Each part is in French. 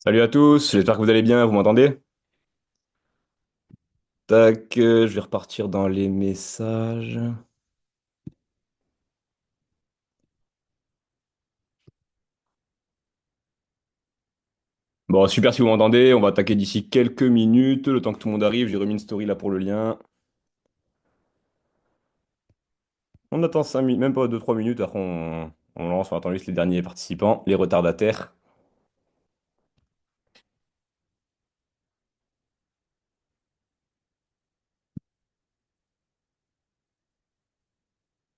Salut à tous, j'espère que vous allez bien, vous m'entendez? Tac, je vais repartir dans les messages. Bon, super si vous m'entendez, on va attaquer d'ici quelques minutes, le temps que tout le monde arrive, j'ai remis une story là pour le lien. On attend 5 minutes, même pas 2 3 minutes, après on lance, on attend juste les derniers participants, les retardataires.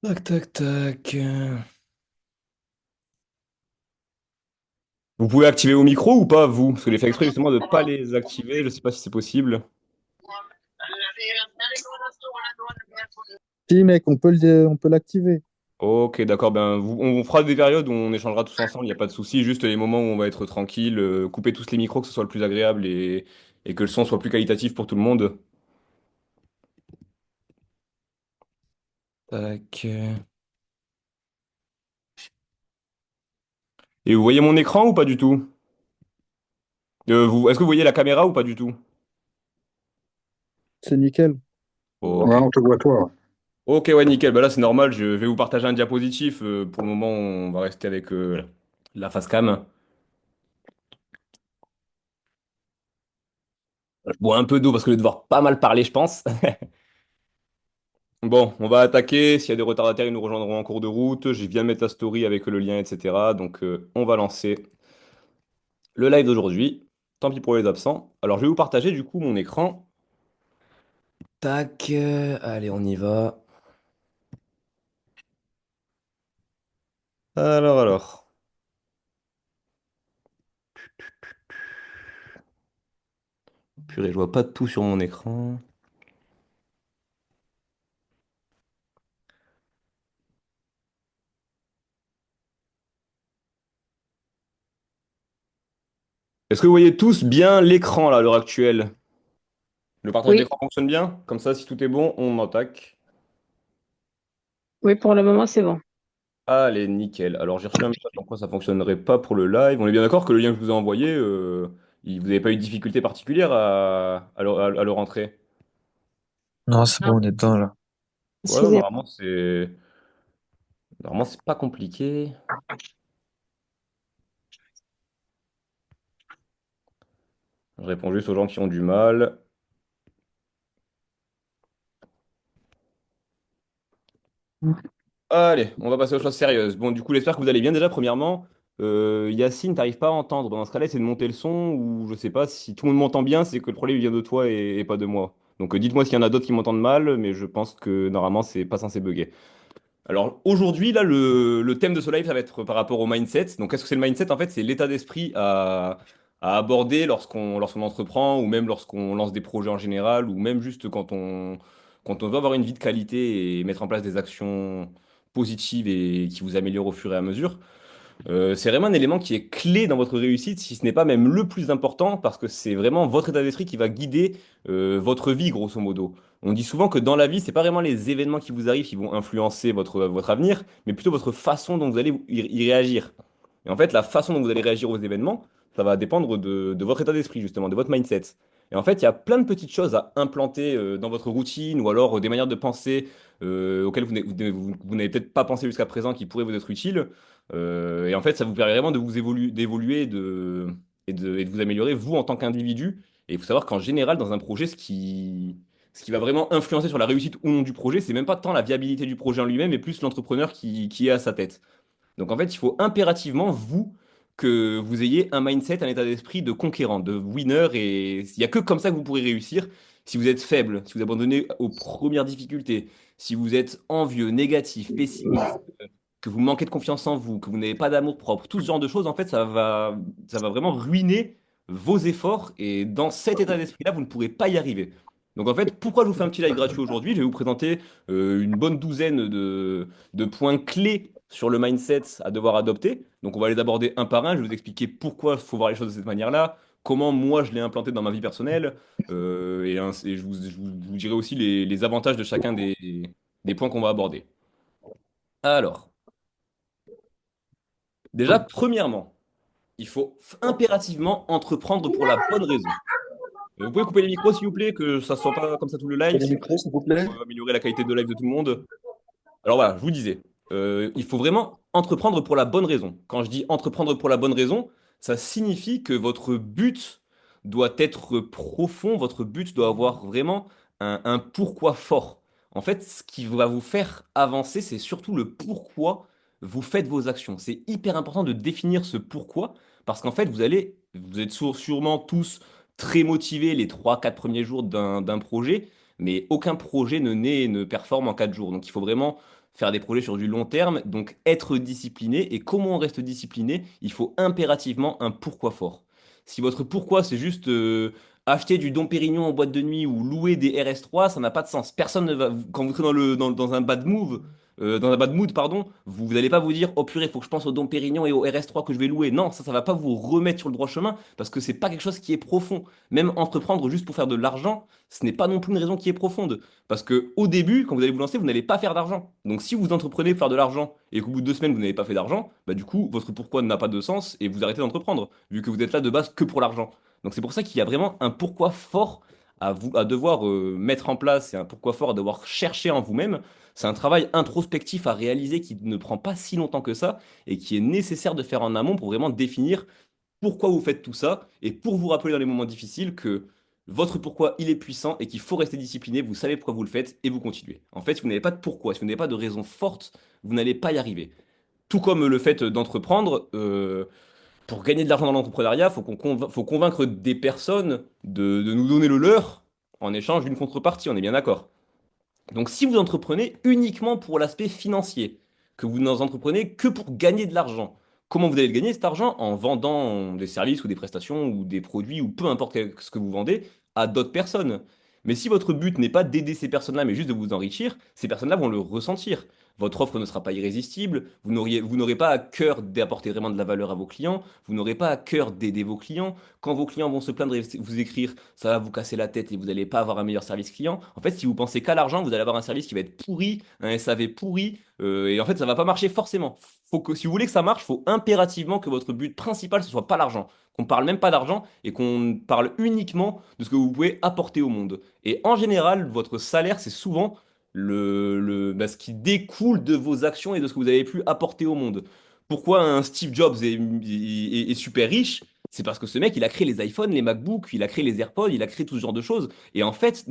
Tac, tac, tac. Vous pouvez activer vos micros ou pas, vous? Parce que j'ai fait exprès justement de ne pas les activer, je sais pas si c'est possible. Si, mec, on peut l'activer. Ok, d'accord. Ben, on fera des périodes où on échangera tous ensemble, il n'y a pas de souci. Juste les moments où on va être tranquille, couper tous les micros, que ce soit le plus agréable et que le son soit plus qualitatif pour tout le monde. Tac. Et vous voyez mon écran ou pas du tout? Est-ce que vous voyez la caméra ou pas du tout? C'est nickel. Ok. Ouais, on te voit toi. Ok, ouais, nickel. Bah là, c'est normal. Je vais vous partager un diapositif. Pour le moment, on va rester avec la face cam. Je bois un peu d'eau parce que je vais devoir pas mal parler, je pense. Bon, on va attaquer. S'il y a des retardataires, ils nous rejoindront en cours de route. Je viens de mettre la story avec le lien, etc. Donc, on va lancer le live d'aujourd'hui. Tant pis pour les absents. Alors, je vais vous partager du coup mon écran. Tac. Allez, on y va. Alors. Purée, je vois pas tout sur mon écran. Est-ce que vous voyez tous bien l'écran là, à l'heure actuelle? Le partage Oui, d'écran fonctionne bien? Comme ça, si tout est bon, on attaque. oui, pour le moment, c'est bon. Allez, nickel. Alors, j'ai reçu un message comme quoi ça fonctionnerait pas pour le live. On est bien d'accord que le lien que je vous ai envoyé, vous n'avez pas eu de difficulté particulière à le rentrer? Non, c'est Non, bon, on est dedans là. Ouais, non, excusez-moi. normalement, c'est pas compliqué. Je réponds juste aux gens qui ont du mal. Allez, on va passer aux choses sérieuses. Bon, du coup, j'espère que vous allez bien déjà. Premièrement, Yacine, t'arrives pas à entendre. Dans ce cas-là, c'est de monter le son ou je sais pas si tout le monde m'entend bien, c'est que le problème il vient de toi et pas de moi. Donc, dites-moi s'il y en a d'autres qui m'entendent mal, mais je pense que normalement, c'est pas censé bugger. Alors aujourd'hui, là, le thème de ce live, ça va être par rapport au mindset. Donc, qu'est-ce que c'est le mindset? En fait, c'est l'état d'esprit à aborder lorsqu'on entreprend, ou même lorsqu'on lance des projets en général, ou même juste quand on veut avoir une vie de qualité et mettre en place des actions positives et qui vous améliorent au fur et à mesure. C'est vraiment un élément qui est clé dans votre réussite, si ce n'est pas même le plus important, parce que c'est vraiment votre état d'esprit qui va guider votre vie, grosso modo. On dit souvent que dans la vie, c'est pas vraiment les événements qui vous arrivent qui vont influencer votre avenir, mais plutôt votre façon dont vous allez y réagir. Et en fait, la façon dont vous allez réagir aux événements, ça va dépendre de votre état d'esprit, justement, de votre mindset. Et en fait, il y a plein de petites choses à implanter dans votre routine, ou alors des manières de penser auxquelles vous n'avez peut-être pas pensé jusqu'à présent qui pourraient vous être utiles. Et en fait, ça vous permet vraiment de d'évoluer et de vous améliorer, vous, en tant qu'individu. Et il faut savoir qu'en général, dans un projet, ce qui va vraiment influencer sur la réussite ou non du projet, c'est même pas tant la viabilité du projet en lui-même, mais plus l'entrepreneur qui est à sa tête. Donc en fait, il faut impérativement, vous, que vous ayez un mindset, un état d'esprit de conquérant, de winner, et il n'y a que comme ça que vous pourrez réussir. Si vous êtes faible, si vous abandonnez aux premières difficultés, si vous êtes envieux, négatif, pessimiste, que vous manquez de confiance en vous, que vous n'avez pas d'amour propre, tout ce genre de choses, en fait, ça va vraiment ruiner vos efforts, et dans cet état d'esprit-là, vous ne pourrez pas y arriver. Donc en fait, pourquoi je vous fais un petit live gratuit aujourd'hui? Je vais vous présenter une bonne douzaine de points clés sur le mindset à devoir adopter. Donc on va les aborder un par un. Je vais vous expliquer pourquoi il faut voir les choses de cette manière-là, comment moi je l'ai implanté dans ma vie personnelle, et je vous dirai aussi les avantages de chacun des points qu'on va aborder. Alors, déjà, premièrement, il faut impérativement entreprendre pour la bonne raison. Vous pouvez couper les micros, s'il vous plaît, que ça soit pas comme ça tout le live, Les micros, s'il vous plaît. pour améliorer la qualité de live de tout le monde. Alors voilà, je vous disais, il faut vraiment entreprendre pour la bonne raison. Quand je dis entreprendre pour la bonne raison, ça signifie que votre but doit être profond, votre but doit avoir vraiment un pourquoi fort. En fait, ce qui va vous faire avancer, c'est surtout le pourquoi vous faites vos actions. C'est hyper important de définir ce pourquoi, parce qu'en fait, vous êtes sûrement tous très motivés les 3 4 premiers jours d'un projet, mais aucun projet ne naît et ne performe en 4 jours. Donc il faut vraiment faire des projets sur du long terme, donc être discipliné. Et comment on reste discipliné? Il faut impérativement un pourquoi fort. Si votre pourquoi c'est juste acheter du Dom Pérignon en boîte de nuit ou louer des RS3, ça n'a pas de sens. Personne ne va, quand vous serez dans un bad move, dans un bad mood, pardon, vous n'allez pas vous dire, oh purée, il faut que je pense au Dom Pérignon et au RS3 que je vais louer. Non, ça va pas vous remettre sur le droit chemin parce que c'est pas quelque chose qui est profond. Même entreprendre juste pour faire de l'argent, ce n'est pas non plus une raison qui est profonde. Parce que au début, quand vous allez vous lancer, vous n'allez pas faire d'argent. Donc si vous entreprenez pour faire de l'argent et qu'au bout de 2 semaines, vous n'avez pas fait d'argent, bah du coup, votre pourquoi n'a pas de sens et vous arrêtez d'entreprendre, vu que vous êtes là de base que pour l'argent. Donc c'est pour ça qu'il y a vraiment un pourquoi fort à devoir mettre en place et un pourquoi fort à devoir chercher en vous-même. C'est un travail introspectif à réaliser qui ne prend pas si longtemps que ça et qui est nécessaire de faire en amont pour vraiment définir pourquoi vous faites tout ça et pour vous rappeler dans les moments difficiles que votre pourquoi il est puissant et qu'il faut rester discipliné, vous savez pourquoi vous le faites et vous continuez. En fait, si vous n'avez pas de pourquoi, si vous n'avez pas de raison forte, vous n'allez pas y arriver. Tout comme le fait d'entreprendre, pour gagner de l'argent dans l'entrepreneuriat, faut convaincre des personnes de nous donner le leur en échange d'une contrepartie, on est bien d'accord. Donc si vous entreprenez uniquement pour l'aspect financier, que vous n'en entreprenez que pour gagner de l'argent, comment vous allez le gagner cet argent? En vendant des services ou des prestations ou des produits ou peu importe ce que vous vendez à d'autres personnes. Mais si votre but n'est pas d'aider ces personnes-là, mais juste de vous enrichir, ces personnes-là vont le ressentir. Votre offre ne sera pas irrésistible, vous n'aurez pas à cœur d'apporter vraiment de la valeur à vos clients, vous n'aurez pas à cœur d'aider vos clients. Quand vos clients vont se plaindre et vous écrire, ça va vous casser la tête et vous n'allez pas avoir un meilleur service client. En fait, si vous pensez qu'à l'argent, vous allez avoir un service qui va être pourri, un SAV pourri, et en fait, ça va pas marcher forcément. Si vous voulez que ça marche, il faut impérativement que votre but principal, ce soit pas l'argent. Qu'on parle même pas d'argent et qu'on parle uniquement de ce que vous pouvez apporter au monde. Et en général, votre salaire, c'est souvent ce qui découle de vos actions et de ce que vous avez pu apporter au monde. Pourquoi un Steve Jobs est super riche? C'est parce que ce mec, il a créé les iPhones, les MacBooks, il a créé les AirPods, il a créé tout ce genre de choses. Et en fait,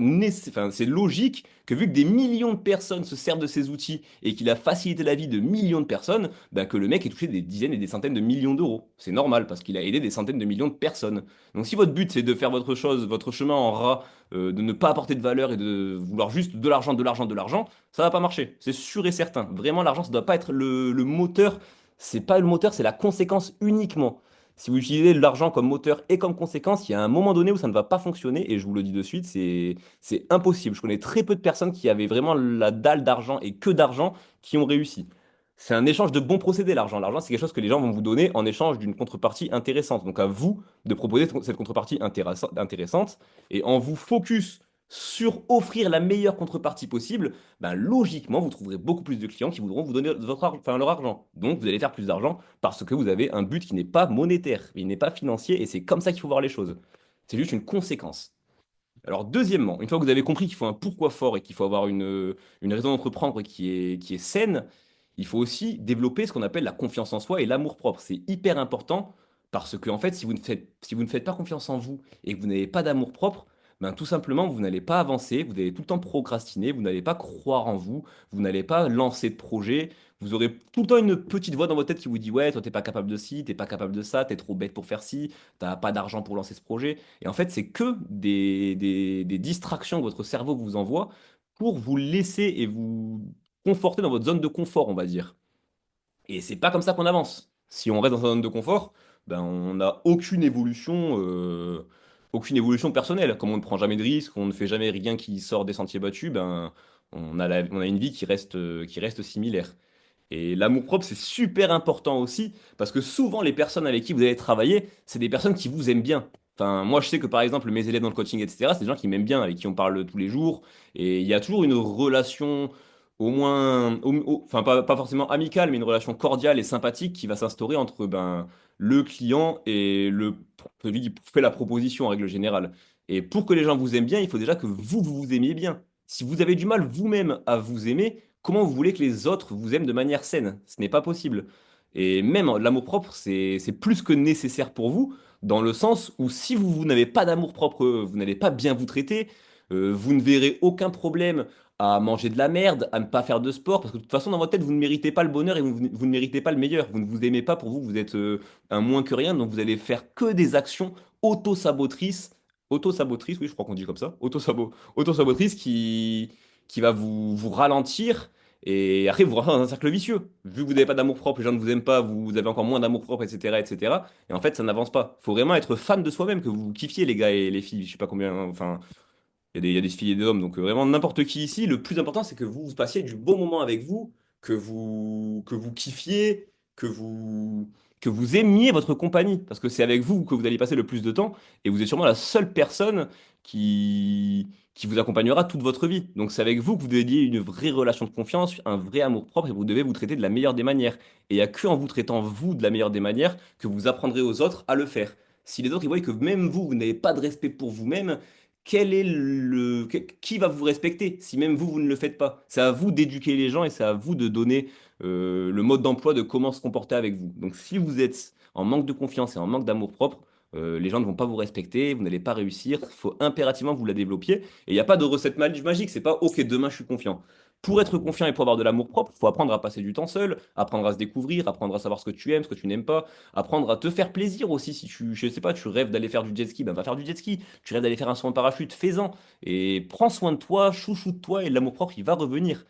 c'est logique que vu que des millions de personnes se servent de ces outils et qu'il a facilité la vie de millions de personnes, ben que le mec ait touché des dizaines et des centaines de millions d'euros. C'est normal parce qu'il a aidé des centaines de millions de personnes. Donc si votre but c'est de faire votre chose, votre chemin en rat, de ne pas apporter de valeur et de vouloir juste de l'argent, de l'argent, de l'argent, ça va pas marcher. C'est sûr et certain. Vraiment, l'argent, ça doit pas être le moteur. C'est pas le moteur, c'est la conséquence uniquement. Si vous utilisez l'argent comme moteur et comme conséquence, il y a un moment donné où ça ne va pas fonctionner, et je vous le dis de suite, c'est impossible. Je connais très peu de personnes qui avaient vraiment la dalle d'argent et que d'argent qui ont réussi. C'est un échange de bons procédés, l'argent. L'argent, c'est quelque chose que les gens vont vous donner en échange d'une contrepartie intéressante. Donc à vous de proposer cette contrepartie intéressante, et en vous focus sur offrir la meilleure contrepartie possible, ben, logiquement, vous trouverez beaucoup plus de clients qui voudront vous donner leur argent. Donc vous allez faire plus d'argent parce que vous avez un but qui n'est pas monétaire, il n'est pas financier, et c'est comme ça qu'il faut voir les choses. C'est juste une conséquence. Alors, deuxièmement, une fois que vous avez compris qu'il faut un pourquoi fort et qu'il faut avoir une raison d'entreprendre qui est saine, il faut aussi développer ce qu'on appelle la confiance en soi et l'amour-propre. C'est hyper important parce que, en fait, si vous ne faites pas confiance en vous et que vous n'avez pas d'amour-propre, ben, tout simplement, vous n'allez pas avancer, vous allez tout le temps procrastiner, vous n'allez pas croire en vous, vous n'allez pas lancer de projet, vous aurez tout le temps une petite voix dans votre tête qui vous dit, ouais, toi, t'es pas capable de ci, t'es pas capable de ça, t'es trop bête pour faire ci, t'as pas d'argent pour lancer ce projet. Et en fait, c'est que des distractions que votre cerveau vous envoie pour vous laisser et vous conforter dans votre zone de confort, on va dire. Et c'est pas comme ça qu'on avance. Si on reste dans sa zone de confort, ben on n'a aucune évolution personnelle. Comme on ne prend jamais de risques, on ne fait jamais rien qui sort des sentiers battus, ben on a une vie qui reste similaire. Et l'amour-propre, c'est super important aussi, parce que souvent, les personnes avec qui vous allez travailler, c'est des personnes qui vous aiment bien. Enfin, moi, je sais que par exemple, mes élèves dans le coaching, etc., c'est des gens qui m'aiment bien, avec qui on parle tous les jours, et il y a toujours une relation au moins, enfin pas forcément amicale, mais une relation cordiale et sympathique qui va s'instaurer entre ben, le client et celui qui fait la proposition en règle générale. Et pour que les gens vous aiment bien, il faut déjà que vous vous aimiez bien. Si vous avez du mal vous-même à vous aimer, comment vous voulez que les autres vous aiment de manière saine? Ce n'est pas possible. Et même l'amour-propre, c'est plus que nécessaire pour vous, dans le sens où si vous n'avez pas d'amour-propre, vous n'allez pas bien vous traiter, vous ne verrez aucun problème à manger de la merde, à ne pas faire de sport, parce que de toute façon, dans votre tête, vous ne méritez pas le bonheur et vous ne méritez pas le meilleur. Vous ne vous aimez pas pour vous, vous êtes un moins que rien, donc vous allez faire que des actions auto-sabotrices, auto-sabotrices, oui, je crois qu'on dit comme ça, auto-sabotrices qui va vous ralentir et après vous rentrez dans un cercle vicieux. Vu que vous n'avez pas d'amour-propre, les gens ne vous aiment pas, vous avez encore moins d'amour-propre, etc., etc. Et cetera. Et en fait, ça n'avance pas. Faut vraiment être fan de soi-même, que vous kiffiez les gars et les filles. Je sais pas combien, enfin, il y a des filles et des hommes, donc vraiment n'importe qui ici. Le plus important, c'est que vous passiez du bon moment avec vous, que vous kiffiez, que vous, que vous aimiez votre compagnie. Parce que c'est avec vous que vous allez passer le plus de temps, et vous êtes sûrement la seule personne qui vous accompagnera toute votre vie. Donc c'est avec vous que vous devez lier une vraie relation de confiance, un vrai amour-propre, et vous devez vous traiter de la meilleure des manières. Et il n'y a que en vous traitant vous de la meilleure des manières que vous apprendrez aux autres à le faire. Si les autres ils voient que même vous, vous n'avez pas de respect pour vous-même, qui va vous respecter si même vous, vous ne le faites pas? C'est à vous d'éduquer les gens et c'est à vous de donner le mode d'emploi de comment se comporter avec vous. Donc si vous êtes en manque de confiance et en manque d'amour-propre, les gens ne vont pas vous respecter, vous n'allez pas réussir. Il faut impérativement que vous la développiez. Et il n'y a pas de recette magique, c'est pas OK, demain je suis confiant. Pour être confiant et pour avoir de l'amour-propre, il faut apprendre à passer du temps seul, apprendre à se découvrir, apprendre à savoir ce que tu aimes, ce que tu n'aimes pas, apprendre à te faire plaisir aussi. Si tu, je sais pas, tu rêves d'aller faire du jet ski, ben va faire du jet ski. Tu rêves d'aller faire un saut en parachute, fais-en. Et prends soin de toi, chouchoute-toi et l'amour-propre, il va revenir.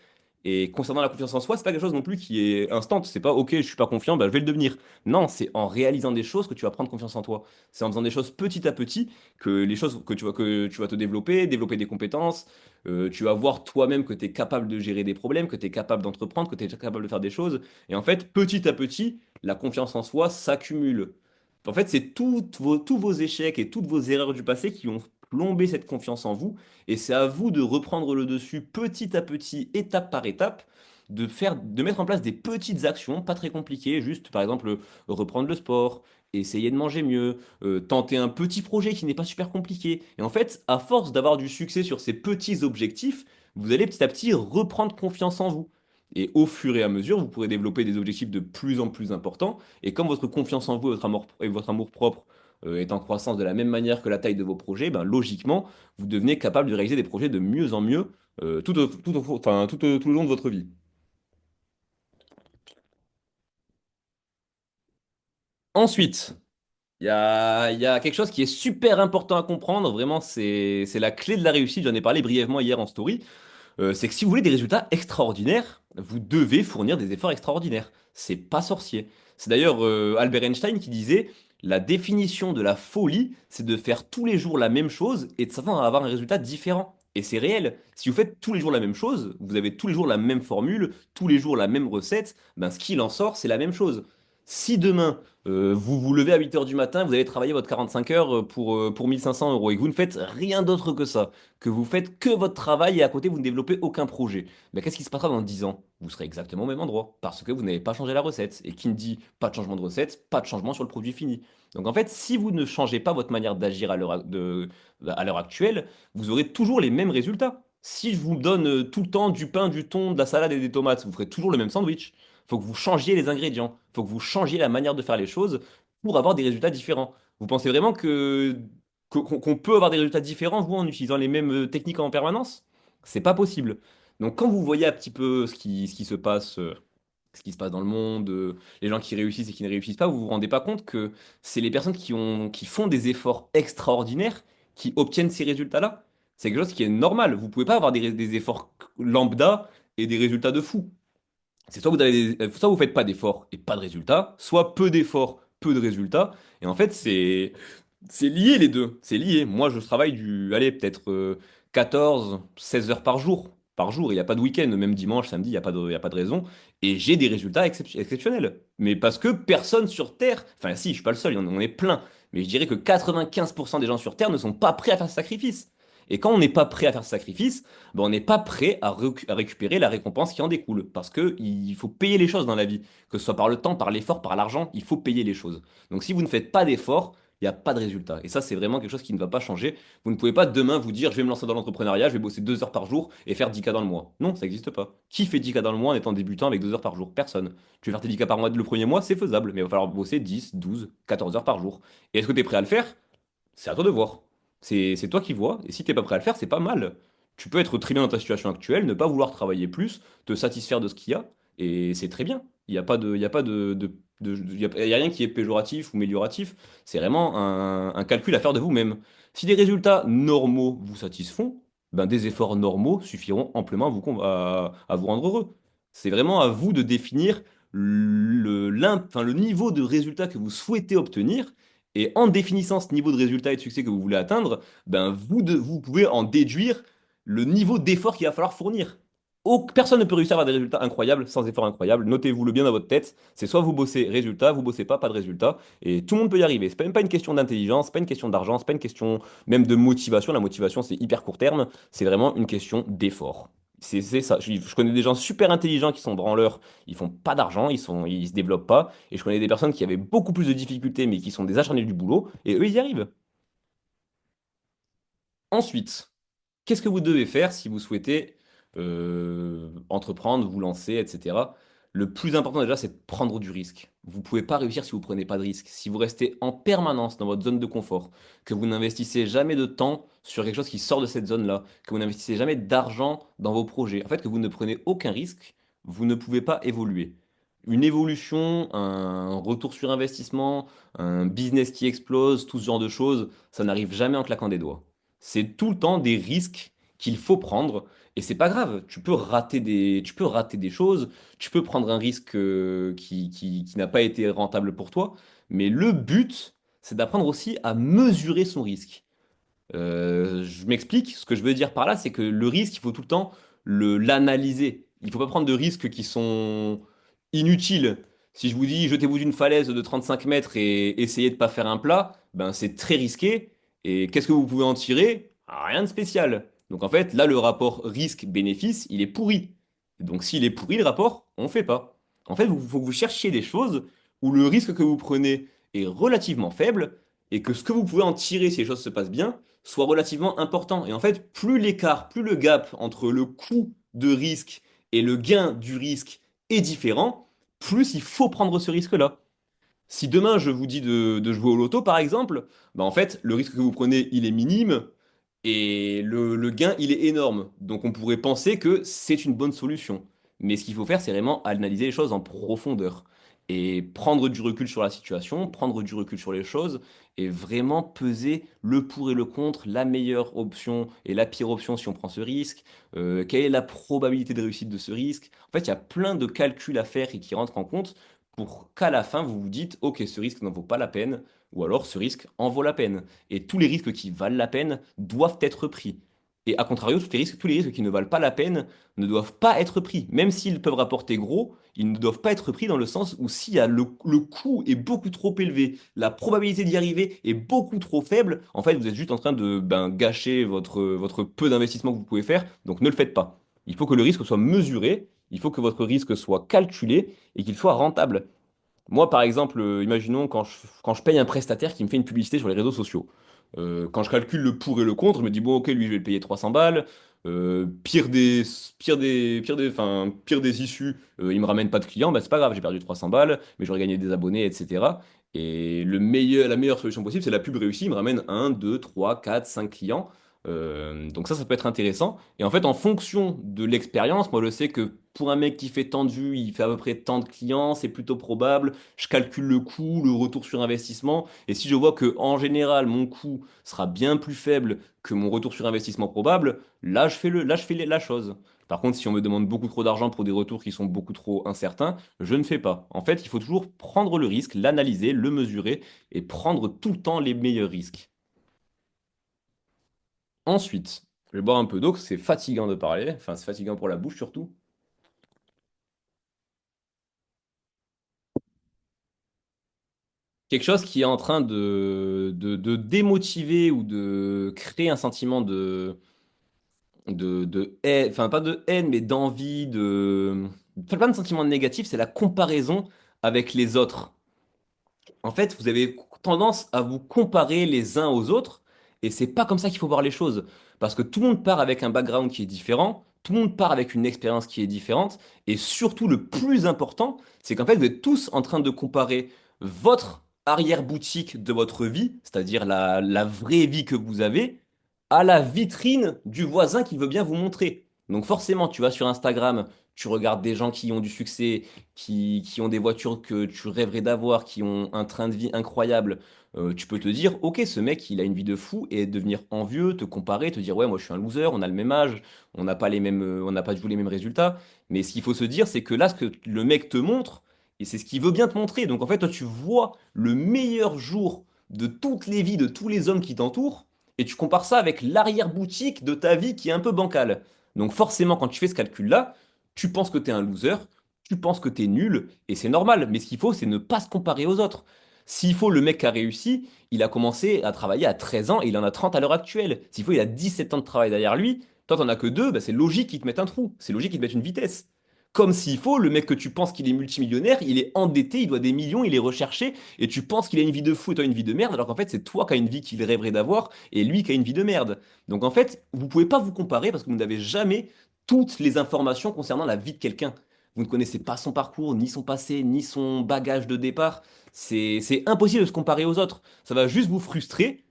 Et concernant la confiance en soi, c'est pas quelque chose non plus qui est instant. C'est pas OK, je suis pas confiant, bah, je vais le devenir. Non, c'est en réalisant des choses que tu vas prendre confiance en toi. C'est en faisant des choses petit à petit que les choses que tu vas te développer, développer des compétences. Tu vas voir toi-même que tu es capable de gérer des problèmes, que tu es capable d'entreprendre, que tu es capable de faire des choses. Et en fait, petit à petit, la confiance en soi s'accumule. En fait, c'est tous vos échecs et toutes vos erreurs du passé qui ont plombé cette confiance en vous. Et c'est à vous de reprendre le dessus petit à petit, étape par étape, de mettre en place des petites actions, pas très compliquées, juste par exemple reprendre le sport, essayer de manger mieux, tenter un petit projet qui n'est pas super compliqué. Et en fait, à force d'avoir du succès sur ces petits objectifs, vous allez petit à petit reprendre confiance en vous. Et au fur et à mesure, vous pourrez développer des objectifs de plus en plus importants. Et comme votre confiance en vous et votre amour propre est en croissance de la même manière que la taille de vos projets, ben, logiquement, vous devenez capable de réaliser des projets de mieux en mieux tout le long de votre vie. Ensuite, il y a quelque chose qui est super important à comprendre, vraiment, c'est la clé de la réussite, j'en ai parlé brièvement hier en story. C'est que si vous voulez des résultats extraordinaires, vous devez fournir des efforts extraordinaires. C'est pas sorcier. C'est d'ailleurs Albert Einstein qui disait, la définition de la folie, c'est de faire tous les jours la même chose et de s'attendre à avoir un résultat différent. Et c'est réel. Si vous faites tous les jours la même chose, vous avez tous les jours la même formule, tous les jours la même recette, ben ce qu'il en sort, c'est la même chose. Si demain, vous vous levez à 8 heures du matin, vous allez travailler votre 45 heures pour 1 500 € et que vous ne faites rien d'autre que ça, que vous faites que votre travail et à côté vous ne développez aucun projet, mais qu'est-ce qui se passera dans 10 ans? Vous serez exactement au même endroit parce que vous n'avez pas changé la recette. Et qui ne dit pas de changement de recette, pas de changement sur le produit fini. Donc en fait, si vous ne changez pas votre manière d'agir à l'heure actuelle, vous aurez toujours les mêmes résultats. Si je vous donne tout le temps du pain, du thon, de la salade et des tomates, vous ferez toujours le même sandwich. Il faut que vous changiez les ingrédients. Il faut que vous changiez la manière de faire les choses pour avoir des résultats différents. Vous pensez vraiment qu'on peut avoir des résultats différents, vous, en utilisant les mêmes techniques en permanence? C'est pas possible. Donc, quand vous voyez un petit peu ce qui se passe dans le monde, les gens qui réussissent et qui ne réussissent pas, vous vous rendez pas compte que c'est les personnes qui font des efforts extraordinaires qui obtiennent ces résultats-là. C'est quelque chose qui est normal. Vous pouvez pas avoir des efforts lambda et des résultats de fou. C'est soit vous faites pas d'efforts et pas de résultats, soit peu d'efforts, peu de résultats. Et en fait, c'est lié les deux. C'est lié. Moi, je travaille allez, peut-être 14, 16 heures par jour. Par jour, il n'y a pas de week-end, même dimanche, samedi, il y a pas de raison. Et j'ai des résultats exceptionnels. Mais parce que personne sur Terre, enfin si, je suis pas le seul, on est plein. Mais je dirais que 95% des gens sur Terre ne sont pas prêts à faire ce sacrifice. Et quand on n'est pas prêt à faire ce sacrifice, ben on n'est pas prêt à récupérer la récompense qui en découle. Parce que il faut payer les choses dans la vie, que ce soit par le temps, par l'effort, par l'argent, il faut payer les choses. Donc si vous ne faites pas d'effort, il n'y a pas de résultat. Et ça, c'est vraiment quelque chose qui ne va pas changer. Vous ne pouvez pas demain vous dire, je vais me lancer dans l'entrepreneuriat, je vais bosser 2 heures par jour et faire 10K dans le mois. Non, ça n'existe pas. Qui fait 10K dans le mois en étant débutant avec 2 heures par jour? Personne. Tu veux faire tes 10K par mois le premier mois, c'est faisable, mais il va falloir bosser 10, 12, 14 heures par jour. Et est-ce que tu es prêt à le faire? C'est à toi de voir. C'est toi qui vois. Et si t'es pas prêt à le faire, c'est pas mal. Tu peux être très bien dans ta situation actuelle, ne pas vouloir travailler plus, te satisfaire de ce qu'il y a, et c'est très bien. Il n'y a pas de, il y a pas il y a rien qui est péjoratif ou amélioratif. C'est vraiment un calcul à faire de vous-même. Si des résultats normaux vous satisfont, ben des efforts normaux suffiront amplement à vous rendre heureux. C'est vraiment à vous de définir le niveau de résultat que vous souhaitez obtenir et en définissant ce niveau de résultat et de succès que vous voulez atteindre, ben vous pouvez en déduire le niveau d'effort qu'il va falloir fournir. Personne ne peut réussir à avoir des résultats incroyables sans effort incroyable. Notez-vous-le bien dans votre tête. C'est soit vous bossez résultat, vous bossez pas de résultat. Et tout le monde peut y arriver. C'est même pas une question d'intelligence, c'est pas une question d'argent, c'est pas une question même de motivation. La motivation, c'est hyper court terme. C'est vraiment une question d'effort. C'est ça. Je connais des gens super intelligents qui sont branleurs, ils font pas d'argent, ils se développent pas. Et je connais des personnes qui avaient beaucoup plus de difficultés, mais qui sont des acharnés du boulot, et eux, ils y arrivent. Ensuite, qu'est-ce que vous devez faire si vous souhaitez entreprendre, vous lancer, etc. Le plus important déjà, c'est de prendre du risque. Vous ne pouvez pas réussir si vous ne prenez pas de risque. Si vous restez en permanence dans votre zone de confort, que vous n'investissez jamais de temps sur quelque chose qui sort de cette zone-là, que vous n'investissez jamais d'argent dans vos projets, en fait, que vous ne prenez aucun risque, vous ne pouvez pas évoluer. Une évolution, un retour sur investissement, un business qui explose, tout ce genre de choses, ça n'arrive jamais en claquant des doigts. C'est tout le temps des risques qu'il faut prendre. Et c'est pas grave, tu peux rater des choses, tu peux prendre un risque qui n'a pas été rentable pour toi, mais le but, c'est d'apprendre aussi à mesurer son risque. Je m'explique, ce que je veux dire par là, c'est que le risque, il faut tout le temps l'analyser. Il ne faut pas prendre de risques qui sont inutiles. Si je vous dis jetez-vous d'une falaise de 35 mètres et essayez de pas faire un plat, ben c'est très risqué. Et qu'est-ce que vous pouvez en tirer? Ah, rien de spécial. Donc en fait, là, le rapport risque-bénéfice, il est pourri. Donc s'il est pourri, le rapport, on ne fait pas. En fait, il faut que vous cherchiez des choses où le risque que vous prenez est relativement faible et que ce que vous pouvez en tirer si les choses se passent bien, soit relativement important. Et en fait, plus l'écart, plus le gap entre le coût de risque et le gain du risque est différent, plus il faut prendre ce risque-là. Si demain je vous dis de jouer au loto, par exemple, bah en fait, le risque que vous prenez, il est minime et le gain, il est énorme. Donc on pourrait penser que c'est une bonne solution. Mais ce qu'il faut faire, c'est vraiment analyser les choses en profondeur et prendre du recul sur la situation, prendre du recul sur les choses et vraiment peser le pour et le contre, la meilleure option et la pire option si on prend ce risque, quelle est la probabilité de réussite de ce risque. En fait, il y a plein de calculs à faire et qui rentrent en compte pour qu'à la fin, vous vous dites, OK, ce risque n'en vaut pas la peine, ou alors ce risque en vaut la peine. Et tous les risques qui valent la peine doivent être pris. Et à contrario, tous les risques qui ne valent pas la peine ne doivent pas être pris. Même s'ils peuvent rapporter gros, ils ne doivent pas être pris dans le sens où s'il y a le coût est beaucoup trop élevé, la probabilité d'y arriver est beaucoup trop faible, en fait, vous êtes juste en train de gâcher votre peu d'investissement que vous pouvez faire, donc ne le faites pas. Il faut que le risque soit mesuré, il faut que votre risque soit calculé et qu'il soit rentable. Moi, par exemple, imaginons quand je paye un prestataire qui me fait une publicité sur les réseaux sociaux. Quand je calcule le pour et le contre, je me dis, bon, ok, lui, je vais le payer 300 balles. Pire des issues, il me ramène pas de clients, bah, c'est pas grave, j'ai perdu 300 balles, mais j'aurais gagné des abonnés, etc. Et la meilleure solution possible, c'est la pub réussie, il me ramène un, 2, 3, 4, 5 clients. Donc ça peut être intéressant. Et en fait, en fonction de l'expérience, moi je sais que pour un mec qui fait tant de vues, il fait à peu près tant de clients, c'est plutôt probable. Je calcule le coût, le retour sur investissement. Et si je vois que en général, mon coût sera bien plus faible que mon retour sur investissement probable, là je fais la chose. Par contre, si on me demande beaucoup trop d'argent pour des retours qui sont beaucoup trop incertains, je ne fais pas. En fait, il faut toujours prendre le risque, l'analyser, le mesurer et prendre tout le temps les meilleurs risques. Ensuite, je vais boire un peu d'eau, parce que c'est fatigant de parler, enfin c'est fatigant pour la bouche surtout. quelque chose qui est en train de démotiver ou de créer un sentiment de haine, enfin pas de haine, mais d'envie, enfin, plein de sentiments négatifs, c'est la comparaison avec les autres. En fait, vous avez tendance à vous comparer les uns aux autres, et c'est pas comme ça qu'il faut voir les choses. Parce que tout le monde part avec un background qui est différent, tout le monde part avec une expérience qui est différente, et surtout le plus important, c'est qu'en fait, vous êtes tous en train de comparer votre arrière-boutique de votre vie, c'est-à-dire la vraie vie que vous avez, à la vitrine du voisin qui veut bien vous montrer. Donc forcément, tu vas sur Instagram, tu regardes des gens qui ont du succès, qui ont des voitures que tu rêverais d'avoir, qui ont un train de vie incroyable, tu peux te dire, ok, ce mec, il a une vie de fou, et devenir envieux, te comparer, te dire, ouais, moi je suis un loser, on a le même âge, on n'a pas les mêmes, on n'a pas du tout les mêmes résultats. Mais ce qu'il faut se dire, c'est que là, ce que le mec te montre, et c'est ce qu'il veut bien te montrer. Donc en fait, toi, tu vois le meilleur jour de toutes les vies, de tous les hommes qui t'entourent, et tu compares ça avec l'arrière-boutique de ta vie qui est un peu bancale. Donc forcément, quand tu fais ce calcul-là, tu penses que tu es un loser, tu penses que t'es nul, et c'est normal, mais ce qu'il faut, c'est ne pas se comparer aux autres. S'il faut, le mec qui a réussi, il a commencé à travailler à 13 ans et il en a 30 à l'heure actuelle. S'il faut, il a 17 ans de travail derrière lui, toi t'en as que 2, bah, c'est logique qu'il te mette un trou, c'est logique qu'il te mette une vitesse. Comme s'il faut, le mec que tu penses qu'il est multimillionnaire, il est endetté, il doit des millions, il est recherché, et tu penses qu'il a une vie de fou et toi une vie de merde, alors qu'en fait c'est toi qui as une vie qu'il rêverait d'avoir, et lui qui a une vie de merde. Donc en fait, vous pouvez pas vous comparer parce que vous n'avez jamais toutes les informations concernant la vie de quelqu'un. Vous ne connaissez pas son parcours, ni son passé, ni son bagage de départ. C'est impossible de se comparer aux autres. Ça va juste vous frustrer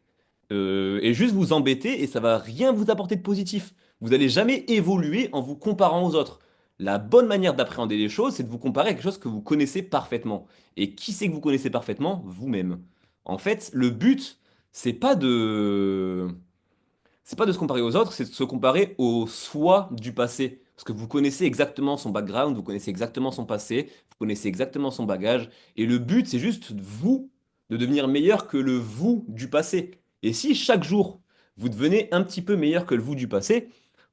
et juste vous embêter et ça va rien vous apporter de positif. Vous n'allez jamais évoluer en vous comparant aux autres. La bonne manière d'appréhender les choses, c'est de vous comparer à quelque chose que vous connaissez parfaitement. Et qui c'est que vous connaissez parfaitement? Vous-même. En fait, le but, c'est pas de c'est pas de se comparer aux autres, c'est de se comparer au soi du passé. Parce que vous connaissez exactement son background, vous connaissez exactement son passé, vous connaissez exactement son bagage. Et le but, c'est juste vous de devenir meilleur que le vous du passé. Et si chaque jour, vous devenez un petit peu meilleur que le vous du passé,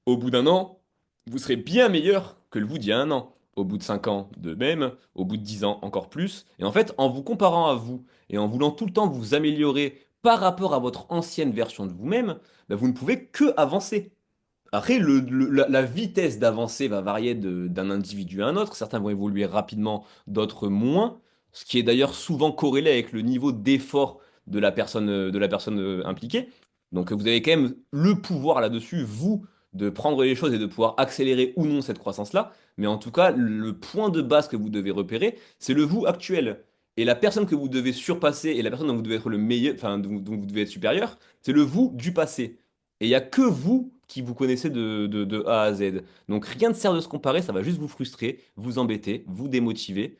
au bout d'un an, vous serez bien meilleur que le vous d'il y a un an. Au bout de 5 ans, de même. Au bout de 10 ans, encore plus. Et en fait, en vous comparant à vous et en voulant tout le temps vous améliorer par rapport à votre ancienne version de vous-même, bah, vous ne pouvez que avancer. Après, la vitesse d'avancée va varier d'un individu à un autre. Certains vont évoluer rapidement, d'autres moins. Ce qui est d'ailleurs souvent corrélé avec le niveau d'effort de la personne impliquée. Donc vous avez quand même le pouvoir là-dessus, vous, de prendre les choses et de pouvoir accélérer ou non cette croissance-là. Mais en tout cas, le point de base que vous devez repérer, c'est le vous actuel. Et la personne que vous devez surpasser et la personne dont vous devez être le meilleur, enfin, dont vous devez être supérieur, c'est le vous du passé. Et il n'y a que vous qui vous connaissez de A à Z. Donc rien ne sert de se comparer, ça va juste vous frustrer, vous embêter, vous démotiver.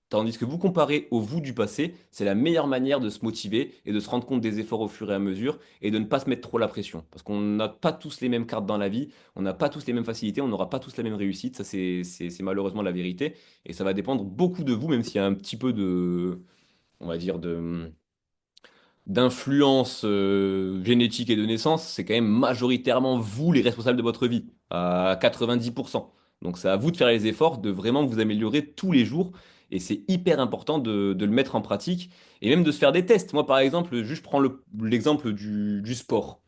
Tandis que vous comparez au vous du passé, c'est la meilleure manière de se motiver et de se rendre compte des efforts au fur et à mesure et de ne pas se mettre trop la pression. Parce qu'on n'a pas tous les mêmes cartes dans la vie, on n'a pas tous les mêmes facilités, on n'aura pas tous la même réussite. Ça, c'est malheureusement la vérité. Et ça va dépendre beaucoup de vous, même s'il y a un petit peu de, on va dire, d'influence génétique et de naissance, c'est quand même majoritairement vous les responsables de votre vie, à 90%. Donc c'est à vous de faire les efforts, de vraiment vous améliorer tous les jours, et c'est hyper important de le mettre en pratique, et même de se faire des tests. Moi par exemple, juste je prends l'exemple du sport.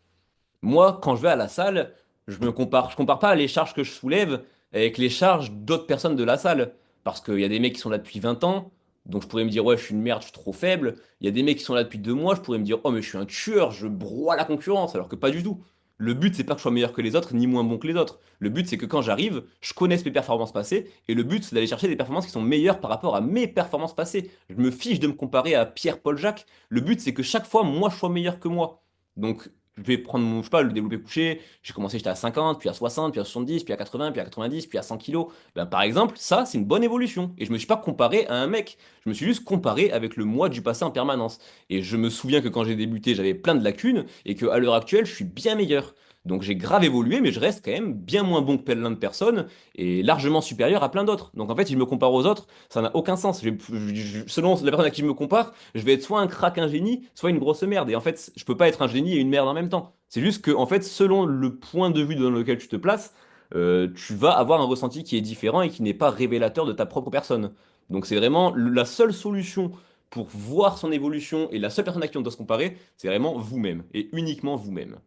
Moi, quand je vais à la salle, je compare pas les charges que je soulève avec les charges d'autres personnes de la salle. Parce qu'il y a des mecs qui sont là depuis 20 ans, donc je pourrais me dire, ouais, je suis une merde, je suis trop faible. Il y a des mecs qui sont là depuis 2 mois, je pourrais me dire, oh, mais je suis un tueur, je broie la concurrence, alors que pas du tout. Le but, c'est pas que je sois meilleur que les autres, ni moins bon que les autres. Le but, c'est que quand j'arrive, je connaisse mes performances passées, et le but, c'est d'aller chercher des performances qui sont meilleures par rapport à mes performances passées. Je me fiche de me comparer à Pierre-Paul Jacques. Le but, c'est que chaque fois, moi, je sois meilleur que moi. Donc, je vais prendre mon, je sais pas, le développé couché. J'ai commencé, j'étais à 50, puis à 60, puis à 70, puis à 80, puis à 90, puis à 100 kilos. Ben, par exemple, ça, c'est une bonne évolution. Et je me suis pas comparé à un mec. Je me suis juste comparé avec le moi du passé en permanence. Et je me souviens que quand j'ai débuté, j'avais plein de lacunes et qu'à l'heure actuelle, je suis bien meilleur. Donc j'ai grave évolué, mais je reste quand même bien moins bon que plein de personnes et largement supérieur à plein d'autres. Donc en fait, si je me compare aux autres, ça n'a aucun sens. Selon la personne à qui je me compare, je vais être soit un crack, un génie, soit une grosse merde. Et en fait, je peux pas être un génie et une merde en même temps. C'est juste que, en fait, selon le point de vue dans lequel tu te places, tu vas avoir un ressenti qui est différent et qui n'est pas révélateur de ta propre personne. Donc c'est vraiment la seule solution pour voir son évolution, et la seule personne à qui on doit se comparer, c'est vraiment vous-même, et uniquement vous-même.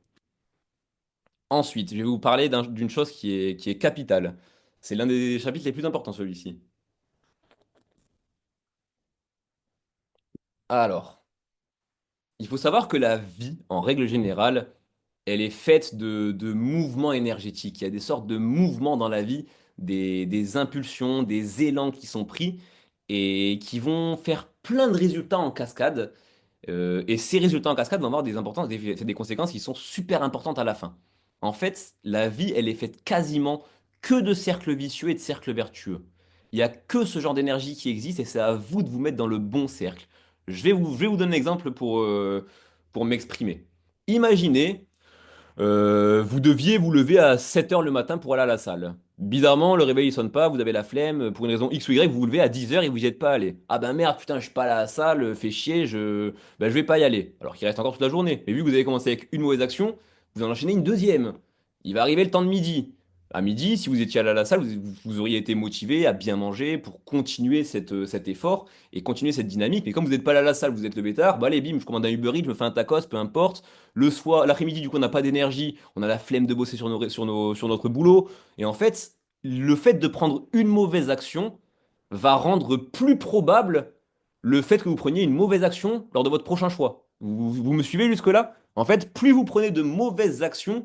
Ensuite, je vais vous parler d'une chose qui est capitale. C'est l'un des chapitres les plus importants, celui-ci. Alors, il faut savoir que la vie, en règle générale, elle est faite de mouvements énergétiques. Il y a des sortes de mouvements dans la vie, des impulsions, des élans qui sont pris et qui vont faire plein de résultats en cascade. Et ces résultats en cascade vont avoir des importances, des conséquences qui sont super importantes à la fin. En fait, la vie, elle est faite quasiment que de cercles vicieux et de cercles vertueux. Il n'y a que ce genre d'énergie qui existe et c'est à vous de vous mettre dans le bon cercle. Je vais vous donner un exemple pour m'exprimer. Imaginez vous deviez vous lever à 7 heures le matin pour aller à la salle. Bizarrement, le réveil ne sonne pas, vous avez la flemme, pour une raison X ou Y, vous vous levez à 10 heures et vous n'y êtes pas allé. Ah ben merde, putain, je suis pas allé à la salle, fait chier, je vais pas y aller. Alors qu'il reste encore toute la journée. Mais vu que vous avez commencé avec une mauvaise action, vous en enchaînez une deuxième. Il va arriver le temps de midi. À midi, si vous étiez allé à la salle, vous auriez été motivé à bien manger pour continuer cet effort et continuer cette dynamique. Mais comme vous n'êtes pas allé à la salle, vous êtes levé tard, bah allez, bim, je commande un Uber Eats, je me fais un tacos, peu importe. Le soir, l'après-midi, du coup, on n'a pas d'énergie, on a la flemme de bosser sur notre boulot. Et en fait, le fait de prendre une mauvaise action va rendre plus probable le fait que vous preniez une mauvaise action lors de votre prochain choix. Vous me suivez jusque-là? En fait, plus vous prenez de mauvaises actions,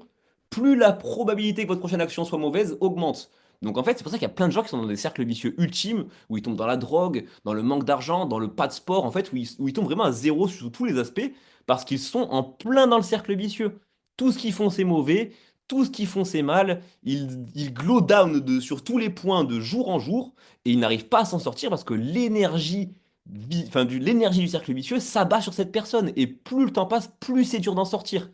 plus la probabilité que votre prochaine action soit mauvaise augmente. Donc en fait, c'est pour ça qu'il y a plein de gens qui sont dans des cercles vicieux ultimes, où ils tombent dans la drogue, dans le manque d'argent, dans le pas de sport, en fait, où ils tombent vraiment à zéro sur tous les aspects, parce qu'ils sont en plein dans le cercle vicieux. Tout ce qu'ils font, c'est mauvais, tout ce qu'ils font, c'est mal, ils glow down sur tous les points de jour en jour, et ils n'arrivent pas à s'en sortir parce que l'énergie du cercle vicieux s'abat sur cette personne, et plus le temps passe, plus c'est dur d'en sortir.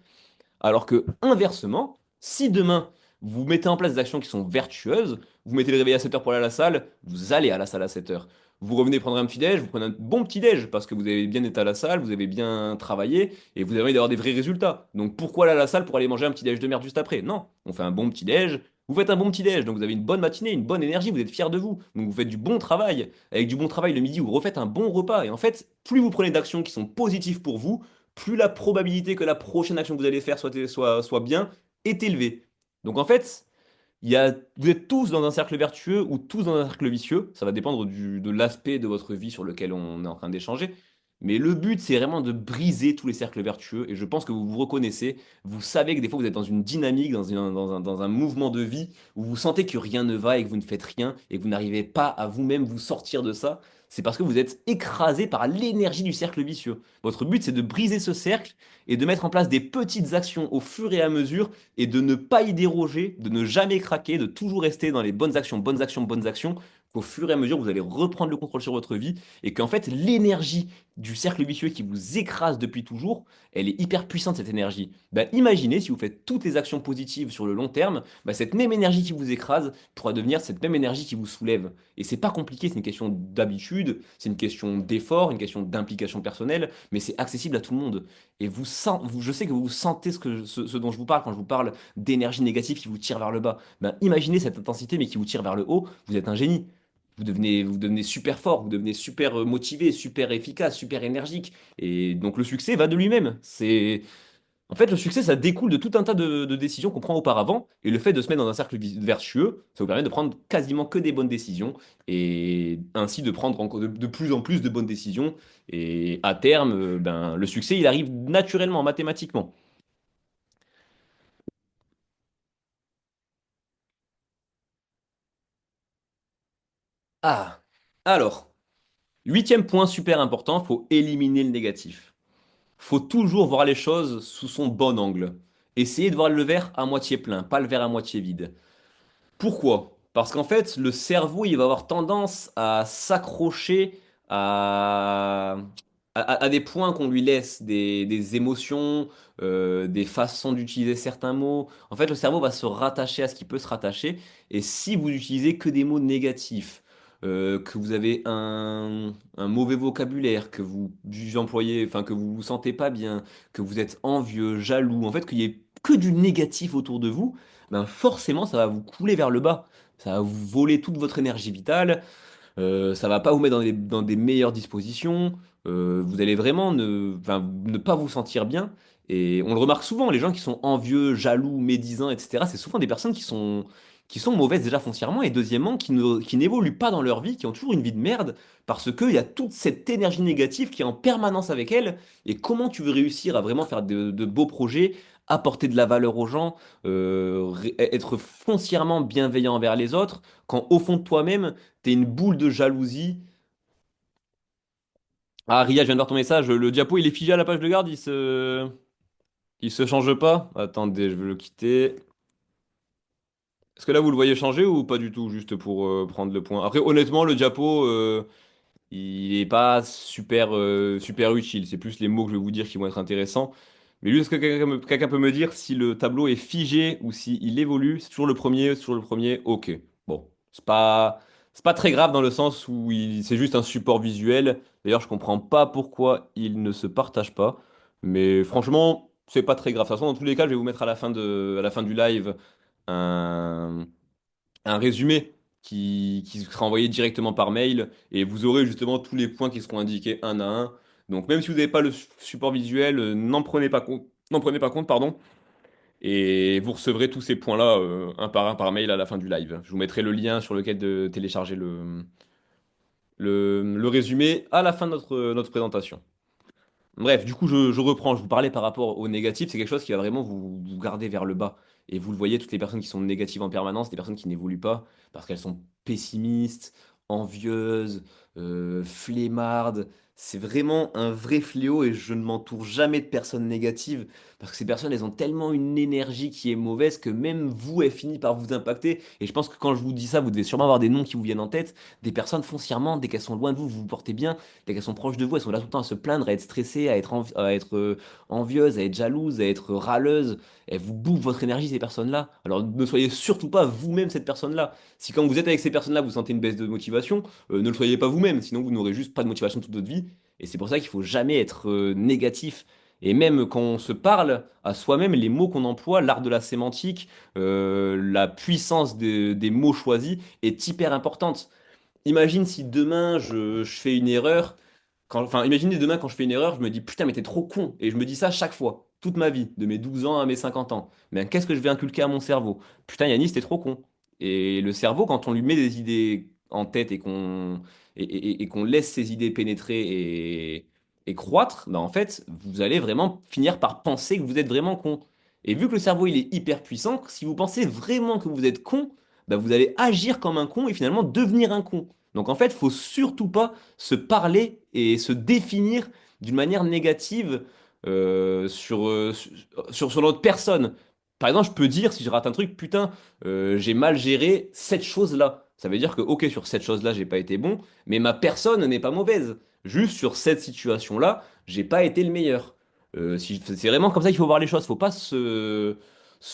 Alors que, inversement, si demain, vous mettez en place des actions qui sont vertueuses, vous mettez le réveil à 7 heures pour aller à la salle, vous allez à la salle à 7 heures. Vous revenez prendre un petit déj, vous prenez un bon petit déj parce que vous avez bien été à la salle, vous avez bien travaillé et vous avez envie d'avoir des vrais résultats. Donc pourquoi aller à la salle pour aller manger un petit déj de merde juste après? Non, on fait un bon petit déj, vous faites un bon petit déj, donc vous avez une bonne matinée, une bonne énergie, vous êtes fiers de vous. Donc vous faites du bon travail. Avec du bon travail le midi, vous refaites un bon repas. Et en fait, plus vous prenez d'actions qui sont positives pour vous, plus la probabilité que la prochaine action que vous allez faire soit bien est élevée. Donc en fait, vous êtes tous dans un cercle vertueux ou tous dans un cercle vicieux. Ça va dépendre de l'aspect de votre vie sur lequel on est en train d'échanger. Mais le but, c'est vraiment de briser tous les cercles vertueux. Et je pense que vous vous reconnaissez. Vous savez que des fois, vous êtes dans une dynamique, dans un mouvement de vie où vous sentez que rien ne va et que vous ne faites rien et que vous n'arrivez pas à vous-même vous sortir de ça. C'est parce que vous êtes écrasé par l'énergie du cercle vicieux. Votre but, c'est de briser ce cercle et de mettre en place des petites actions au fur et à mesure et de ne pas y déroger, de ne jamais craquer, de toujours rester dans les bonnes actions, bonnes actions, bonnes actions, qu'au fur et à mesure, vous allez reprendre le contrôle sur votre vie et qu'en fait, l'énergie du cercle vicieux qui vous écrase depuis toujours, elle est hyper puissante, cette énergie. Ben, imaginez si vous faites toutes les actions positives sur le long terme, ben, cette même énergie qui vous écrase pourra devenir cette même énergie qui vous soulève. Et c'est pas compliqué, c'est une question d'habitude, c'est une question d'effort, une question d'implication personnelle, mais c'est accessible à tout le monde. Et je sais que vous sentez ce dont je vous parle quand je vous parle d'énergie négative qui vous tire vers le bas. Ben, imaginez cette intensité, mais qui vous tire vers le haut. Vous êtes un génie. Vous devenez super fort, vous devenez super motivé, super efficace, super énergique. Et donc le succès va de lui-même. En fait, le succès, ça découle de tout un tas de décisions qu'on prend auparavant. Et le fait de se mettre dans un cercle vertueux, ça vous permet de prendre quasiment que des bonnes décisions. Et ainsi de prendre encore de plus en plus de bonnes décisions. Et à terme, ben, le succès, il arrive naturellement, mathématiquement. Ah, alors, huitième point super important, faut éliminer le négatif. Faut toujours voir les choses sous son bon angle. Essayez de voir le verre à moitié plein, pas le verre à moitié vide. Pourquoi? Parce qu'en fait, le cerveau, il va avoir tendance à s'accrocher à, à des points qu'on lui laisse, des émotions, des façons d'utiliser certains mots. En fait, le cerveau va se rattacher à ce qui peut se rattacher. Et si vous utilisez que des mots négatifs, que vous avez un mauvais vocabulaire, que vous employez, enfin, que vous vous sentez pas bien, que vous êtes envieux, jaloux, en fait, qu'il y ait que du négatif autour de vous, ben forcément, ça va vous couler vers le bas. Ça va vous voler toute votre énergie vitale. Ça va pas vous mettre dans des meilleures dispositions. vous allez vraiment enfin, ne pas vous sentir bien. Et on le remarque souvent, les gens qui sont envieux, jaloux, médisants, etc., c'est souvent des personnes qui sont mauvaises déjà foncièrement, et deuxièmement, qui n'évoluent pas dans leur vie, qui ont toujours une vie de merde, parce qu'il y a toute cette énergie négative qui est en permanence avec elles. Et comment tu veux réussir à vraiment faire de beaux projets, apporter de la valeur aux gens, être foncièrement bienveillant envers les autres, quand au fond de toi-même, t'es une boule de jalousie. Ah, Ria, je viens de voir ton message. Le diapo, il est figé à la page de garde. Il se change pas. Attendez, je vais le quitter. Est-ce que là, vous le voyez changer ou pas du tout, juste pour prendre le point? Après, honnêtement, le diapo, il est pas super utile. C'est plus les mots que je vais vous dire qui vont être intéressants. Mais lui, est-ce que quelqu'un peut me dire si le tableau est figé ou s'il évolue? C'est toujours le premier. Ok. Bon, c'est pas très grave dans le sens où c'est juste un support visuel. D'ailleurs, je comprends pas pourquoi il ne se partage pas. Mais franchement, c'est pas très grave. De toute façon, dans tous les cas, je vais vous mettre à la fin du live un, un résumé qui sera envoyé directement par mail et vous aurez justement tous les points qui seront indiqués un à un. Donc même si vous n'avez pas le support visuel, n'en prenez pas compte, pardon, et vous recevrez tous ces points-là un par un par mail à la fin du live. Je vous mettrai le lien sur lequel de télécharger le résumé à la fin de notre présentation. Bref, du coup, je reprends. Je vous parlais par rapport au négatif. C'est quelque chose qui va vraiment vous garder vers le bas. Et vous le voyez, toutes les personnes qui sont négatives en permanence, des personnes qui n'évoluent pas parce qu'elles sont pessimistes, envieuses, flemmardes. C'est vraiment un vrai fléau et je ne m'entoure jamais de personnes négatives parce que ces personnes, elles ont tellement une énergie qui est mauvaise que même vous, elle finit par vous impacter. Et je pense que quand je vous dis ça, vous devez sûrement avoir des noms qui vous viennent en tête. Des personnes foncièrement, dès qu'elles sont loin de vous, vous vous portez bien. Dès qu'elles sont proches de vous, elles sont là tout le temps à se plaindre, à être stressées, à être envieuses, à être jalouses, à être râleuses. Elles vous bouffent votre énergie, ces personnes-là. Alors ne soyez surtout pas vous-même cette personne-là. Si quand vous êtes avec ces personnes-là, vous sentez une baisse de motivation, ne le soyez pas vous-même, sinon vous n'aurez juste pas de motivation toute votre vie. Et c'est pour ça qu'il faut jamais être négatif. Et même quand on se parle à soi-même, les mots qu'on emploie, l'art de la sémantique, la puissance des mots choisis est hyper importante. Imagine si demain je fais une erreur. Enfin, imaginez demain quand je fais une erreur, je me dis putain, mais t'es trop con. Et je me dis ça chaque fois, toute ma vie, de mes 12 ans à mes 50 ans. Mais qu'est-ce que je vais inculquer à mon cerveau? Putain, Yanis, t'es trop con. Et le cerveau, quand on lui met des idées en tête et qu'on laisse ces idées pénétrer et croître, bah en fait, vous allez vraiment finir par penser que vous êtes vraiment con. Et vu que le cerveau, il est hyper puissant, si vous pensez vraiment que vous êtes con, bah vous allez agir comme un con et finalement devenir un con. Donc en fait, faut surtout pas se parler et se définir d'une manière négative sur notre personne. Par exemple, je peux dire, si je rate un truc, putain, j'ai mal géré cette chose-là. Ça veut dire que, ok, sur cette chose-là, j'ai pas été bon, mais ma personne n'est pas mauvaise. Juste sur cette situation-là, j'ai pas été le meilleur. C'est vraiment comme ça qu'il faut voir les choses. Faut pas se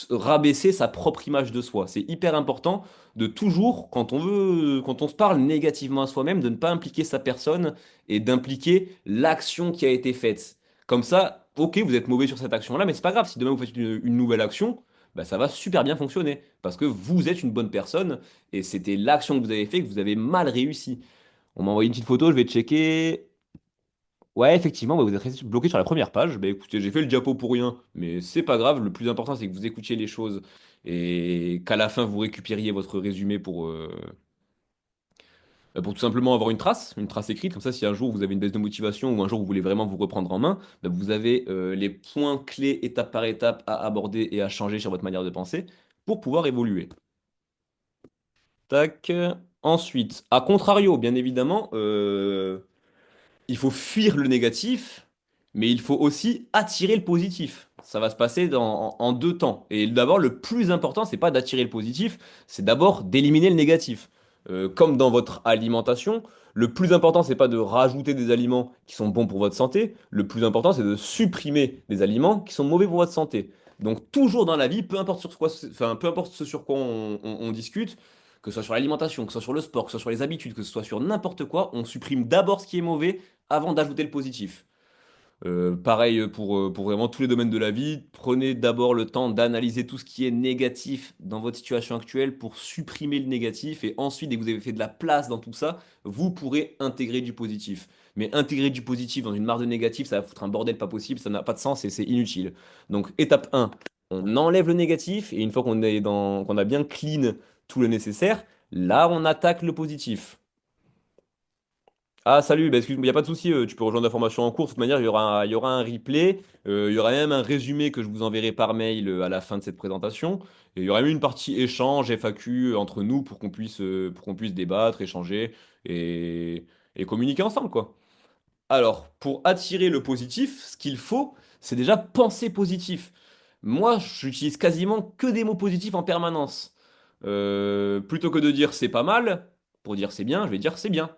rabaisser sa propre image de soi. C'est hyper important de toujours, quand on se parle négativement à soi-même, de ne pas impliquer sa personne et d'impliquer l'action qui a été faite. Comme ça, ok, vous êtes mauvais sur cette action-là, mais c'est pas grave. Si demain vous faites une nouvelle action, bah, ça va super bien fonctionner parce que vous êtes une bonne personne et c'était l'action que vous avez fait que vous avez mal réussi. On m'a envoyé une petite photo, je vais checker. Ouais, effectivement, bah, vous êtes resté bloqué sur la première page. Bah écoutez, j'ai fait le diapo pour rien, mais c'est pas grave. Le plus important, c'est que vous écoutiez les choses et qu'à la fin, vous récupériez votre résumé pour tout simplement avoir une trace écrite. Comme ça, si un jour vous avez une baisse de motivation ou un jour vous voulez vraiment vous reprendre en main, bah, vous avez les points clés étape par étape à aborder et à changer sur votre manière de penser pour pouvoir évoluer. Tac. Ensuite, à contrario, bien évidemment, il faut fuir le négatif, mais il faut aussi attirer le positif. Ça va se passer en deux temps. Et d'abord, le plus important, c'est pas d'attirer le positif, c'est d'abord d'éliminer le négatif. Comme dans votre alimentation, le plus important, c'est pas de rajouter des aliments qui sont bons pour votre santé. Le plus important, c'est de supprimer des aliments qui sont mauvais pour votre santé. Donc toujours dans la vie, peu importe sur quoi, enfin, peu importe ce sur quoi on discute, que ce soit sur l'alimentation, que ce soit sur le sport, que ce soit sur les habitudes, que ce soit sur n'importe quoi, on supprime d'abord ce qui est mauvais avant d'ajouter le positif. Pareil pour vraiment tous les domaines de la vie. Prenez d'abord le temps d'analyser tout ce qui est négatif dans votre situation actuelle pour supprimer le négatif. Et ensuite, dès que vous avez fait de la place dans tout ça, vous pourrez intégrer du positif. Mais intégrer du positif dans une mare de négatif, ça va foutre un bordel pas possible, ça n'a pas de sens et c'est inutile. Donc, étape un, on enlève le négatif. Et une fois qu'on a bien clean tout le nécessaire, là, on attaque le positif. Ah salut, bah, excuse-moi, il n'y a pas de souci, tu peux rejoindre la formation en cours. De toute manière, il y aura un replay, il y aura même un résumé que je vous enverrai par mail à la fin de cette présentation. Et il y aura même une partie échange, FAQ entre nous pour qu'on puisse débattre, échanger et, et communiquer ensemble, quoi. Alors, pour attirer le positif, ce qu'il faut, c'est déjà penser positif. Moi, j'utilise quasiment que des mots positifs en permanence. Plutôt que de dire c'est pas mal, pour dire c'est bien, je vais dire c'est bien.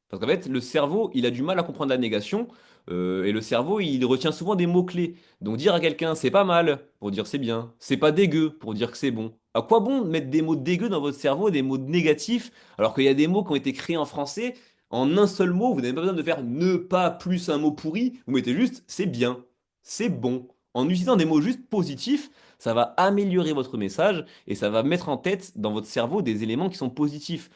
Parce qu'en fait, le cerveau, il a du mal à comprendre la négation, et le cerveau, il retient souvent des mots-clés. Donc dire à quelqu'un c'est pas mal, pour dire c'est bien, c'est pas dégueu, pour dire que c'est bon. À quoi bon mettre des mots dégueux dans votre cerveau, des mots négatifs, alors qu'il y a des mots qui ont été créés en français, en un seul mot, vous n'avez pas besoin de faire ne pas plus un mot pourri, vous mettez juste c'est bien, c'est bon. En utilisant des mots juste positifs, ça va améliorer votre message et ça va mettre en tête dans votre cerveau des éléments qui sont positifs.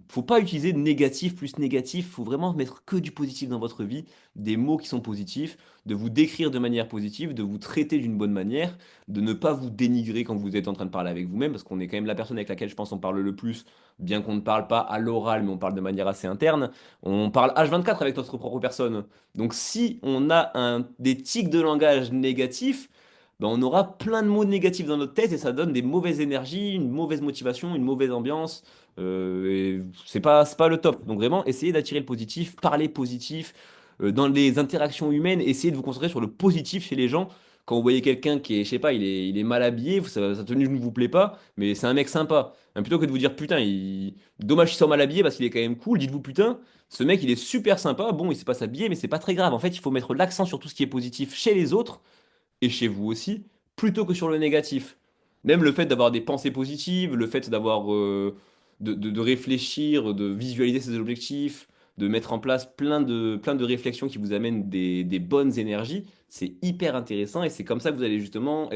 Faut pas utiliser négatif plus négatif, faut vraiment mettre que du positif dans votre vie, des mots qui sont positifs, de vous décrire de manière positive, de vous traiter d'une bonne manière, de ne pas vous dénigrer quand vous êtes en train de parler avec vous-même, parce qu'on est quand même la personne avec laquelle je pense on parle le plus, bien qu'on ne parle pas à l'oral, mais on parle de manière assez interne. On parle H24 avec notre propre personne. Donc si on a des tics de langage négatifs, ben on aura plein de mots négatifs dans notre tête et ça donne des mauvaises énergies, une mauvaise motivation, une mauvaise ambiance. Et c'est pas le top. Donc vraiment, essayez d'attirer le positif, parler positif. Dans les interactions humaines, essayez de vous concentrer sur le positif chez les gens. Quand vous voyez quelqu'un qui est, je sais pas, il est mal habillé, sa tenue ne vous plaît pas, mais c'est un mec sympa. Hein, plutôt que de vous dire putain, dommage qu'il soit mal habillé parce qu'il est quand même cool, dites-vous putain, ce mec il est super sympa, bon il sait pas s'habiller, mais c'est pas très grave. En fait, il faut mettre l'accent sur tout ce qui est positif chez les autres et chez vous aussi, plutôt que sur le négatif. Même le fait d'avoir des pensées positives, le fait d'avoir de réfléchir, de visualiser ses objectifs, de mettre en place plein de réflexions qui vous amènent des bonnes énergies, c'est hyper intéressant et c'est comme ça que vous allez justement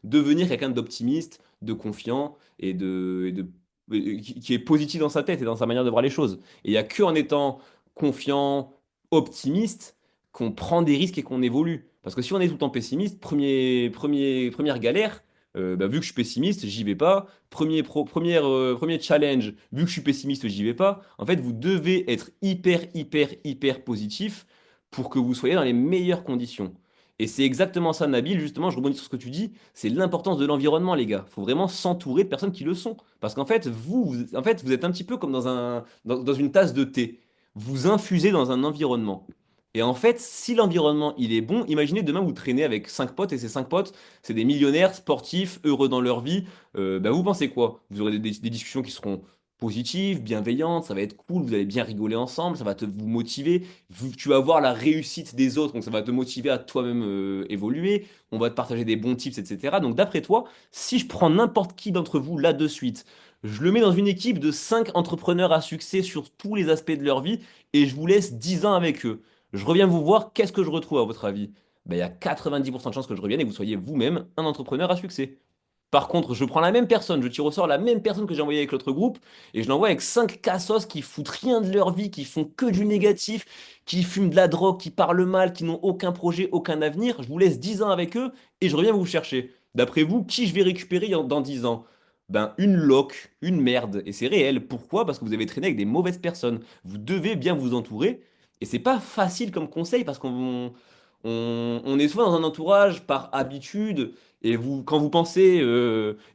devenir quelqu'un d'optimiste, de confiant qui est positif dans sa tête et dans sa manière de voir les choses. Et il n'y a que en étant confiant, optimiste, qu'on prend des risques et qu'on évolue. Parce que si on est tout le temps pessimiste, première galère, bah, vu que je suis pessimiste, j'y vais pas. Premier challenge, vu que je suis pessimiste, j'y vais pas. En fait, vous devez être hyper positif pour que vous soyez dans les meilleures conditions. Et c'est exactement ça, Nabil, justement, je rebondis sur ce que tu dis, c'est l'importance de l'environnement, les gars. Il faut vraiment s'entourer de personnes qui le sont. Parce qu'en fait, en fait, vous êtes un petit peu comme dans une tasse de thé. Vous infusez dans un environnement. Et en fait, si l'environnement il est bon, imaginez demain vous traînez avec cinq potes et ces cinq potes, c'est des millionnaires sportifs, heureux dans leur vie. Bah, vous pensez quoi? Vous aurez des discussions qui seront positives, bienveillantes, ça va être cool, vous allez bien rigoler ensemble, ça va vous motiver. Tu vas voir la réussite des autres, donc ça va te motiver à toi-même évoluer. On va te partager des bons tips, etc. Donc d'après toi, si je prends n'importe qui d'entre vous là de suite, je le mets dans une équipe de 5 entrepreneurs à succès sur tous les aspects de leur vie et je vous laisse 10 ans avec eux. Je reviens vous voir, qu'est-ce que je retrouve à votre avis? Ben, il y a 90% de chances que je revienne et que vous soyez vous-même un entrepreneur à succès. Par contre, je prends la même personne, je tire au sort la même personne que j'ai envoyée avec l'autre groupe, et je l'envoie avec 5 cassos qui foutent rien de leur vie, qui font que du négatif, qui fument de la drogue, qui parlent mal, qui n'ont aucun projet, aucun avenir. Je vous laisse 10 ans avec eux et je reviens vous chercher. D'après vous, qui je vais récupérer dans 10 ans? Ben, une loque, une merde. Et c'est réel. Pourquoi? Parce que vous avez traîné avec des mauvaises personnes. Vous devez bien vous entourer. Et c'est pas facile comme conseil parce on est souvent dans un entourage par habitude. Et vous, quand vous pensez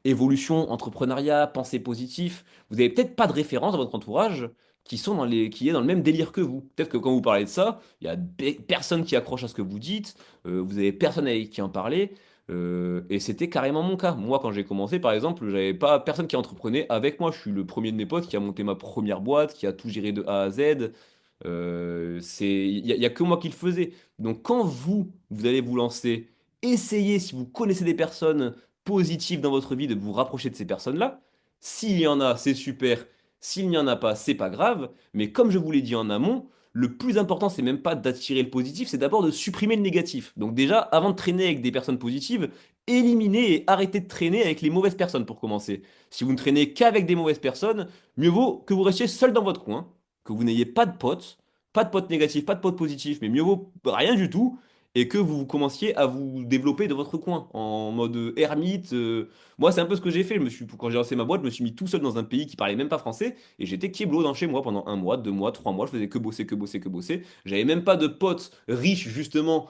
évolution, entrepreneuriat, pensée positif, vous avez peut-être pas de référence dans votre entourage qui est dans le même délire que vous. Peut-être que quand vous parlez de ça, il y a personne qui accroche à ce que vous dites, vous avez personne avec qui en parler. Et c'était carrément mon cas. Moi, quand j'ai commencé, par exemple, j'avais pas personne qui entreprenait avec moi. Je suis le premier de mes potes qui a monté ma première boîte, qui a tout géré de A à Z. Il y a que moi qui le faisais. Donc quand vous allez vous lancer, essayez, si vous connaissez des personnes positives dans votre vie, de vous rapprocher de ces personnes-là. S'il y en a, c'est super. S'il n'y en a pas, c'est pas grave. Mais comme je vous l'ai dit en amont, le plus important, c'est même pas d'attirer le positif, c'est d'abord de supprimer le négatif. Donc déjà, avant de traîner avec des personnes positives, éliminez et arrêtez de traîner avec les mauvaises personnes pour commencer. Si vous ne traînez qu'avec des mauvaises personnes, mieux vaut que vous restiez seul dans votre coin, que vous n'ayez pas de potes négatifs, pas de potes positifs, mais mieux vaut rien du tout, et que vous commenciez à vous développer de votre coin, en mode ermite. Moi, c'est un peu ce que j'ai fait. Quand j'ai lancé ma boîte, je me suis mis tout seul dans un pays qui parlait même pas français, et j'étais kéblo dans chez moi pendant un mois, 2 mois, 3 mois. Je faisais que bosser, que bosser, que bosser. J'avais même pas de potes riches, justement,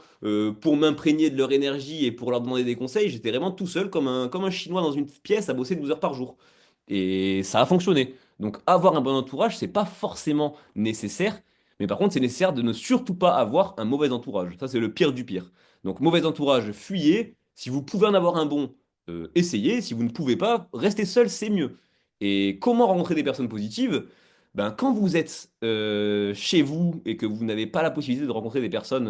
pour m'imprégner de leur énergie et pour leur demander des conseils. J'étais vraiment tout seul, comme un Chinois dans une pièce, à bosser 12 heures par jour. Et ça a fonctionné. Donc avoir un bon entourage, c'est pas forcément nécessaire, mais par contre, c'est nécessaire de ne surtout pas avoir un mauvais entourage. Ça, c'est le pire du pire. Donc mauvais entourage, fuyez. Si vous pouvez en avoir un bon, essayez. Si vous ne pouvez pas, restez seul, c'est mieux. Et comment rencontrer des personnes positives? Ben, quand vous êtes chez vous et que vous n'avez pas la possibilité de rencontrer des personnes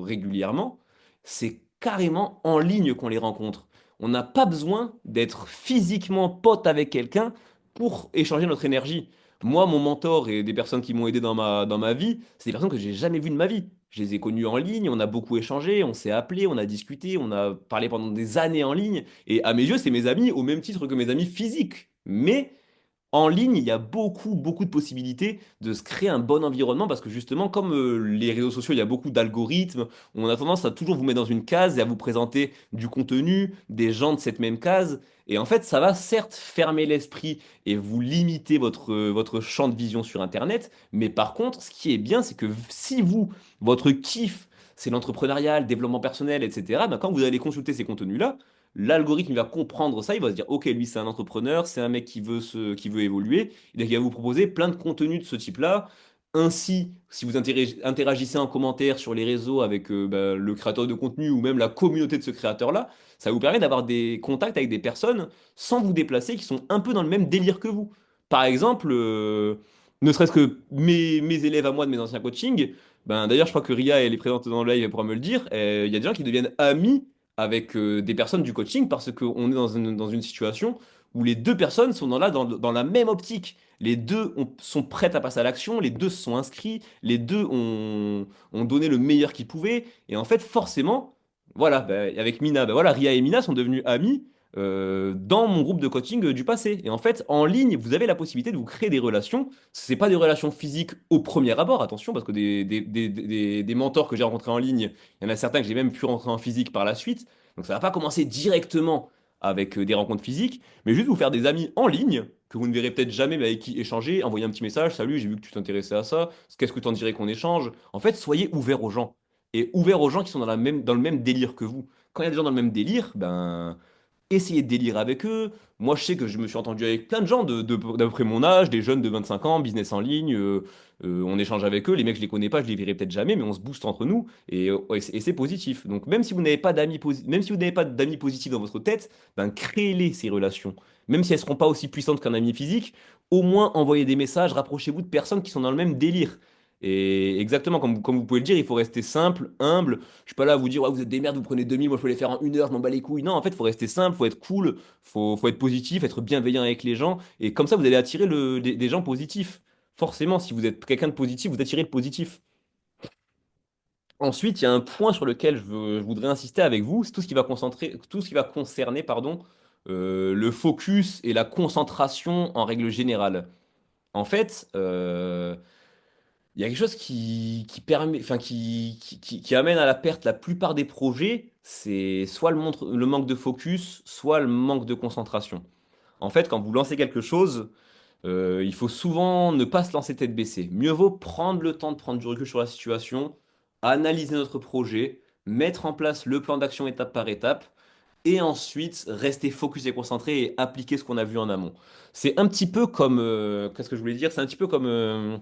régulièrement, c'est carrément en ligne qu'on les rencontre. On n'a pas besoin d'être physiquement pote avec quelqu'un pour échanger notre énergie. Moi, mon mentor et des personnes qui m'ont aidé dans ma vie, c'est des personnes que j'ai jamais vues de ma vie. Je les ai connues en ligne, on a beaucoup échangé, on s'est appelé, on a discuté, on a parlé pendant des années en ligne. Et à mes yeux, c'est mes amis au même titre que mes amis physiques. Mais en ligne, il y a beaucoup de possibilités de se créer un bon environnement parce que justement, comme les réseaux sociaux, il y a beaucoup d'algorithmes, on a tendance à toujours vous mettre dans une case et à vous présenter du contenu, des gens de cette même case. Et en fait, ça va certes fermer l'esprit et vous limiter votre champ de vision sur Internet, mais par contre, ce qui est bien, c'est que si vous, votre kiff, c'est l'entrepreneuriat, le développement personnel, etc., ben, quand vous allez consulter ces contenus-là, l'algorithme il va comprendre ça, il va se dire, ok, lui c'est un entrepreneur, c'est un mec qui veut évoluer, et donc il va vous proposer plein de contenus de ce type-là. Ainsi, si vous interagissez en commentaire sur les réseaux avec bah, le créateur de contenu ou même la communauté de ce créateur-là, ça vous permet d'avoir des contacts avec des personnes sans vous déplacer qui sont un peu dans le même délire que vous. Par exemple, ne serait-ce que mes élèves à moi de mes anciens coachings, ben, d'ailleurs je crois que Ria elle est présente dans le live elle pourra me le dire, il y a des gens qui deviennent amis avec des personnes du coaching parce qu'on est dans une situation où les deux personnes sont dans la même optique. Les deux sont prêtes à passer à l'action, les deux se sont inscrits, les deux ont donné le meilleur qu'ils pouvaient. Et en fait, forcément, voilà, bah, avec Mina, bah voilà, Ria et Mina sont devenues amies dans mon groupe de coaching du passé. Et en fait, en ligne, vous avez la possibilité de vous créer des relations. C'est pas des relations physiques au premier abord, attention, parce que des mentors que j'ai rencontrés en ligne, il y en a certains que j'ai même pu rentrer en physique par la suite. Donc ça va pas commencer directement avec des rencontres physiques, mais juste vous faire des amis en ligne que vous ne verrez peut-être jamais, mais avec qui échanger, envoyer un petit message, salut, j'ai vu que tu t'intéressais à ça, qu'est-ce que t'en dirais qu'on échange? En fait, soyez ouverts aux gens. Et ouverts aux gens qui sont dans le même délire que vous. Quand il y a des gens dans le même délire, ben, essayez de délirer avec eux. Moi, je sais que je me suis entendu avec plein de gens d'à peu près mon âge, des jeunes de 25 ans, business en ligne. On échange avec eux. Les mecs, je les connais pas, je les verrai peut-être jamais, mais on se booste entre nous et c'est positif. Donc, même si vous n'avez pas même si vous n'avez pas d'amis positifs dans votre tête, ben, créez-les ces relations. Même si elles seront pas aussi puissantes qu'un ami physique, au moins envoyez des messages, rapprochez-vous de personnes qui sont dans le même délire. Et exactement, comme vous pouvez le dire, il faut rester simple, humble. Je suis pas là à vous dire, ouais, vous êtes des merdes, vous prenez 2 000, moi je peux les faire en 1 heure, je m'en bats les couilles. Non, en fait, il faut rester simple, faut être cool, faut être positif, être bienveillant avec les gens. Et comme ça, vous allez attirer des gens positifs. Forcément, si vous êtes quelqu'un de positif, vous attirez le positif. Ensuite, il y a un point sur lequel je voudrais insister avec vous, c'est tout ce qui va concerner, pardon, le focus et la concentration en règle générale. En fait, il y a quelque chose qui permet, enfin, qui amène à la perte la plupart des projets, c'est soit le manque de focus, soit le manque de concentration. En fait, quand vous lancez quelque chose, il faut souvent ne pas se lancer tête baissée. Mieux vaut prendre le temps de prendre du recul sur la situation, analyser notre projet, mettre en place le plan d'action étape par étape, et ensuite rester focus et concentré et appliquer ce qu'on a vu en amont. C'est un petit peu comme, qu'est-ce que je voulais dire? C'est un petit peu comme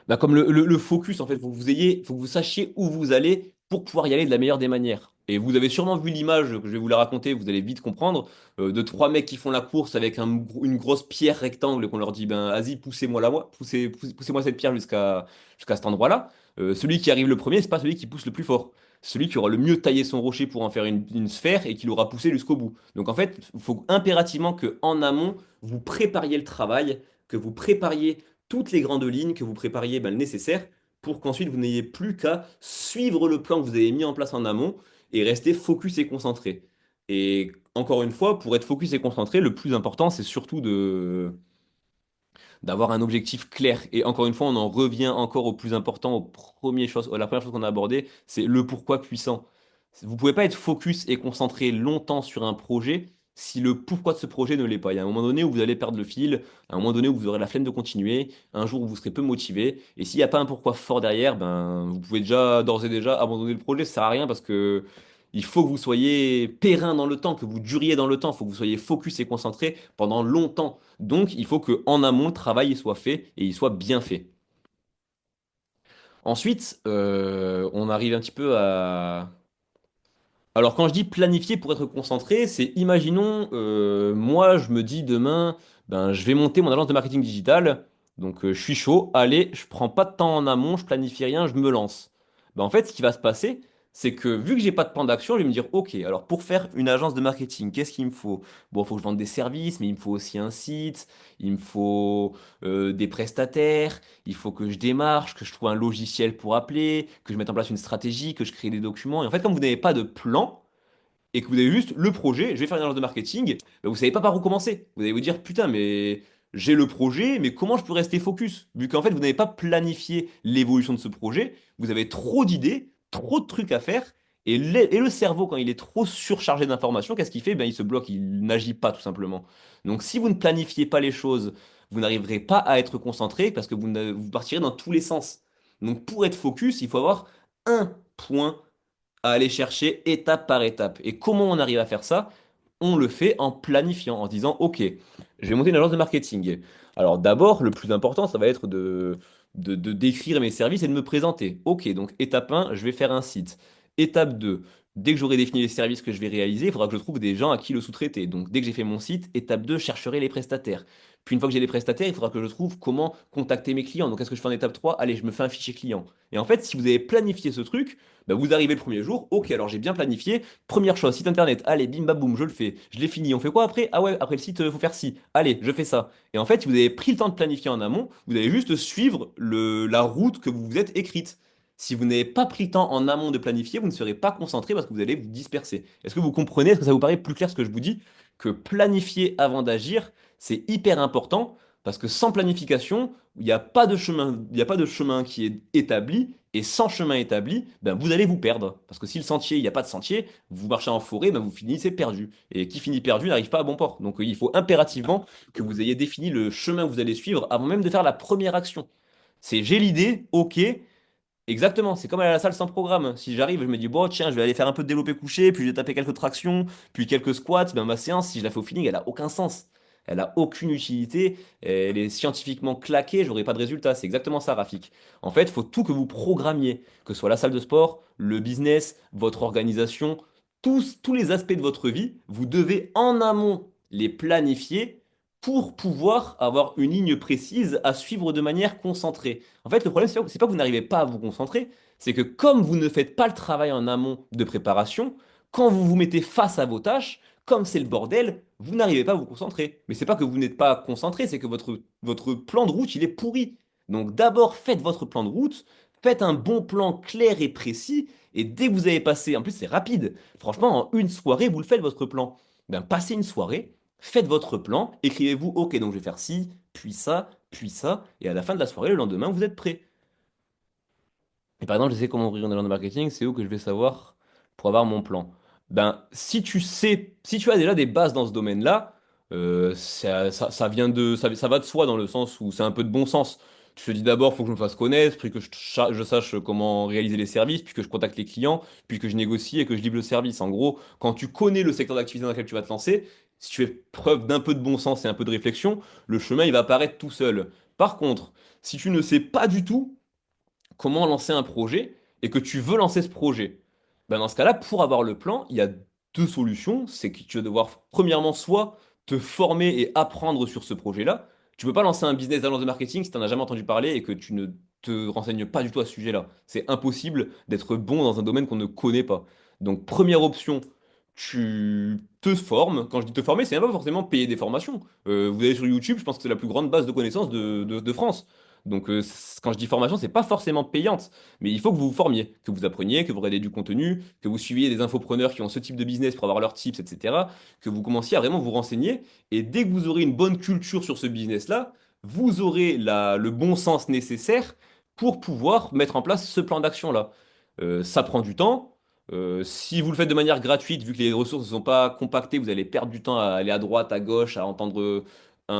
bah, comme le focus, en fait, faut que vous sachiez où vous allez pour pouvoir y aller de la meilleure des manières. Et vous avez sûrement vu l'image que je vais vous la raconter, vous allez vite comprendre, de trois mecs qui font la course avec une grosse pierre rectangle et qu'on leur dit, ben, vas-y, poussez-moi cette pierre jusqu'à cet endroit-là. Celui qui arrive le premier, c'est pas celui qui pousse le plus fort. Celui qui aura le mieux taillé son rocher pour en faire une sphère et qui l'aura poussé jusqu'au bout. Donc en fait, il faut impérativement que en amont, vous prépariez le travail, que vous prépariez toutes les grandes lignes, que vous prépariez le nécessaire pour qu'ensuite vous n'ayez plus qu'à suivre le plan que vous avez mis en place en amont et rester focus et concentré. Et encore une fois, pour être focus et concentré, le plus important, c'est surtout d'avoir un objectif clair. Et encore une fois, on en revient encore au plus important, la première chose qu'on a abordée, c'est le pourquoi puissant. Vous pouvez pas être focus et concentré longtemps sur un projet si le pourquoi de ce projet ne l'est pas. Il y a un moment donné où vous allez perdre le fil, à un moment donné où vous aurez la flemme de continuer, un jour où vous serez peu motivé. Et s'il n'y a pas un pourquoi fort derrière, ben, vous pouvez déjà, d'ores et déjà, abandonner le projet. Ça sert à rien parce que il faut que vous soyez périn dans le temps, que vous duriez dans le temps. Il faut que vous soyez focus et concentré pendant longtemps. Donc, il faut que en amont, le travail il soit fait et il soit bien fait. Ensuite, on arrive un petit peu à... Alors, quand je dis planifier pour être concentré, c'est imaginons, moi, je me dis demain, ben, je vais monter mon agence de marketing digital. Donc, je suis chaud. Allez, je prends pas de temps en amont, je planifie rien, je me lance. Ben, en fait, ce qui va se passer, c'est que vu que j'ai pas de plan d'action, je vais me dire, OK, alors pour faire une agence de marketing, qu'est-ce qu'il me faut? Bon, il faut que je vende des services, mais il me faut aussi un site, il me faut des prestataires, il faut que je démarche, que je trouve un logiciel pour appeler, que je mette en place une stratégie, que je crée des documents. Et en fait, comme vous n'avez pas de plan, et que vous avez juste le projet, je vais faire une agence de marketing, bah, vous savez pas par où commencer. Vous allez vous dire, putain, mais j'ai le projet, mais comment je peux rester focus? Vu qu'en fait, vous n'avez pas planifié l'évolution de ce projet, vous avez trop d'idées, trop de trucs à faire, et le cerveau, quand il est trop surchargé d'informations, qu'est-ce qu'il fait? Ben, il se bloque, il n'agit pas tout simplement. Donc si vous ne planifiez pas les choses, vous n'arriverez pas à être concentré parce que vous partirez dans tous les sens. Donc pour être focus, il faut avoir un point à aller chercher étape par étape. Et comment on arrive à faire ça? On le fait en planifiant, en se disant, OK, je vais monter une agence de marketing. Alors d'abord, le plus important, ça va être de décrire mes services et de me présenter. OK, donc étape 1, je vais faire un site. Étape 2, dès que j'aurai défini les services que je vais réaliser, il faudra que je trouve des gens à qui le sous-traiter. Donc dès que j'ai fait mon site, étape 2, je chercherai les prestataires. Puis une fois que j'ai les prestataires, il faudra que je trouve comment contacter mes clients. Donc qu'est-ce que je fais en étape 3? Allez, je me fais un fichier client. Et en fait, si vous avez planifié ce truc, bah, vous arrivez le premier jour, ok, alors j'ai bien planifié. Première chose, site internet, allez, bim bam boum, je le fais. Je l'ai fini. On fait quoi après? Ah ouais, après le site, faut faire ci. Allez, je fais ça. Et en fait, si vous avez pris le temps de planifier en amont, vous allez juste suivre la route que vous vous êtes écrite. Si vous n'avez pas pris le temps en amont de planifier, vous ne serez pas concentré parce que vous allez vous disperser. Est-ce que vous comprenez? Est-ce que ça vous paraît plus clair ce que je vous dis? Que planifier avant d'agir, c'est hyper important parce que sans planification, il n'y a pas de chemin qui est établi. Et sans chemin établi, ben vous allez vous perdre. Parce que si le sentier, il n'y a pas de sentier, vous marchez en forêt, ben vous finissez perdu. Et qui finit perdu n'arrive pas à bon port. Donc il faut impérativement que vous ayez défini le chemin que vous allez suivre avant même de faire la première action. C'est j'ai l'idée, ok, exactement, c'est comme aller à la salle sans programme. Si j'arrive, je me dis, bon, tiens, je vais aller faire un peu de développé couché, puis je vais taper quelques tractions, puis quelques squats, ben ma séance, si je la fais au feeling, elle a aucun sens. Elle a aucune utilité, elle est scientifiquement claquée, j'aurai pas de résultat. C'est exactement ça, Rafik. En fait, il faut tout que vous programmiez, que ce soit la salle de sport, le business, votre organisation, tous les aspects de votre vie, vous devez en amont les planifier pour pouvoir avoir une ligne précise à suivre de manière concentrée. En fait, le problème, c'est pas que vous n'arrivez pas à vous concentrer, c'est que comme vous ne faites pas le travail en amont de préparation, quand vous vous mettez face à vos tâches, comme c'est le bordel, vous n'arrivez pas à vous concentrer. Mais c'est pas que vous n'êtes pas concentré, c'est que votre plan de route, il est pourri. Donc d'abord, faites votre plan de route, faites un bon plan clair et précis, et dès que vous avez passé, en plus c'est rapide, franchement, en une soirée, vous le faites votre plan. Ben, passez une soirée, faites votre plan, écrivez-vous, ok, donc je vais faire ci, puis ça, et à la fin de la soirée, le lendemain, vous êtes prêt. Et par exemple, je sais comment ouvrir une agence de marketing, c'est où que je vais savoir pour avoir mon plan. Ben, si tu sais, si tu as déjà des bases dans ce domaine-là, ça vient ça va de soi dans le sens où c'est un peu de bon sens. Tu te dis d'abord, il faut que je me fasse connaître, puis que je sache comment réaliser les services, puis que je contacte les clients, puis que je négocie et que je livre le service. En gros, quand tu connais le secteur d'activité dans lequel tu vas te lancer, si tu fais preuve d'un peu de bon sens et un peu de réflexion, le chemin, il va apparaître tout seul. Par contre, si tu ne sais pas du tout, comment lancer un projet et que tu veux lancer ce projet. Ben dans ce cas-là, pour avoir le plan, il y a deux solutions. C'est que tu vas devoir, premièrement, soit te former et apprendre sur ce projet-là. Tu peux pas lancer un business d'agence de marketing si tu n'en as jamais entendu parler et que tu ne te renseignes pas du tout à ce sujet-là. C'est impossible d'être bon dans un domaine qu'on ne connaît pas. Donc, première option, tu te formes. Quand je dis te former, c'est même pas forcément payer des formations. Vous allez sur YouTube, je pense que c'est la plus grande base de connaissances de France. Donc, quand je dis formation, c'est pas forcément payante, mais il faut que vous vous formiez, que vous appreniez, que vous regardez du contenu, que vous suiviez des infopreneurs qui ont ce type de business pour avoir leurs tips, etc. Que vous commenciez à vraiment vous renseigner. Et dès que vous aurez une bonne culture sur ce business-là, vous aurez le bon sens nécessaire pour pouvoir mettre en place ce plan d'action-là. Ça prend du temps. Si vous le faites de manière gratuite, vu que les ressources ne sont pas compactées, vous allez perdre du temps à aller à droite, à gauche, à entendre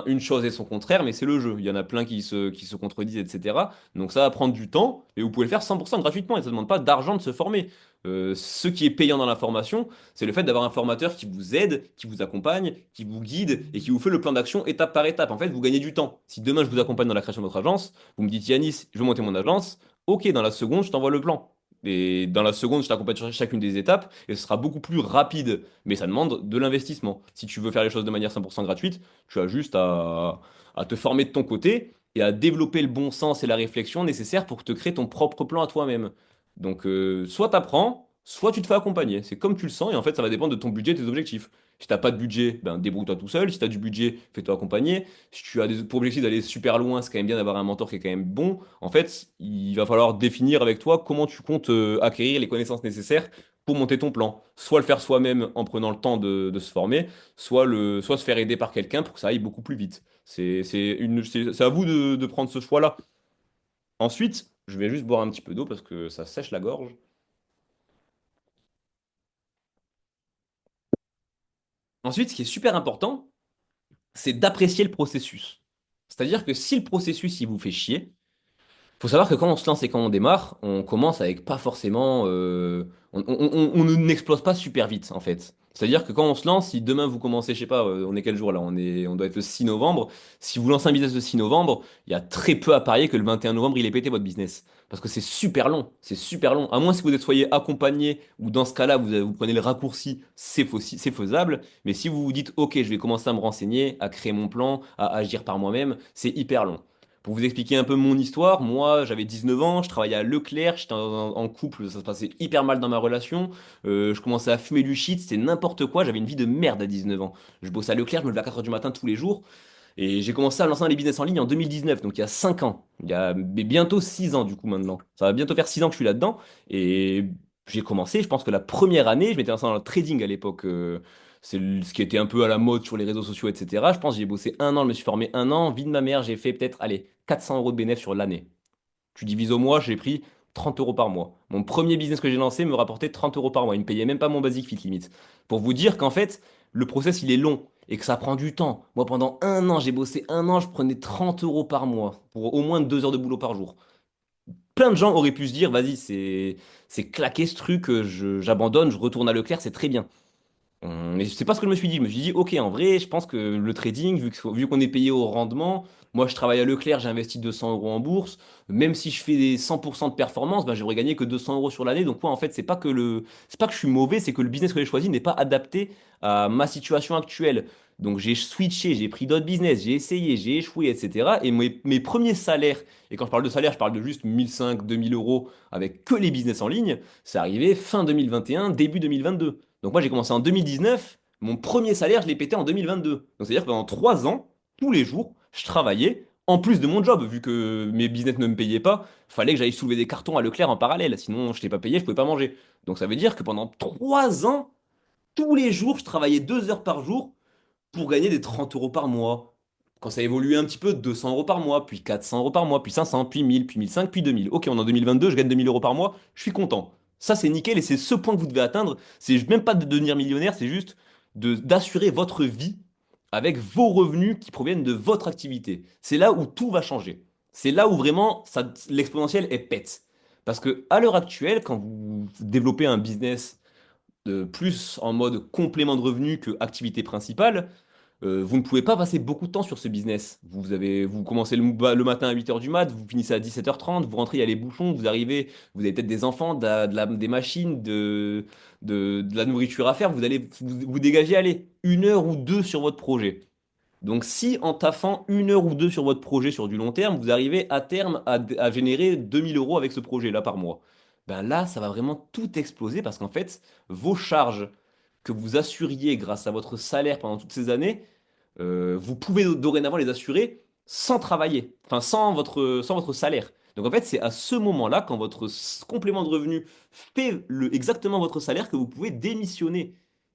une chose et son contraire, mais c'est le jeu. Il y en a plein qui se contredisent, etc. Donc ça va prendre du temps, et vous pouvez le faire 100% gratuitement, et ça ne demande pas d'argent de se former. Ce qui est payant dans la formation, c'est le fait d'avoir un formateur qui vous aide, qui vous accompagne, qui vous guide, et qui vous fait le plan d'action étape par étape. En fait, vous gagnez du temps. Si demain je vous accompagne dans la création de votre agence, vous me dites Yanis, je veux monter mon agence, ok, dans la seconde, je t'envoie le plan. Et dans la seconde, je t'accompagne sur chacune des étapes et ce sera beaucoup plus rapide. Mais ça demande de l'investissement. Si tu veux faire les choses de manière 100% gratuite, tu as juste à te former de ton côté et à développer le bon sens et la réflexion nécessaires pour te créer ton propre plan à toi-même. Donc, soit tu apprends, soit tu te fais accompagner. C'est comme tu le sens et en fait, ça va dépendre de ton budget et de tes objectifs. Si t'as pas de budget, ben débrouille-toi tout seul. Si tu as du budget, fais-toi accompagner. Si tu as pour objectif d'aller super loin, c'est quand même bien d'avoir un mentor qui est quand même bon. En fait, il va falloir définir avec toi comment tu comptes acquérir les connaissances nécessaires pour monter ton plan. Soit le faire soi-même en prenant le temps de se former, soit se faire aider par quelqu'un pour que ça aille beaucoup plus vite. C'est à vous de prendre ce choix-là. Ensuite, je vais juste boire un petit peu d'eau parce que ça sèche la gorge. Ensuite, ce qui est super important, c'est d'apprécier le processus. C'est-à-dire que si le processus il vous fait chier, faut savoir que quand on se lance et quand on démarre, on commence avec pas forcément. On ne n'explose pas super vite, en fait. C'est-à-dire que quand on se lance, si demain vous commencez, je sais pas, on est quel jour là? On doit être le 6 novembre. Si vous lancez un business le 6 novembre, il y a très peu à parier que le 21 novembre, il ait pété votre business. Parce que c'est super long. C'est super long. À moins que vous êtes soyez accompagné, ou dans ce cas-là, vous prenez le raccourci, c'est faisable. Mais si vous vous dites, OK, je vais commencer à me renseigner, à créer mon plan, à agir par moi-même, c'est hyper long. Pour vous expliquer un peu mon histoire, moi j'avais 19 ans, je travaillais à Leclerc, j'étais en couple, ça se passait hyper mal dans ma relation, je commençais à fumer du shit, c'était n'importe quoi, j'avais une vie de merde à 19 ans. Je bossais à Leclerc, je me levais à 4 heures du matin tous les jours, et j'ai commencé à lancer les business en ligne en 2019, donc il y a 5 ans, il y a mais bientôt 6 ans du coup maintenant. Ça va bientôt faire 6 ans que je suis là-dedans, et j'ai commencé, je pense que la première année, je m'étais lancé dans le trading à l'époque, ce qui était un peu à la mode sur les réseaux sociaux, etc. Je pense que j'ai bossé un an, je me suis formé un an, vie de ma mère, j'ai fait peut-être, allez, 400 euros de bénéfice sur l'année. Tu divises au mois, j'ai pris 30 euros par mois. Mon premier business que j'ai lancé me rapportait 30 euros par mois. Il me payait même pas mon basic fit limite. Pour vous dire qu'en fait, le process il est long et que ça prend du temps. Moi, pendant un an, j'ai bossé un an, je prenais 30 euros par mois pour au moins 2 heures de boulot par jour. Plein de gens auraient pu se dire, vas-y, c'est claqué ce truc, j'abandonne, je retourne à Leclerc, c'est très bien. Mais c'est pas ce que je me suis dit. Je me suis dit, ok, en vrai, je pense que le trading, vu qu'on est payé au rendement, moi je travaille à Leclerc, j'ai investi 200 euros en bourse. Même si je fais des 100% de performance, ben, j'aurais gagné que 200 euros sur l'année. Donc, moi, en fait, c'est pas que je suis mauvais, c'est que le business que j'ai choisi n'est pas adapté à ma situation actuelle. Donc, j'ai switché, j'ai pris d'autres business, j'ai essayé, j'ai échoué, etc. Et mes premiers salaires, et quand je parle de salaire, je parle de juste 1500, 2000 euros avec que les business en ligne, c'est arrivé fin 2021, début 2022. Donc moi j'ai commencé en 2019, mon premier salaire je l'ai pété en 2022. Donc c'est-à-dire que pendant 3 ans, tous les jours, je travaillais en plus de mon job, vu que mes business ne me payaient pas, fallait que j'aille soulever des cartons à Leclerc en parallèle, sinon je n'étais pas payé, je pouvais pas manger. Donc ça veut dire que pendant 3 ans, tous les jours, je travaillais 2 heures par jour pour gagner des 30 euros par mois. Quand ça a évolué un petit peu, 200 euros par mois, puis 400 euros par mois, puis 500, puis 1000, puis 1500, puis 2000. Ok, on est en 2022, je gagne 2000 euros par mois, je suis content. Ça, c'est nickel et c'est ce point que vous devez atteindre. C'est même pas de devenir millionnaire, c'est juste d'assurer votre vie avec vos revenus qui proviennent de votre activité. C'est là où tout va changer. C'est là où vraiment l'exponentiel est pète. Parce que à l'heure actuelle, quand vous développez un business plus en mode complément de revenus que activité principale, vous ne pouvez pas passer beaucoup de temps sur ce business. Vous commencez le matin à 8 heures du mat, vous finissez à 17h30, vous rentrez, il y a les bouchons, vous arrivez, vous avez peut-être des enfants, des machines, de la nourriture à faire, vous allez vous dégagez, allez, 1 heure ou 2 sur votre projet. Donc si en taffant 1 heure ou 2 sur votre projet sur du long terme, vous arrivez à terme à générer 2000 euros avec ce projet-là par mois, ben là, ça va vraiment tout exploser parce qu'en fait, vos charges que vous assuriez grâce à votre salaire pendant toutes ces années, vous pouvez dorénavant les assurer sans travailler, enfin sans votre salaire. Donc en fait, c'est à ce moment-là, quand votre complément de revenu fait exactement votre salaire, que vous pouvez démissionner.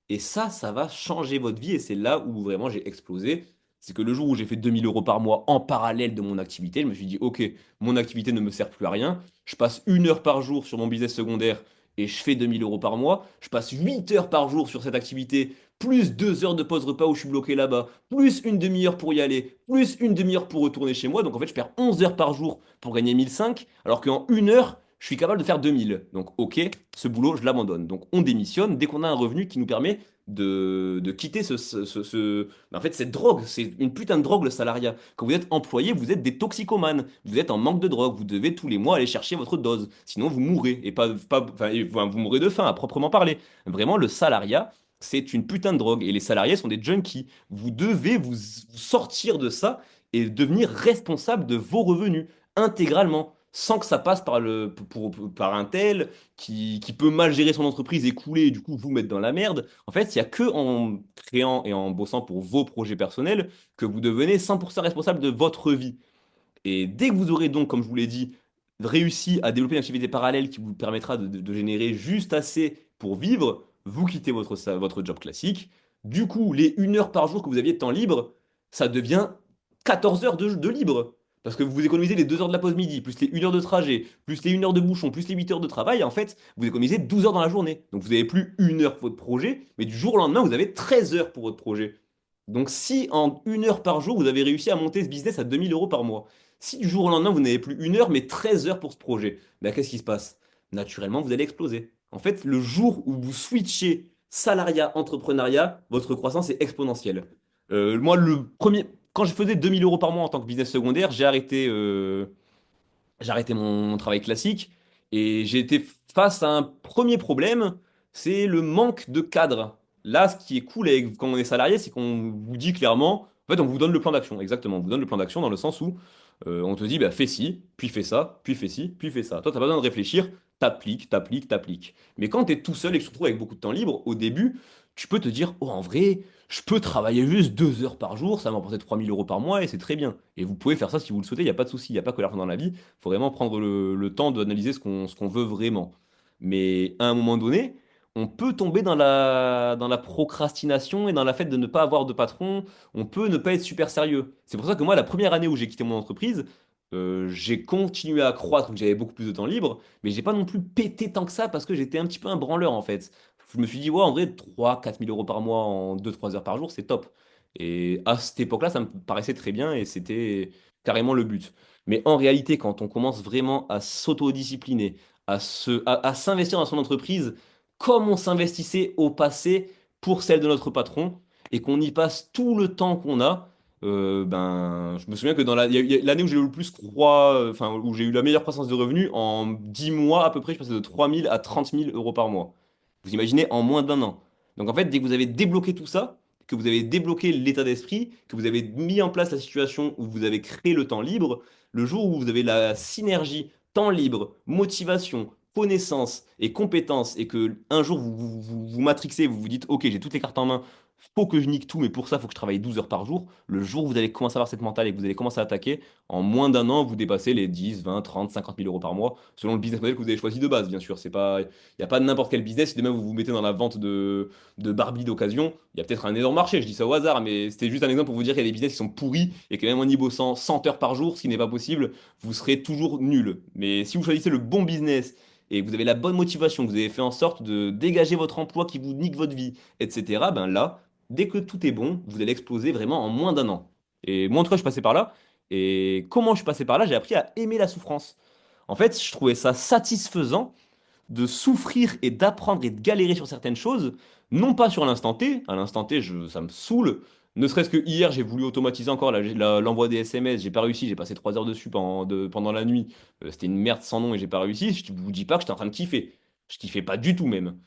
Et ça va changer votre vie. Et c'est là où vraiment j'ai explosé. C'est que le jour où j'ai fait 2 000 € par mois en parallèle de mon activité, je me suis dit, OK, mon activité ne me sert plus à rien. Je passe 1 heure par jour sur mon business secondaire et je fais 2 000 € par mois. Je passe 8 heures par jour sur cette activité, plus 2 heures de pause repas où je suis bloqué là-bas, plus une demi-heure pour y aller, plus une demi-heure pour retourner chez moi. Donc en fait, je perds 11 heures par jour pour gagner 1 500, alors qu'en 1 heure, je suis capable de faire 2 000. Donc ok, ce boulot, je l'abandonne. Donc on démissionne dès qu'on a un revenu qui nous permet de quitter en fait, cette drogue. C'est une putain de drogue, le salariat. Quand vous êtes employé, vous êtes des toxicomanes. Vous êtes en manque de drogue. Vous devez tous les mois aller chercher votre dose. Sinon, vous mourrez. Et enfin, vous mourrez de faim, à proprement parler. Vraiment, le salariat, c'est une putain de drogue. Et les salariés sont des junkies. Vous devez vous sortir de ça et devenir responsable de vos revenus intégralement, sans que ça passe par un tel qui peut mal gérer son entreprise et couler et du coup vous mettre dans la merde. En fait, il n'y a que en créant et en bossant pour vos projets personnels que vous devenez 100% responsable de votre vie. Et dès que vous aurez donc, comme je vous l'ai dit, réussi à développer une activité parallèle qui vous permettra de générer juste assez pour vivre, vous quittez votre job classique. Du coup, les 1 heure par jour que vous aviez de temps libre, ça devient 14 heures de libre. Parce que vous économisez les 2 heures de la pause midi, plus les 1 heure de trajet, plus les 1 heure de bouchon, plus les 8 heures de travail. En fait, vous économisez 12 heures dans la journée. Donc vous n'avez plus 1 heure pour votre projet, mais du jour au lendemain, vous avez 13 heures pour votre projet. Donc si en 1 heure par jour, vous avez réussi à monter ce business à 2 000 € par mois, si du jour au lendemain, vous n'avez plus 1 heure, mais 13 heures pour ce projet, ben, qu'est-ce qui se passe? Naturellement, vous allez exploser. En fait, le jour où vous switchez salariat, entrepreneuriat, votre croissance est exponentielle. Moi, quand je faisais 2 000 € par mois en tant que business secondaire, j'ai arrêté mon travail classique et j'ai été face à un premier problème, c'est le manque de cadre. Là, ce qui est cool quand on est salarié, c'est qu'on vous dit clairement, en fait, on vous donne le plan d'action, exactement. On vous donne le plan d'action dans le sens où on te dit, bah, fais ci, puis fais ça, puis fais ci, puis fais ça. Toi, t'as pas besoin de réfléchir, t'appliques, t'appliques, t'appliques. Mais quand tu es tout seul et que tu te retrouves avec beaucoup de temps libre, au début, tu peux te dire, oh, en vrai, je peux travailler juste 2 heures par jour, ça va m'apporter 3 000 € par mois et c'est très bien. Et vous pouvez faire ça si vous le souhaitez, il n'y a pas de souci, il n'y a pas que l'argent dans la vie, il faut vraiment prendre le temps d'analyser ce qu'on veut vraiment. Mais à un moment donné, on peut tomber dans la procrastination et dans la fait de ne pas avoir de patron, on peut ne pas être super sérieux. C'est pour ça que moi, la première année où j'ai quitté mon entreprise, j'ai continué à croître, donc j'avais beaucoup plus de temps libre, mais j'ai pas non plus pété tant que ça parce que j'étais un petit peu un branleur en fait. Je me suis dit, ouais, en vrai, 3 000 à 4 000 € par mois en 2 3 heures par jour, c'est top. Et à cette époque-là, ça me paraissait très bien et c'était carrément le but. Mais en réalité, quand on commence vraiment à s'autodiscipliner, à s'investir dans son entreprise comme on s'investissait au passé pour celle de notre patron, et qu'on y passe tout le temps qu'on a, ben, je me souviens que il y a l'année où j'ai eu le plus enfin, où j'ai eu la meilleure croissance de revenus, en 10 mois à peu près, je passais de 3 000 à 30 000 € par mois. Vous imaginez, en moins d'un an. Donc en fait, dès que vous avez débloqué tout ça, que vous avez débloqué l'état d'esprit, que vous avez mis en place la situation où vous avez créé le temps libre, le jour où vous avez la synergie, temps libre, motivation, connaissance et compétences, et que un jour vous matrixez, vous vous dites, ok, j'ai toutes les cartes en main, faut que je nique tout, mais pour ça, faut que je travaille 12 heures par jour. Le jour où vous allez commencer à avoir cette mentale et que vous allez commencer à attaquer, en moins d'un an, vous dépassez les 10, 20, 30, 50 000 € par mois, selon le business model que vous avez choisi de base, bien sûr. Il n'y a pas n'importe quel business. Si demain vous vous mettez dans la vente de Barbie d'occasion, il y a peut-être un énorme marché. Je dis ça au hasard, mais c'était juste un exemple pour vous dire qu'il y a des business qui sont pourris et que même en y bossant 100 heures par jour, ce qui n'est pas possible, vous serez toujours nul. Mais si vous choisissez le bon business et que vous avez la bonne motivation, que vous avez fait en sorte de dégager votre emploi qui vous nique votre vie, etc., ben là, dès que tout est bon, vous allez exploser vraiment en moins d'un an. Et moi, en tout cas, je suis passé par là. Et comment je suis passé par là? J'ai appris à aimer la souffrance. En fait, je trouvais ça satisfaisant de souffrir et d'apprendre et de galérer sur certaines choses, non pas sur l'instant T. À l'instant T, ça me saoule. Ne serait-ce que hier, j'ai voulu automatiser encore l'envoi des SMS, j'ai pas réussi, j'ai passé 3 heures dessus pendant la nuit. C'était une merde sans nom et j'ai pas réussi. Je vous dis pas que j'étais en train de kiffer. Je kiffais pas du tout même.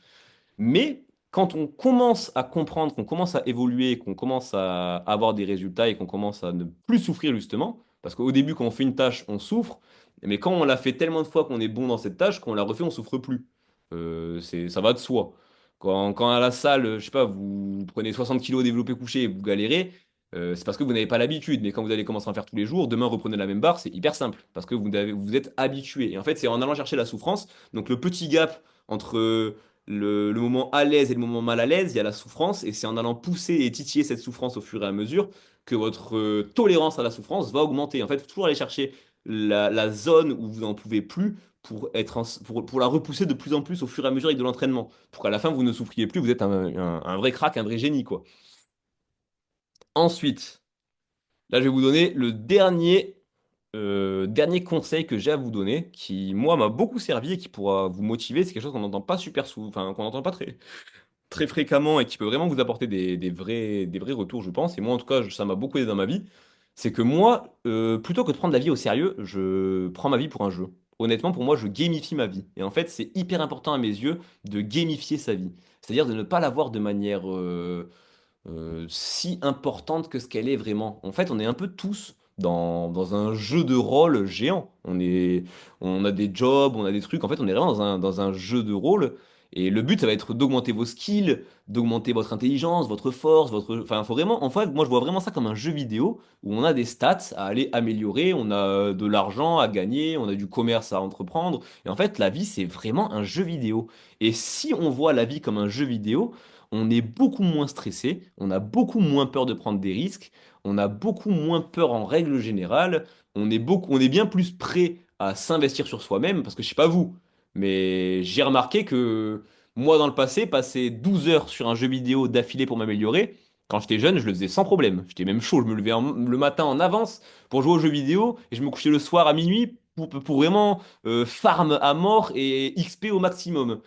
Mais quand on commence à comprendre, qu'on commence à évoluer, qu'on commence à avoir des résultats et qu'on commence à ne plus souffrir justement, parce qu'au début, quand on fait une tâche, on souffre, mais quand on l'a fait tellement de fois qu'on est bon dans cette tâche, qu'on la refait, on souffre plus. Ça va de soi. Quand à la salle, je sais pas, vous prenez 60 kilos développé couché et vous galérez, c'est parce que vous n'avez pas l'habitude. Mais quand vous allez commencer à en faire tous les jours, demain reprenez la même barre, c'est hyper simple. Parce que vous êtes habitué. Et en fait, c'est en allant chercher la souffrance. Donc le petit gap entre le moment à l'aise et le moment mal à l'aise, il y a la souffrance. Et c'est en allant pousser et titiller cette souffrance au fur et à mesure que votre tolérance à la souffrance va augmenter. En fait, il faut toujours aller chercher la zone où vous n'en pouvez plus pour pour la repousser de plus en plus au fur et à mesure avec de l'entraînement pour qu'à la fin vous ne souffriez plus, vous êtes un vrai crack, un vrai génie, quoi. Ensuite, là je vais vous donner le dernier conseil que j'ai à vous donner, qui moi m'a beaucoup servi et qui pourra vous motiver. C'est quelque chose qu'on n'entend pas super souvent, enfin qu'on n'entend pas très fréquemment et qui peut vraiment vous apporter des vrais retours, je pense. Et moi, en tout cas, ça m'a beaucoup aidé dans ma vie. C'est que moi, plutôt que de prendre la vie au sérieux, je prends ma vie pour un jeu. Honnêtement, pour moi, je gamifie ma vie. Et en fait, c'est hyper important à mes yeux de gamifier sa vie. C'est-à-dire de ne pas la voir de manière si importante que ce qu'elle est vraiment. En fait, on est un peu tous dans un jeu de rôle géant. On a des jobs, on a des trucs. En fait, on est vraiment dans un jeu de rôle. Et le but, ça va être d'augmenter vos skills, d'augmenter votre intelligence, votre force, Enfin, faut vraiment... En fait, moi, je vois vraiment ça comme un jeu vidéo où on a des stats à aller améliorer, on a de l'argent à gagner, on a du commerce à entreprendre. Et en fait, la vie, c'est vraiment un jeu vidéo. Et si on voit la vie comme un jeu vidéo, on est beaucoup moins stressé, on a beaucoup moins peur de prendre des risques, on a beaucoup moins peur en règle générale, on est bien plus prêt à s'investir sur soi-même, parce que je sais pas vous, mais j'ai remarqué que moi dans le passé, passer 12 heures sur un jeu vidéo d'affilée pour m'améliorer, quand j'étais jeune, je le faisais sans problème. J'étais même chaud, je me levais le matin en avance pour jouer aux jeux vidéo, et je me couchais le soir à minuit pour vraiment farm à mort et XP au maximum.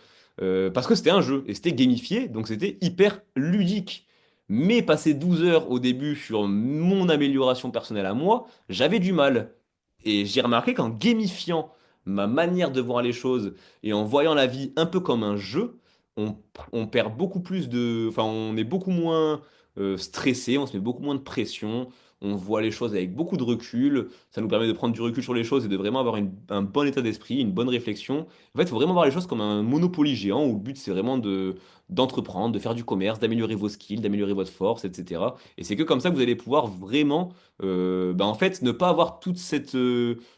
Parce que c'était un jeu et c'était gamifié, donc c'était hyper ludique. Mais passer 12 heures au début sur mon amélioration personnelle à moi, j'avais du mal. Et j'ai remarqué qu'en gamifiant ma manière de voir les choses et en voyant la vie un peu comme un jeu, on, on perd beaucoup plus de... Enfin, on est beaucoup moins stressé, on se met beaucoup moins de pression, on voit les choses avec beaucoup de recul, ça nous permet de prendre du recul sur les choses et de vraiment avoir un bon état d'esprit, une bonne réflexion. En fait, il faut vraiment voir les choses comme un Monopoly géant où le but c'est vraiment d'entreprendre, de faire du commerce, d'améliorer vos skills, d'améliorer votre force, etc. Et c'est que comme ça que vous allez pouvoir vraiment, en fait, ne pas avoir toute cette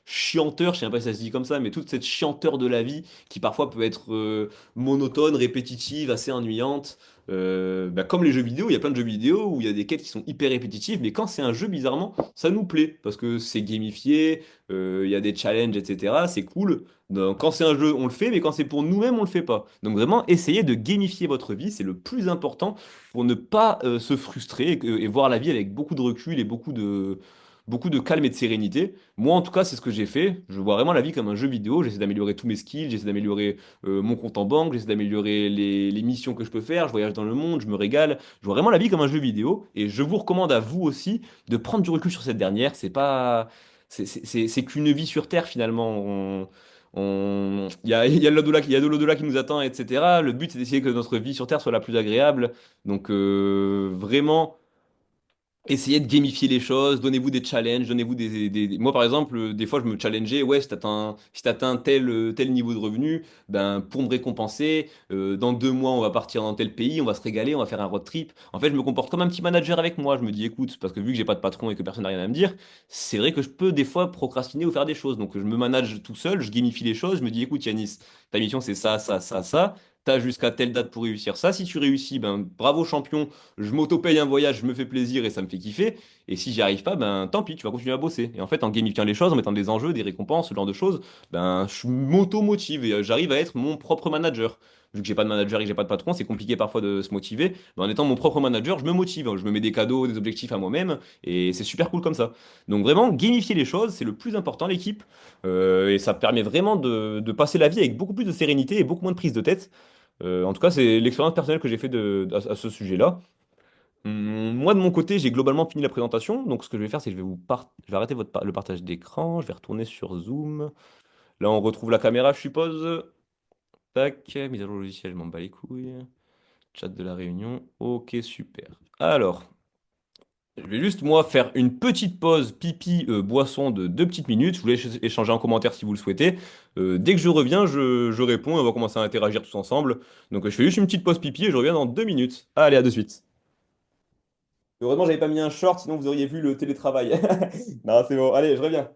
chianteur, je sais pas si ça se dit comme ça, mais toute cette chianteur de la vie qui parfois peut être monotone, répétitive, assez ennuyante. Comme les jeux vidéo, il y a plein de jeux vidéo où il y a des quêtes qui sont hyper répétitives, mais quand c'est un jeu, bizarrement, ça nous plaît parce que c'est gamifié, il y a des challenges, etc. C'est cool. Donc, quand c'est un jeu, on le fait, mais quand c'est pour nous-mêmes, on le fait pas. Donc vraiment, essayez de gamifier votre vie, c'est le plus important pour ne pas se frustrer et voir la vie avec beaucoup de recul et beaucoup de calme et de sérénité. Moi, en tout cas, c'est ce que j'ai fait. Je vois vraiment la vie comme un jeu vidéo. J'essaie d'améliorer tous mes skills, j'essaie d'améliorer mon compte en banque, j'essaie d'améliorer les missions que je peux faire. Je voyage dans le monde, je me régale. Je vois vraiment la vie comme un jeu vidéo. Et je vous recommande à vous aussi de prendre du recul sur cette dernière. C'est pas, c'est qu'une vie sur Terre finalement. Il y a l'au-delà, il y a de l'au-delà qui nous attend, etc. Le but, c'est d'essayer que notre vie sur Terre soit la plus agréable. Donc, vraiment. Essayez de gamifier les choses, donnez-vous des challenges, donnez-vous Moi, par exemple, des fois, je me challengeais, ouais, si t'atteins tel niveau de revenu, ben, pour me récompenser, dans 2 mois, on va partir dans tel pays, on va se régaler, on va faire un road trip. En fait, je me comporte comme un petit manager avec moi. Je me dis, écoute, parce que vu que j'ai pas de patron et que personne n'a rien à me dire, c'est vrai que je peux des fois procrastiner ou faire des choses. Donc, je me manage tout seul, je gamifie les choses, je me dis, écoute, Yanis, ta mission, c'est ça, ça, ça, ça. T'as jusqu'à telle date pour réussir ça. Si tu réussis, ben bravo champion, je m'auto-paye un voyage, je me fais plaisir et ça me fait kiffer. Et si j'y arrive pas, ben tant pis, tu vas continuer à bosser. Et en fait, en gamifiant les choses, en mettant des enjeux, des récompenses, ce genre de choses, ben je m'auto-motive et j'arrive à être mon propre manager. Vu que j'ai pas de manager et que j'ai pas de patron, c'est compliqué parfois de se motiver. Mais en étant mon propre manager, je me motive. Je me mets des cadeaux, des objectifs à moi-même et c'est super cool comme ça. Donc vraiment, gamifier les choses, c'est le plus important, l'équipe. Et ça permet vraiment de passer la vie avec beaucoup plus de sérénité et beaucoup moins de prise de tête. En tout cas, c'est l'expérience personnelle que j'ai fait à ce sujet-là. Moi, de mon côté, j'ai globalement fini la présentation. Donc, ce que je vais faire, c'est que je vais arrêter le partage d'écran. Je vais retourner sur Zoom. Là, on retrouve la caméra, je suppose. Tac, mise à jour logiciel, je m'en bats les couilles. Chat de la réunion. Ok, super. Alors, Je vais juste, moi, faire une petite pause pipi boisson de 2 petites minutes. Je voulais échanger en commentaire si vous le souhaitez. Dès que je reviens, je réponds et on va commencer à interagir tous ensemble. Donc, je fais juste une petite pause pipi et je reviens dans 2 minutes. Allez, à de suite. Heureusement, j'avais pas mis un short, sinon vous auriez vu le télétravail. Non, c'est bon. Allez, je reviens.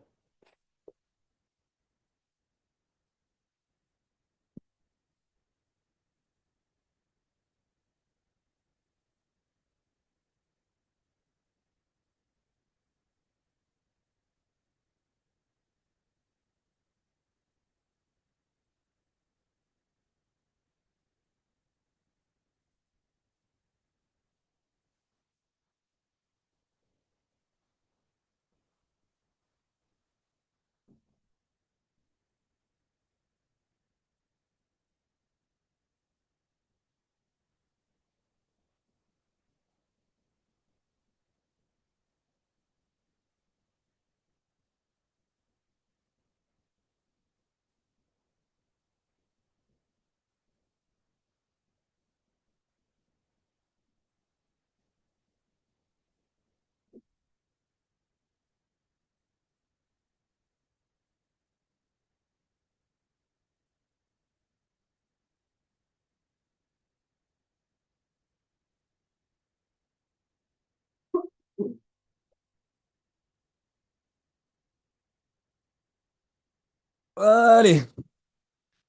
Allez,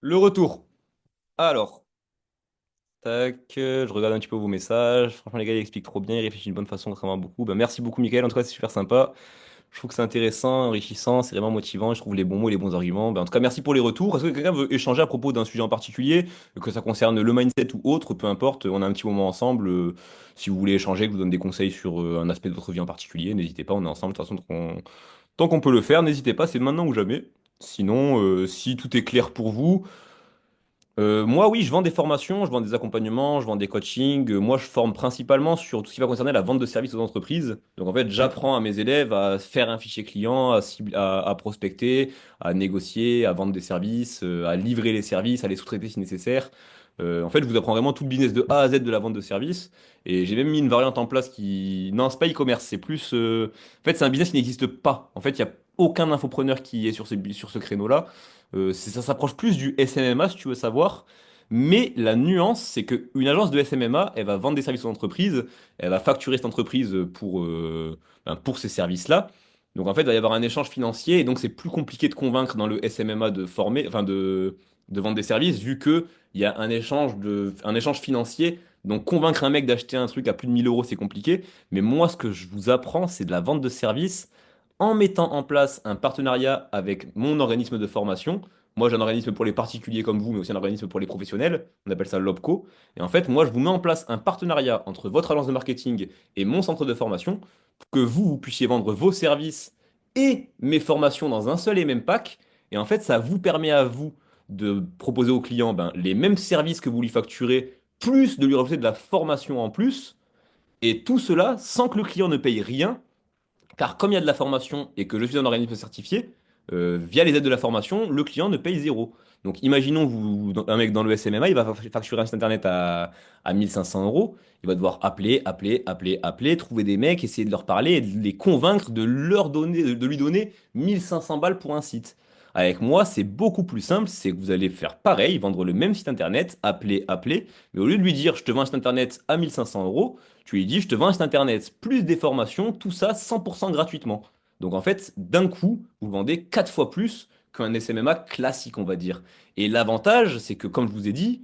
le retour. Alors, tac, je regarde un petit peu vos messages. Franchement, les gars, ils expliquent trop bien, ils réfléchissent d'une bonne façon, contrairement à beaucoup. Ben, merci beaucoup, Michael. En tout cas, c'est super sympa. Je trouve que c'est intéressant, enrichissant, c'est vraiment motivant. Je trouve les bons mots et les bons arguments. Ben, en tout cas, merci pour les retours. Est-ce que quelqu'un veut échanger à propos d'un sujet en particulier, que ça concerne le mindset ou autre, peu importe, on a un petit moment ensemble. Si vous voulez échanger, que je vous donne des conseils sur un aspect de votre vie en particulier, n'hésitez pas, on est ensemble. De toute façon, tant qu'on peut le faire, n'hésitez pas, c'est maintenant ou jamais. Sinon, si tout est clair pour vous, moi, oui, je vends des formations, je vends des accompagnements, je vends des coachings. Moi, je forme principalement sur tout ce qui va concerner la vente de services aux entreprises. Donc, en fait, j'apprends à mes élèves à faire un fichier client, à prospecter, à négocier, à vendre des services, à livrer les services, à les sous-traiter si nécessaire. En fait, je vous apprends vraiment tout le business de A à Z de la vente de services. Et j'ai même mis une variante en place qui... Non, c'est pas e-commerce, c'est plus... En fait, c'est un business qui n'existe pas. En fait, il n'y a aucun infopreneur qui est sur ce créneau-là. Ça s'approche plus du SMMA si tu veux savoir. Mais la nuance, c'est qu'une agence de SMMA, elle va vendre des services aux entreprises, elle va facturer cette entreprise pour ces services-là. Donc en fait, il va y avoir un échange financier et donc c'est plus compliqué de convaincre dans le SMMA de former, enfin de vendre des services vu que il y a un échange financier. Donc convaincre un mec d'acheter un truc à plus de 1 000 euros, c'est compliqué. Mais moi, ce que je vous apprends, c'est de la vente de services en mettant en place un partenariat avec mon organisme de formation. Moi, j'ai un organisme pour les particuliers comme vous, mais aussi un organisme pour les professionnels. On appelle ça l'OPCO. Et en fait, moi, je vous mets en place un partenariat entre votre agence de marketing et mon centre de formation pour que vous puissiez vendre vos services et mes formations dans un seul et même pack. Et en fait, ça vous permet à vous de proposer au client ben, les mêmes services que vous lui facturez, plus de lui rajouter de la formation en plus. Et tout cela sans que le client ne paye rien car comme il y a de la formation et que je suis un organisme certifié, via les aides de la formation, le client ne paye zéro. Donc imaginons un mec dans le SMMA, il va facturer un site internet à 1 500 euros. Il va devoir appeler, trouver des mecs, essayer de leur parler et de les convaincre de lui donner 1 500 balles pour un site. Avec moi, c'est beaucoup plus simple, c'est que vous allez faire pareil, vendre le même site internet, appeler, mais au lieu de lui dire je te vends un site internet à 1 500 euros, tu lui dis, je te vends un site internet, plus des formations, tout ça 100% gratuitement. Donc en fait, d'un coup, vous vendez 4 fois plus qu'un SMMA classique, on va dire. Et l'avantage, c'est que comme je vous ai dit,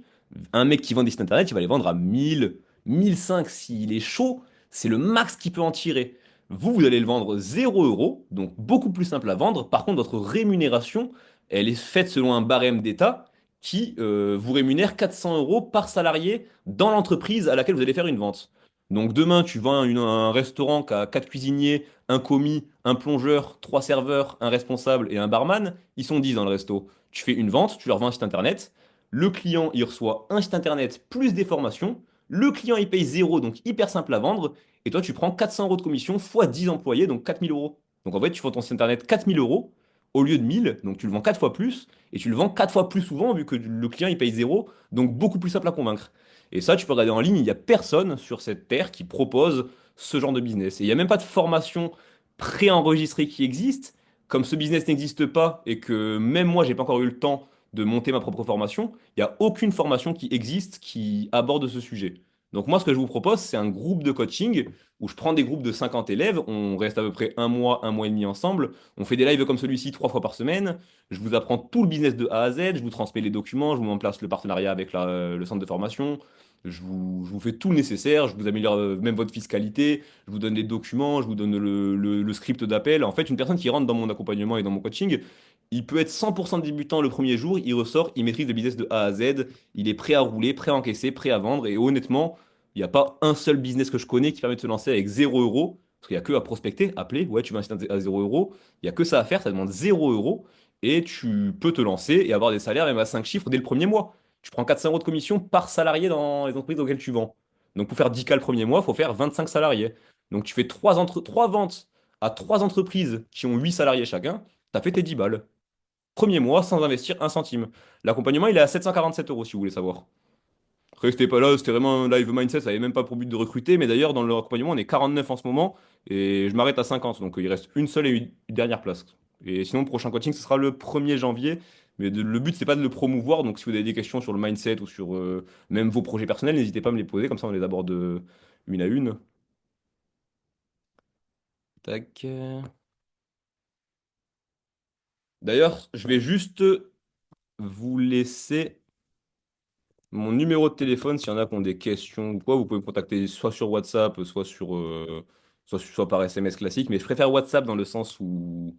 un mec qui vend des sites internet, il va les vendre à 1000, 1005 s'il est chaud, c'est le max qu'il peut en tirer. Vous allez le vendre 0 euros, donc beaucoup plus simple à vendre. Par contre, votre rémunération, elle est faite selon un barème d'État qui vous rémunère 400 euros par salarié dans l'entreprise à laquelle vous allez faire une vente. Donc demain, tu vends un restaurant qui a 4 cuisiniers, un commis, un plongeur, 3 serveurs, un responsable et un barman. Ils sont 10 dans le resto. Tu fais une vente, tu leur vends un site internet. Le client, il reçoit un site internet plus des formations. Le client, il paye zéro, donc hyper simple à vendre. Et toi, tu prends 400 euros de commission fois 10 employés, donc 4000 euros. Donc en fait, tu vends ton site internet 4000 euros au lieu de 1000, donc tu le vends 4 fois plus. Et tu le vends 4 fois plus souvent vu que le client, il paye zéro, donc beaucoup plus simple à convaincre. Et ça, tu peux regarder en ligne, il n'y a personne sur cette terre qui propose ce genre de business. Et il n'y a même pas de formation préenregistrée qui existe. Comme ce business n'existe pas et que même moi, j'ai pas encore eu le temps de monter ma propre formation, il n'y a aucune formation qui existe qui aborde ce sujet. Donc moi, ce que je vous propose, c'est un groupe de coaching où je prends des groupes de 50 élèves, on reste à peu près un mois et demi ensemble, on fait des lives comme celui-ci 3 fois par semaine, je vous apprends tout le business de A à Z, je vous transmets les documents, je vous mets en place le partenariat avec le centre de formation, je vous fais tout le nécessaire, je vous améliore même votre fiscalité, je vous donne les documents, je vous donne le script d'appel. En fait, une personne qui rentre dans mon accompagnement et dans mon coaching, il peut être 100% débutant le premier jour, il ressort, il maîtrise le business de A à Z, il est prêt à rouler, prêt à encaisser, prêt à vendre, et honnêtement, il n'y a pas un seul business que je connais qui permet de se lancer avec 0 euros. Parce qu'il n'y a que à prospecter, appeler, ouais, tu vas un site à 0 euros. Il n'y a que ça à faire, ça demande 0 euros. Et tu peux te lancer et avoir des salaires même à 5 chiffres dès le premier mois. Tu prends 400 euros de commission par salarié dans les entreprises auxquelles tu vends. Donc pour faire 10K le premier mois, il faut faire 25 salariés. Donc tu fais 3 ventes à 3 entreprises qui ont 8 salariés chacun, tu as fait tes 10 balles. Premier mois sans investir un centime. L'accompagnement, il est à 747 euros si vous voulez savoir. Après, c'était pas là, c'était vraiment un live mindset, ça avait même pas pour but de recruter, mais d'ailleurs, dans le accompagnement, on est 49 en ce moment, et je m'arrête à 50, donc il reste une seule et une dernière place. Et sinon, le prochain coaching, ce sera le 1er janvier, mais le but, c'est pas de le promouvoir, donc si vous avez des questions sur le mindset ou sur même vos projets personnels, n'hésitez pas à me les poser, comme ça on les aborde une à une. Tac. D'ailleurs, je vais juste vous laisser mon numéro de téléphone, s'il y en a qui ont des questions ou quoi, vous pouvez me contacter soit sur WhatsApp, soit par SMS classique. Mais je préfère WhatsApp dans le sens où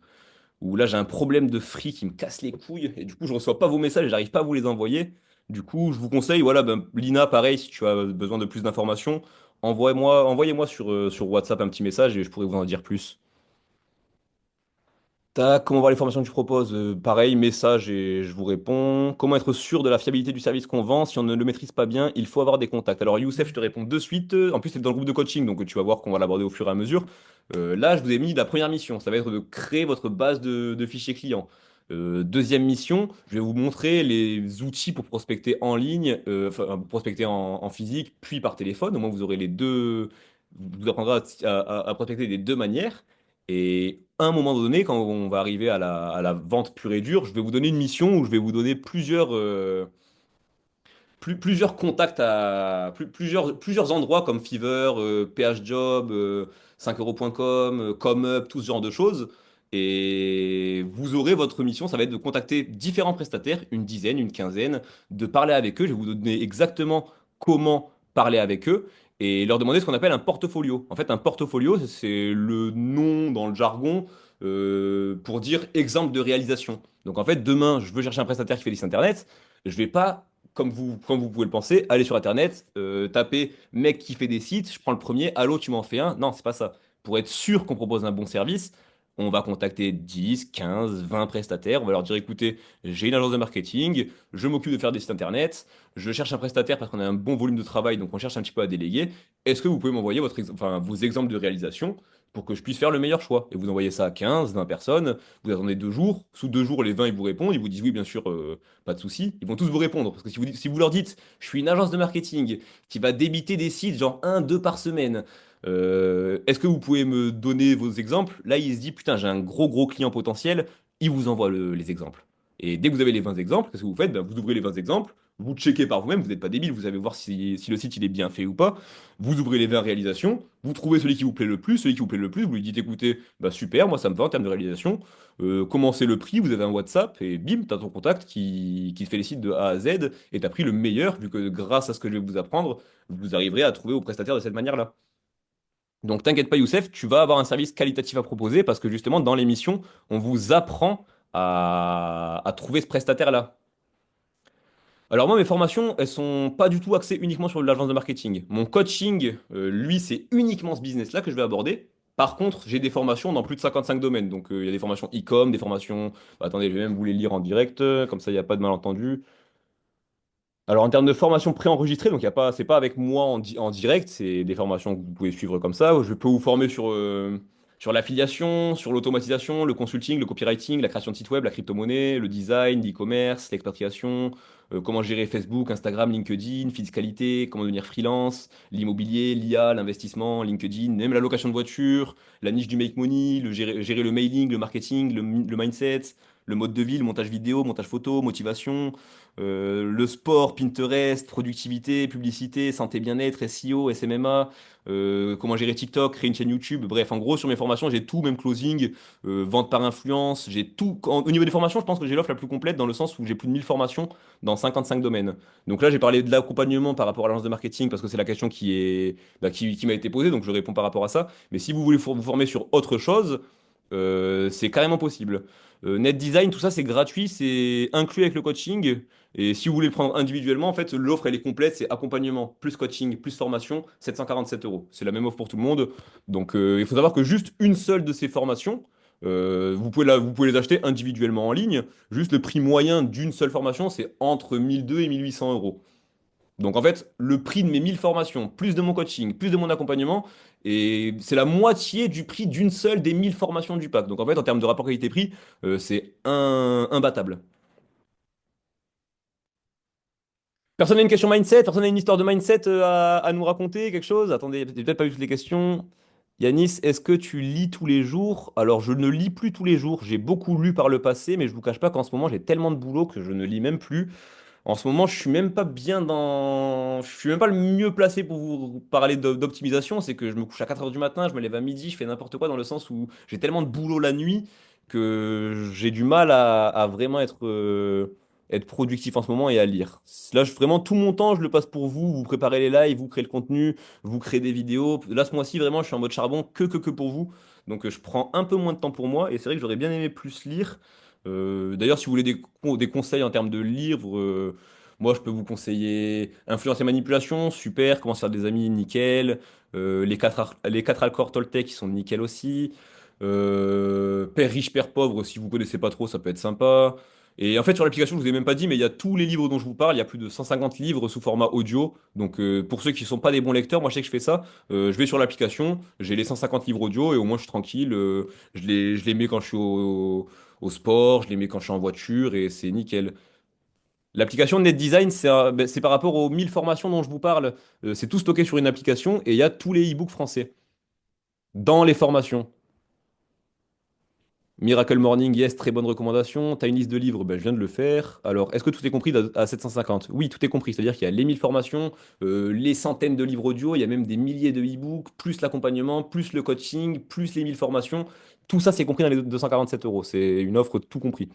là j'ai un problème de free qui me casse les couilles et du coup je reçois pas vos messages et j'arrive pas à vous les envoyer. Du coup, je vous conseille, voilà, ben, Lina, pareil, si tu as besoin de plus d'informations, envoyez-moi sur WhatsApp un petit message et je pourrai vous en dire plus. Tac, comment voir les formations que tu proposes? Pareil, message et je vous réponds. Comment être sûr de la fiabilité du service qu'on vend? Si on ne le maîtrise pas bien, il faut avoir des contacts. Alors, Youssef, je te réponds de suite. En plus, c'est dans le groupe de coaching, donc tu vas voir qu'on va l'aborder au fur et à mesure. Là, je vous ai mis la première mission. Ça va être de créer votre base de fichiers clients. Deuxième mission, je vais vous montrer les outils pour prospecter en ligne, enfin, pour prospecter en physique, puis par téléphone. Au moins, vous aurez les deux. Vous apprendrez à prospecter des deux manières. Et à un moment donné, quand on va arriver à la vente pure et dure, je vais vous donner une mission où je vais vous donner plusieurs contacts plusieurs endroits comme Fiverr, PHJob, 5euros.com, ComeUp, tout ce genre de choses. Et vous aurez votre mission, ça va être de contacter différents prestataires, une dizaine, une quinzaine, de parler avec eux. Je vais vous donner exactement comment parler avec eux et leur demander ce qu'on appelle un portfolio. En fait, un portfolio, c'est le nom dans le jargon pour dire exemple de réalisation. Donc en fait, demain, je veux chercher un prestataire qui fait des sites internet. Je vais pas comme vous pouvez le penser, allez sur Internet, tapez mec qui fait des sites, je prends le premier, allô, tu m'en fais un. Non, c'est pas ça. Pour être sûr qu'on propose un bon service, on va contacter 10, 15, 20 prestataires. On va leur dire, écoutez, j'ai une agence de marketing, je m'occupe de faire des sites Internet, je cherche un prestataire parce qu'on a un bon volume de travail, donc on cherche un petit peu à déléguer. Est-ce que vous pouvez m'envoyer vos exemples de réalisation pour que je puisse faire le meilleur choix? Et vous envoyez ça à 15, 20 personnes, vous attendez 2 jours. Sous 2 jours, les 20, ils vous répondent, ils vous disent oui, bien sûr, pas de souci, ils vont tous vous répondre. Parce que si vous leur dites, je suis une agence de marketing qui va débiter des sites, genre un 2 par semaine, est-ce que vous pouvez me donner vos exemples? Là, il se dit, putain, j'ai un gros client potentiel, il vous envoie les exemples. Et dès que vous avez les 20 exemples, qu'est-ce que vous faites? Ben, vous ouvrez les 20 exemples, vous checkez par vous-même, vous n'êtes pas débile, vous allez voir si le site il est bien fait ou pas. Vous ouvrez les 20 réalisations, vous trouvez celui qui vous plaît le plus, celui qui vous plaît le plus, vous lui dites, écoutez, bah super, moi ça me va en termes de réalisation. Comment c'est le prix? Vous avez un WhatsApp et bim, t'as ton contact qui te fait les sites de A à Z et t'as pris le meilleur, vu que grâce à ce que je vais vous apprendre, vous arriverez à trouver vos prestataires de cette manière-là. Donc t'inquiète pas, Youssef, tu vas avoir un service qualitatif à proposer parce que justement, dans l'émission, on vous apprend à trouver ce prestataire-là. Alors moi, mes formations, elles sont pas du tout axées uniquement sur l'agence de marketing. Mon coaching, lui, c'est uniquement ce business-là que je vais aborder. Par contre, j'ai des formations dans plus de 55 domaines. Donc il y a des formations e-com, des formations... Bah, attendez, je vais même vous les lire en direct, comme ça il n'y a pas de malentendu. Alors en termes de formation préenregistrée, donc y a pas, c'est pas avec moi en direct, c'est des formations que vous pouvez suivre comme ça. Je peux vous former sur Sur l'affiliation, sur l'automatisation, le consulting, le copywriting, la création de sites web, la crypto-monnaie, le design, l'e-commerce, l'expatriation, comment gérer Facebook, Instagram, LinkedIn, fiscalité, comment devenir freelance, l'immobilier, l'IA, l'investissement, LinkedIn, même la location de voiture, la niche du make money, gérer le mailing, le marketing, le mindset, le mode de vie, le montage vidéo, montage photo, motivation, le sport, Pinterest, productivité, publicité, santé bien-être, SEO, SMMA, comment gérer TikTok, créer une chaîne YouTube. Bref, en gros, sur mes formations, j'ai tout, même closing, vente par influence, j'ai tout. Au niveau des formations, je pense que j'ai l'offre la plus complète dans le sens où j'ai plus de 1000 formations dans 55 domaines. Donc là, j'ai parlé de l'accompagnement par rapport à l'agence de marketing parce que c'est la question qui m'a été posée, donc je réponds par rapport à ça. Mais si vous voulez vous former sur autre chose, c'est carrément possible. Net design, tout ça, c'est gratuit, c'est inclus avec le coaching. Et si vous voulez le prendre individuellement, en fait, l'offre, elle est complète. C'est accompagnement, plus coaching, plus formation, 747 euros. C'est la même offre pour tout le monde. Donc, il faut savoir que juste une seule de ces formations, vous pouvez les acheter individuellement en ligne. Juste le prix moyen d'une seule formation, c'est entre 1200 et 1800 euros. Donc, en fait, le prix de mes 1000 formations, plus de mon coaching, plus de mon accompagnement, et c'est la moitié du prix d'une seule des 1000 formations du pack. Donc, en fait, en termes de rapport qualité-prix, c'est imbattable. Personne n'a une question mindset? Personne n'a une histoire de mindset à nous raconter? Quelque chose? Attendez, j'ai peut-être pas vu toutes les questions. Yanis, est-ce que tu lis tous les jours? Alors, je ne lis plus tous les jours. J'ai beaucoup lu par le passé, mais je vous cache pas qu'en ce moment, j'ai tellement de boulot que je ne lis même plus. En ce moment, je suis même pas bien dans. Je suis même pas le mieux placé pour vous parler d'optimisation. C'est que je me couche à 4 heures du matin, je me lève à midi, je fais n'importe quoi dans le sens où j'ai tellement de boulot la nuit que j'ai du mal à vraiment être productif en ce moment et à lire. Là, vraiment, tout mon temps, je le passe pour vous. Vous préparez les lives, vous créez le contenu, vous créez des vidéos. Là, ce mois-ci, vraiment, je suis en mode charbon que pour vous. Donc, je prends un peu moins de temps pour moi et c'est vrai que j'aurais bien aimé plus lire. D'ailleurs, si vous voulez des conseils en termes de livres, moi je peux vous conseiller Influence et Manipulation, super. Comment se faire des amis, nickel. Les quatre accords Toltec, qui sont nickel aussi. Père riche, père pauvre, si vous connaissez pas trop, ça peut être sympa. Et en fait, sur l'application, je vous ai même pas dit, mais il y a tous les livres dont je vous parle. Il y a plus de 150 livres sous format audio. Donc, pour ceux qui sont pas des bons lecteurs, moi je sais que je fais ça. Je vais sur l'application, j'ai les 150 livres audio et au moins je suis tranquille. Je les mets quand je suis au sport, je les mets quand je suis en voiture et c'est nickel. L'application Net Design, c'est par rapport aux 1000 formations dont je vous parle. C'est tout stocké sur une application et il y a tous les e-books français dans les formations. Miracle Morning, yes, très bonne recommandation. T'as une liste de livres, ben, je viens de le faire. Alors, est-ce que tout est compris à 750? Oui, tout est compris. C'est-à-dire qu'il y a les 1000 formations, les centaines de livres audio, il y a même des milliers de e-books, plus l'accompagnement, plus le coaching, plus les 1000 formations. Tout ça, c'est compris dans les 247 euros. C'est une offre tout compris.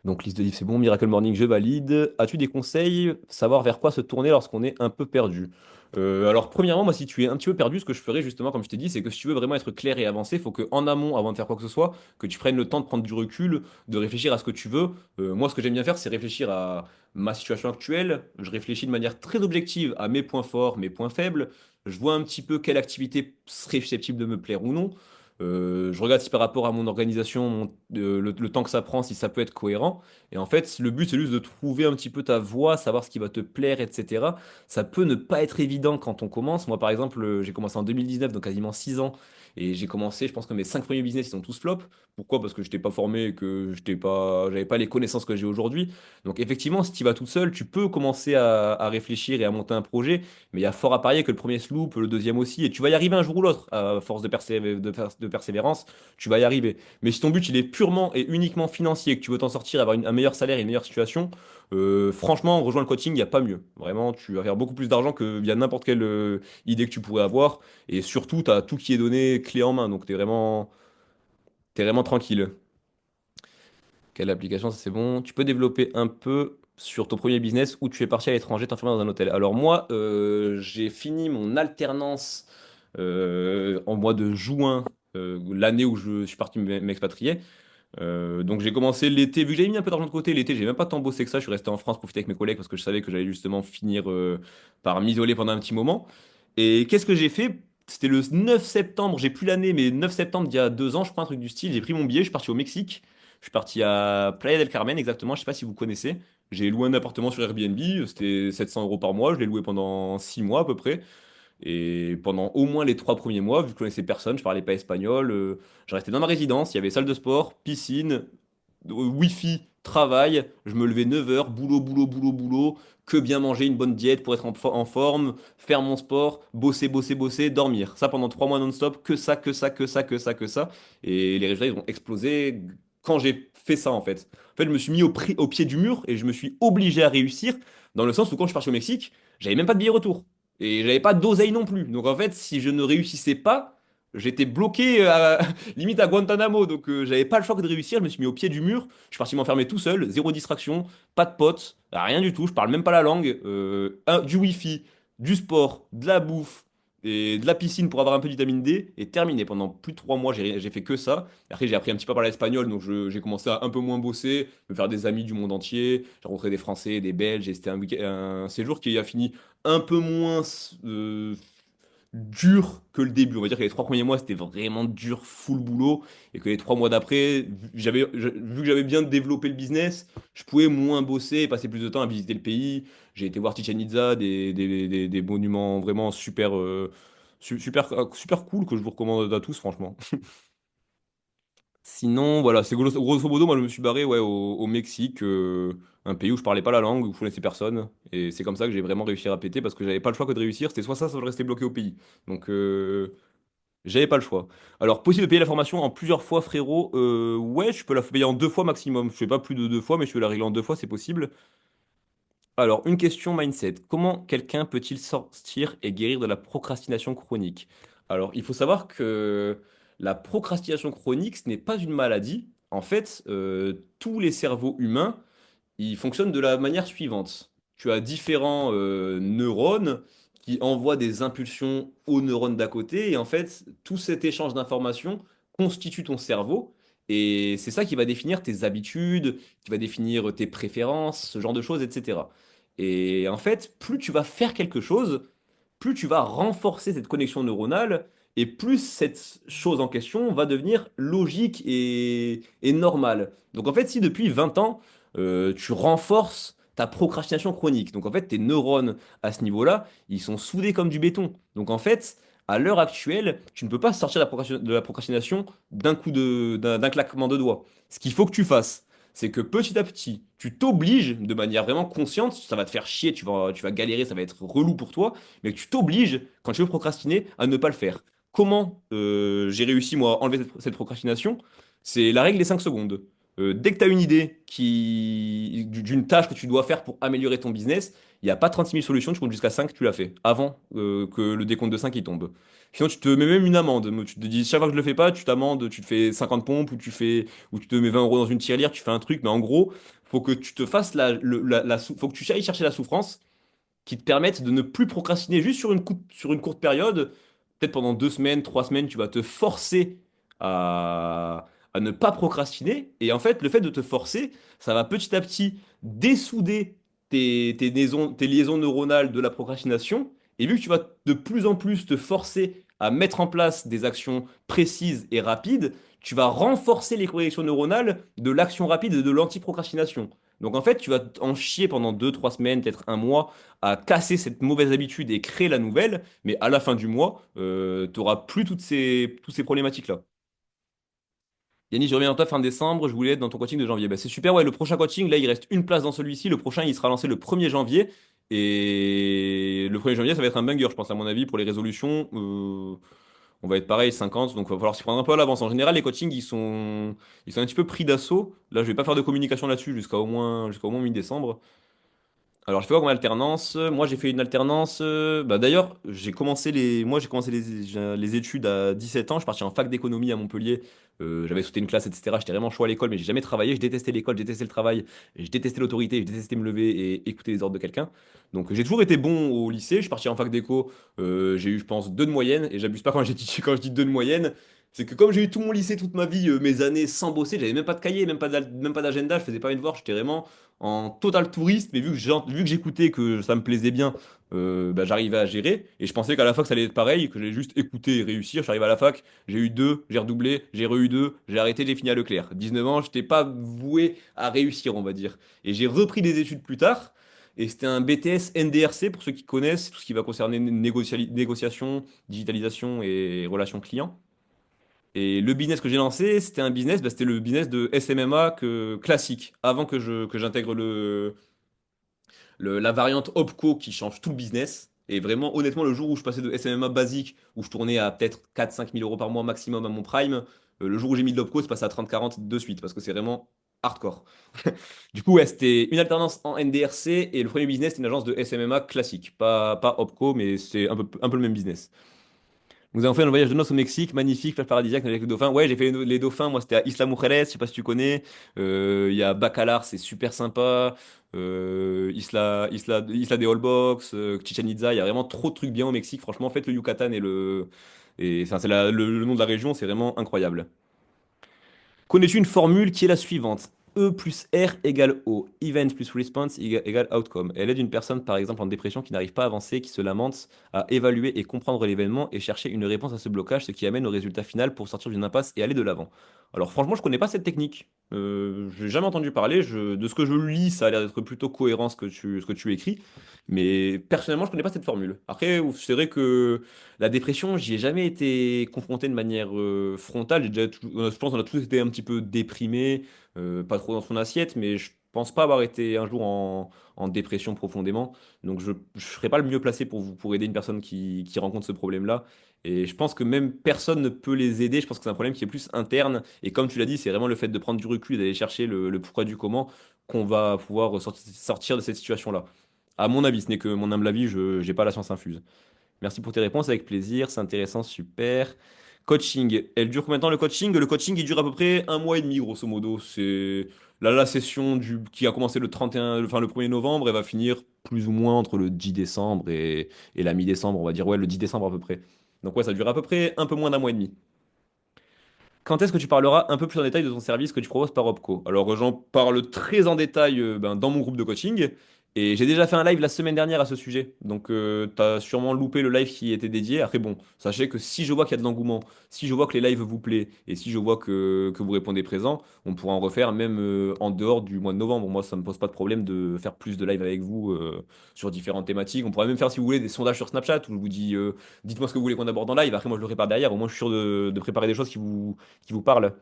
Donc, liste de livres, c'est bon. Miracle Morning, je valide. As-tu des conseils? Savoir vers quoi se tourner lorsqu'on est un peu perdu. Alors, premièrement, moi, si tu es un petit peu perdu, ce que je ferais justement, comme je t'ai dit, c'est que si tu veux vraiment être clair et avancer, il faut qu'en amont, avant de faire quoi que ce soit, que tu prennes le temps de prendre du recul, de réfléchir à ce que tu veux. Moi, ce que j'aime bien faire, c'est réfléchir à ma situation actuelle. Je réfléchis de manière très objective à mes points forts, mes points faibles. Je vois un petit peu quelle activité serait susceptible de me plaire ou non. Je regarde si par rapport à mon organisation, le temps que ça prend, si ça peut être cohérent. Et en fait, le but, c'est juste de trouver un petit peu ta voie, savoir ce qui va te plaire, etc. Ça peut ne pas être évident quand on commence. Moi, par exemple, j'ai commencé en 2019, donc quasiment 6 ans. Et j'ai commencé, je pense que mes 5 premiers business, ils sont tous flop. Pourquoi? Parce que je n'étais pas formé et que j'avais pas les connaissances que j'ai aujourd'hui. Donc effectivement, si tu vas toute seule, tu peux commencer à réfléchir et à monter un projet. Mais il y a fort à parier que le premier se loupe, le deuxième aussi. Et tu vas y arriver un jour ou l'autre. À force de persévérance, tu vas y arriver. Mais si ton but il est purement et uniquement financier, que tu veux t'en sortir, avoir un meilleur salaire et une meilleure situation, franchement, rejoins le coaching, il n'y a pas mieux. Vraiment, tu vas faire beaucoup plus d'argent que via n'importe quelle idée que tu pourrais avoir. Et surtout, tu as tout qui est donné clé en main. Donc, t'es vraiment tranquille. Quelle application, ça c'est bon. Tu peux développer un peu sur ton premier business où tu es parti à l'étranger, t'enfermer dans un hôtel. Alors moi, j'ai fini mon alternance en mois de juin, l'année où je suis parti m'expatrier. Donc j'ai commencé l'été, vu que j'avais mis un peu d'argent de côté, l'été j'ai même pas tant bossé que ça, je suis resté en France profiter avec mes collègues parce que je savais que j'allais justement finir par m'isoler pendant un petit moment. Et qu'est-ce que j'ai fait? C'était le 9 septembre, j'ai plus l'année, mais 9 septembre d'il y a 2 ans, je crois, un truc du style, j'ai pris mon billet, je suis parti au Mexique, je suis parti à Playa del Carmen exactement, je sais pas si vous connaissez. J'ai loué un appartement sur Airbnb, c'était 700 euros par mois, je l'ai loué pendant 6 mois à peu près. Et pendant au moins les 3 premiers mois, vu que je connaissais personne, je parlais pas espagnol, je restais dans ma résidence, il y avait salle de sport, piscine, Wi-Fi, travail, je me levais 9 heures, boulot, boulot, boulot, boulot, que bien manger, une bonne diète pour être en forme, faire mon sport, bosser, bosser, bosser, dormir. Ça pendant 3 mois non-stop, que ça, que ça, que ça, que ça, que ça. Et les résultats, ils ont explosé quand j'ai fait ça, en fait. En fait, je me suis mis au pied du mur et je me suis obligé à réussir, dans le sens où quand je suis parti au Mexique, j'avais même pas de billet retour. Et j'avais pas d'oseille non plus. Donc en fait, si je ne réussissais pas, j'étais bloqué limite à Guantanamo. Donc j'avais pas le choix que de réussir. Je me suis mis au pied du mur. Je suis parti m'enfermer tout seul, zéro distraction, pas de potes, rien du tout. Je parle même pas la langue. Du wifi, du sport, de la bouffe et de la piscine pour avoir un peu de vitamine D. Et terminé. Pendant plus de 3 mois, j'ai fait que ça. Et après, j'ai appris un petit peu à parler espagnol. Donc j'ai commencé à un peu moins bosser, me faire des amis du monde entier. J'ai rencontré des Français, des Belges. Et c'était un séjour qui a fini un peu moins dur que le début. On va dire que les 3 premiers mois, c'était vraiment dur, full boulot, et que les 3 mois d'après, vu que j'avais bien développé le business, je pouvais moins bosser et passer plus de temps à visiter le pays. J'ai été voir Chichen Itza, des monuments vraiment super, super, super cool que je vous recommande à tous, franchement. Sinon, voilà, c'est grosso modo, moi je me suis barré ouais, au Mexique, un pays où je parlais pas la langue, où je connaissais personne. Et c'est comme ça que j'ai vraiment réussi à péter parce que j'avais pas le choix que de réussir. C'était soit ça, soit je restais bloqué au pays. Donc j'avais pas le choix. Alors, possible de payer la formation en plusieurs fois, frérot. Ouais, je peux la payer en 2 fois maximum. Je fais pas plus de 2 fois, mais je peux la régler en 2 fois, c'est possible. Alors, une question mindset. Comment quelqu'un peut-il sortir et guérir de la procrastination chronique? Alors, il faut savoir que la procrastination chronique, ce n'est pas une maladie. En fait, tous les cerveaux humains, ils fonctionnent de la manière suivante. Tu as différents neurones qui envoient des impulsions aux neurones d'à côté, et en fait, tout cet échange d'informations constitue ton cerveau, et c'est ça qui va définir tes habitudes, qui va définir tes préférences, ce genre de choses, etc. Et en fait, plus tu vas faire quelque chose, plus tu vas renforcer cette connexion neuronale, et plus cette chose en question va devenir logique et normale. Donc en fait, si depuis 20 ans, tu renforces ta procrastination chronique, donc en fait, tes neurones à ce niveau-là, ils sont soudés comme du béton. Donc en fait, à l'heure actuelle, tu ne peux pas sortir de la procrastination d'un claquement de doigts. Ce qu'il faut que tu fasses, c'est que petit à petit, tu t'obliges de manière vraiment consciente, ça va te faire chier, tu vas galérer, ça va être relou pour toi, mais que tu t'obliges, quand tu veux procrastiner, à ne pas le faire. Comment j'ai réussi, moi, à enlever cette procrastination? C'est la règle des 5 secondes. Dès que tu as une idée d'une tâche que tu dois faire pour améliorer ton business, il n'y a pas 36 000 solutions, tu comptes jusqu'à 5, tu l'as fait, avant que le décompte de 5 il tombe. Sinon, tu te mets même une amende. Tu te dis, chaque fois que je le fais pas, tu t'amendes, tu te fais 50 pompes, ou tu te mets 20 euros dans une tirelire, tu fais un truc, mais en gros, faut que tu te fasses faut que tu ailles chercher la souffrance qui te permette de ne plus procrastiner juste sur une courte période. Peut-être pendant 2 semaines, 3 semaines, tu vas te forcer à ne pas procrastiner. Et en fait, le fait de te forcer, ça va petit à petit dessouder tes liaisons neuronales de la procrastination. Et vu que tu vas de plus en plus te forcer à mettre en place des actions précises et rapides, tu vas renforcer les connexions neuronales de l'action rapide et de l'anti-procrastination. Donc en fait, tu vas en chier pendant 2, 3 semaines, peut-être un mois, à casser cette mauvaise habitude et créer la nouvelle, mais à la fin du mois, tu n'auras plus toutes ces problématiques-là. Yannis, je reviens en toi fin décembre, je voulais être dans ton coaching de janvier. Bah, c'est super, ouais, le prochain coaching, là, il reste une place dans celui-ci. Le prochain, il sera lancé le 1er janvier. Et le 1er janvier, ça va être un banger, je pense, à mon avis, pour les résolutions. On va être pareil, 50, donc il va falloir s'y prendre un peu à l'avance. En général, les coachings, ils sont un petit peu pris d'assaut. Là, je vais pas faire de communication là-dessus jusqu'à au moins mi-décembre. Alors, je fais quoi comme alternance? Moi, j'ai fait une alternance. Bah, d'ailleurs, j'ai commencé les études à 17 ans. Je suis parti en fac d'économie à Montpellier. J'avais sauté une classe, etc. J'étais vraiment chaud à l'école, mais j'ai jamais travaillé. Je détestais l'école, je détestais le travail, je détestais l'autorité, je détestais me lever et écouter les ordres de quelqu'un. Donc, j'ai toujours été bon au lycée. Je suis parti en fac d'éco. J'ai eu, je pense, 2 de moyenne. Et j'abuse pas quand quand je dis 2 de moyenne. C'est que comme j'ai eu tout mon lycée, toute ma vie, mes années sans bosser, j'avais même pas de cahier, même pas d'agenda, je faisais pas mes devoirs, j'étais vraiment en total touriste, mais vu que j'écoutais, que ça me plaisait bien, bah, j'arrivais à gérer. Et je pensais qu'à la fac, ça allait être pareil, que j'allais juste écouter et réussir. J'arrive à la fac, j'ai eu 2, j'ai redoublé, j'ai re-eu 2, j'ai arrêté, j'ai fini à Leclerc. 19 ans, j'étais pas voué à réussir, on va dire. Et j'ai repris des études plus tard. Et c'était un BTS NDRC, pour ceux qui connaissent, tout ce qui va concerner négociation, digitalisation et relations clients. Et le business que j'ai lancé, c'était un business, bah, c'était le business de SMMA classique, avant que j'intègre la variante OPCO qui change tout le business. Et vraiment, honnêtement, le jour où je passais de SMMA basique, où je tournais à peut-être 4 5 000 € par mois maximum à mon prime, le jour où j'ai mis de l'OPCO, c'est passé à 30 40 de suite, parce que c'est vraiment hardcore. Du coup, ouais, c'était une alternance en NDRC, et le premier business, c'était une agence de SMMA classique. Pas OPCO, mais c'est un peu le même business. Nous avons fait un voyage de noces au Mexique, magnifique, plage paradisiaque avec les dauphins. Ouais, j'ai fait les dauphins, moi c'était à Isla Mujeres, je sais pas si tu connais. Il y a Bacalar, c'est super sympa. Isla de Holbox, Chichen Itza, il y a vraiment trop de trucs bien au Mexique. Franchement, faites le Yucatan enfin, c'est le nom de la région, c'est vraiment incroyable. Connais-tu une formule qui est la suivante? E plus R égale O. Event plus response égale outcome. Elle aide une personne, par exemple, en dépression qui n'arrive pas à avancer, qui se lamente, à évaluer et comprendre l'événement et chercher une réponse à ce blocage, ce qui amène au résultat final pour sortir d'une impasse et aller de l'avant. Alors franchement, je connais pas cette technique. Je n'ai jamais entendu parler. De ce que je lis, ça a l'air d'être plutôt cohérent ce que tu écris. Mais personnellement, je connais pas cette formule. Après, c'est vrai que la dépression, j'y ai jamais été confronté de manière frontale. Je pense qu'on a tous été un petit peu déprimés, pas trop dans son assiette, mais je pense pas avoir été un jour en dépression profondément. Donc je ne serais pas le mieux placé pour aider une personne qui rencontre ce problème-là. Et je pense que même personne ne peut les aider. Je pense que c'est un problème qui est plus interne. Et comme tu l'as dit, c'est vraiment le fait de prendre du recul et d'aller chercher le pourquoi du comment qu'on va pouvoir sortir de cette situation-là. À mon avis, ce n'est que mon humble avis, je n'ai pas la science infuse. Merci pour tes réponses, avec plaisir, c'est intéressant, super. Coaching, elle dure combien de temps le coaching? Le coaching, il dure à peu près un mois et demi, grosso modo. C'est là la session qui a commencé le 31, enfin le 1er novembre, elle va finir plus ou moins entre le 10 décembre et la mi-décembre, on va dire, ouais, le 10 décembre à peu près. Donc ouais, ça dure à peu près un peu moins d'un mois et demi. Quand est-ce que tu parleras un peu plus en détail de ton service que tu proposes par Opco? Alors, j'en parle très en détail dans mon groupe de coaching et j'ai déjà fait un live la semaine dernière à ce sujet. Donc, tu as sûrement loupé le live qui était dédié. Après, bon, sachez que si je vois qu'il y a de l'engouement, si je vois que les lives vous plaît et si je vois que vous répondez présent, on pourra en refaire même en dehors du mois de novembre. Moi, ça me pose pas de problème de faire plus de lives avec vous sur différentes thématiques. On pourra même faire, si vous voulez, des sondages sur Snapchat où je vous dis dites-moi ce que vous voulez qu'on aborde en live. Après, moi, je le prépare derrière. Au moins, je suis sûr de préparer des choses qui vous parle.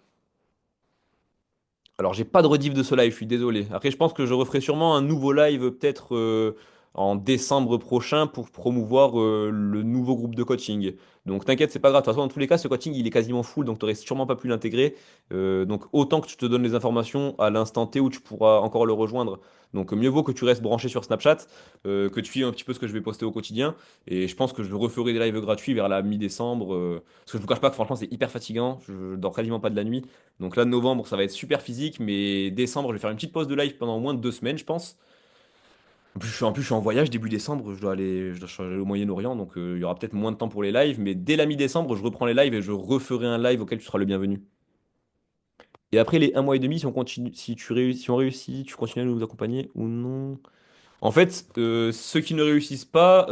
Alors, j'ai pas de rediff de ce live, je suis désolé. Après, je pense que je referai sûrement un nouveau live peut-être en décembre prochain pour promouvoir le nouveau groupe de coaching. Donc, t'inquiète, c'est pas grave. De toute façon, dans tous les cas, ce coaching, il est quasiment full, donc tu sûrement pas pu l'intégrer. Donc, autant que tu te donnes les informations à l'instant T où tu pourras encore le rejoindre. Donc, mieux vaut que tu restes branché sur Snapchat, que tu suives un petit peu ce que je vais poster au quotidien. Et je pense que je referai des lives gratuits vers la mi-décembre. Parce que je vous cache pas que franchement, c'est hyper fatigant. Je dors quasiment pas de la nuit. Donc là, novembre, ça va être super physique, mais décembre, je vais faire une petite pause de live pendant au moins 2 semaines, je pense. En plus, je suis en voyage début décembre, je dois aller au Moyen-Orient, donc il y aura peut-être moins de temps pour les lives, mais dès la mi-décembre, je reprends les lives et je referai un live auquel tu seras le bienvenu. Et après les un mois et demi, si on continue, si on réussit, tu continues à nous accompagner ou non? En fait, ceux qui ne réussissent pas,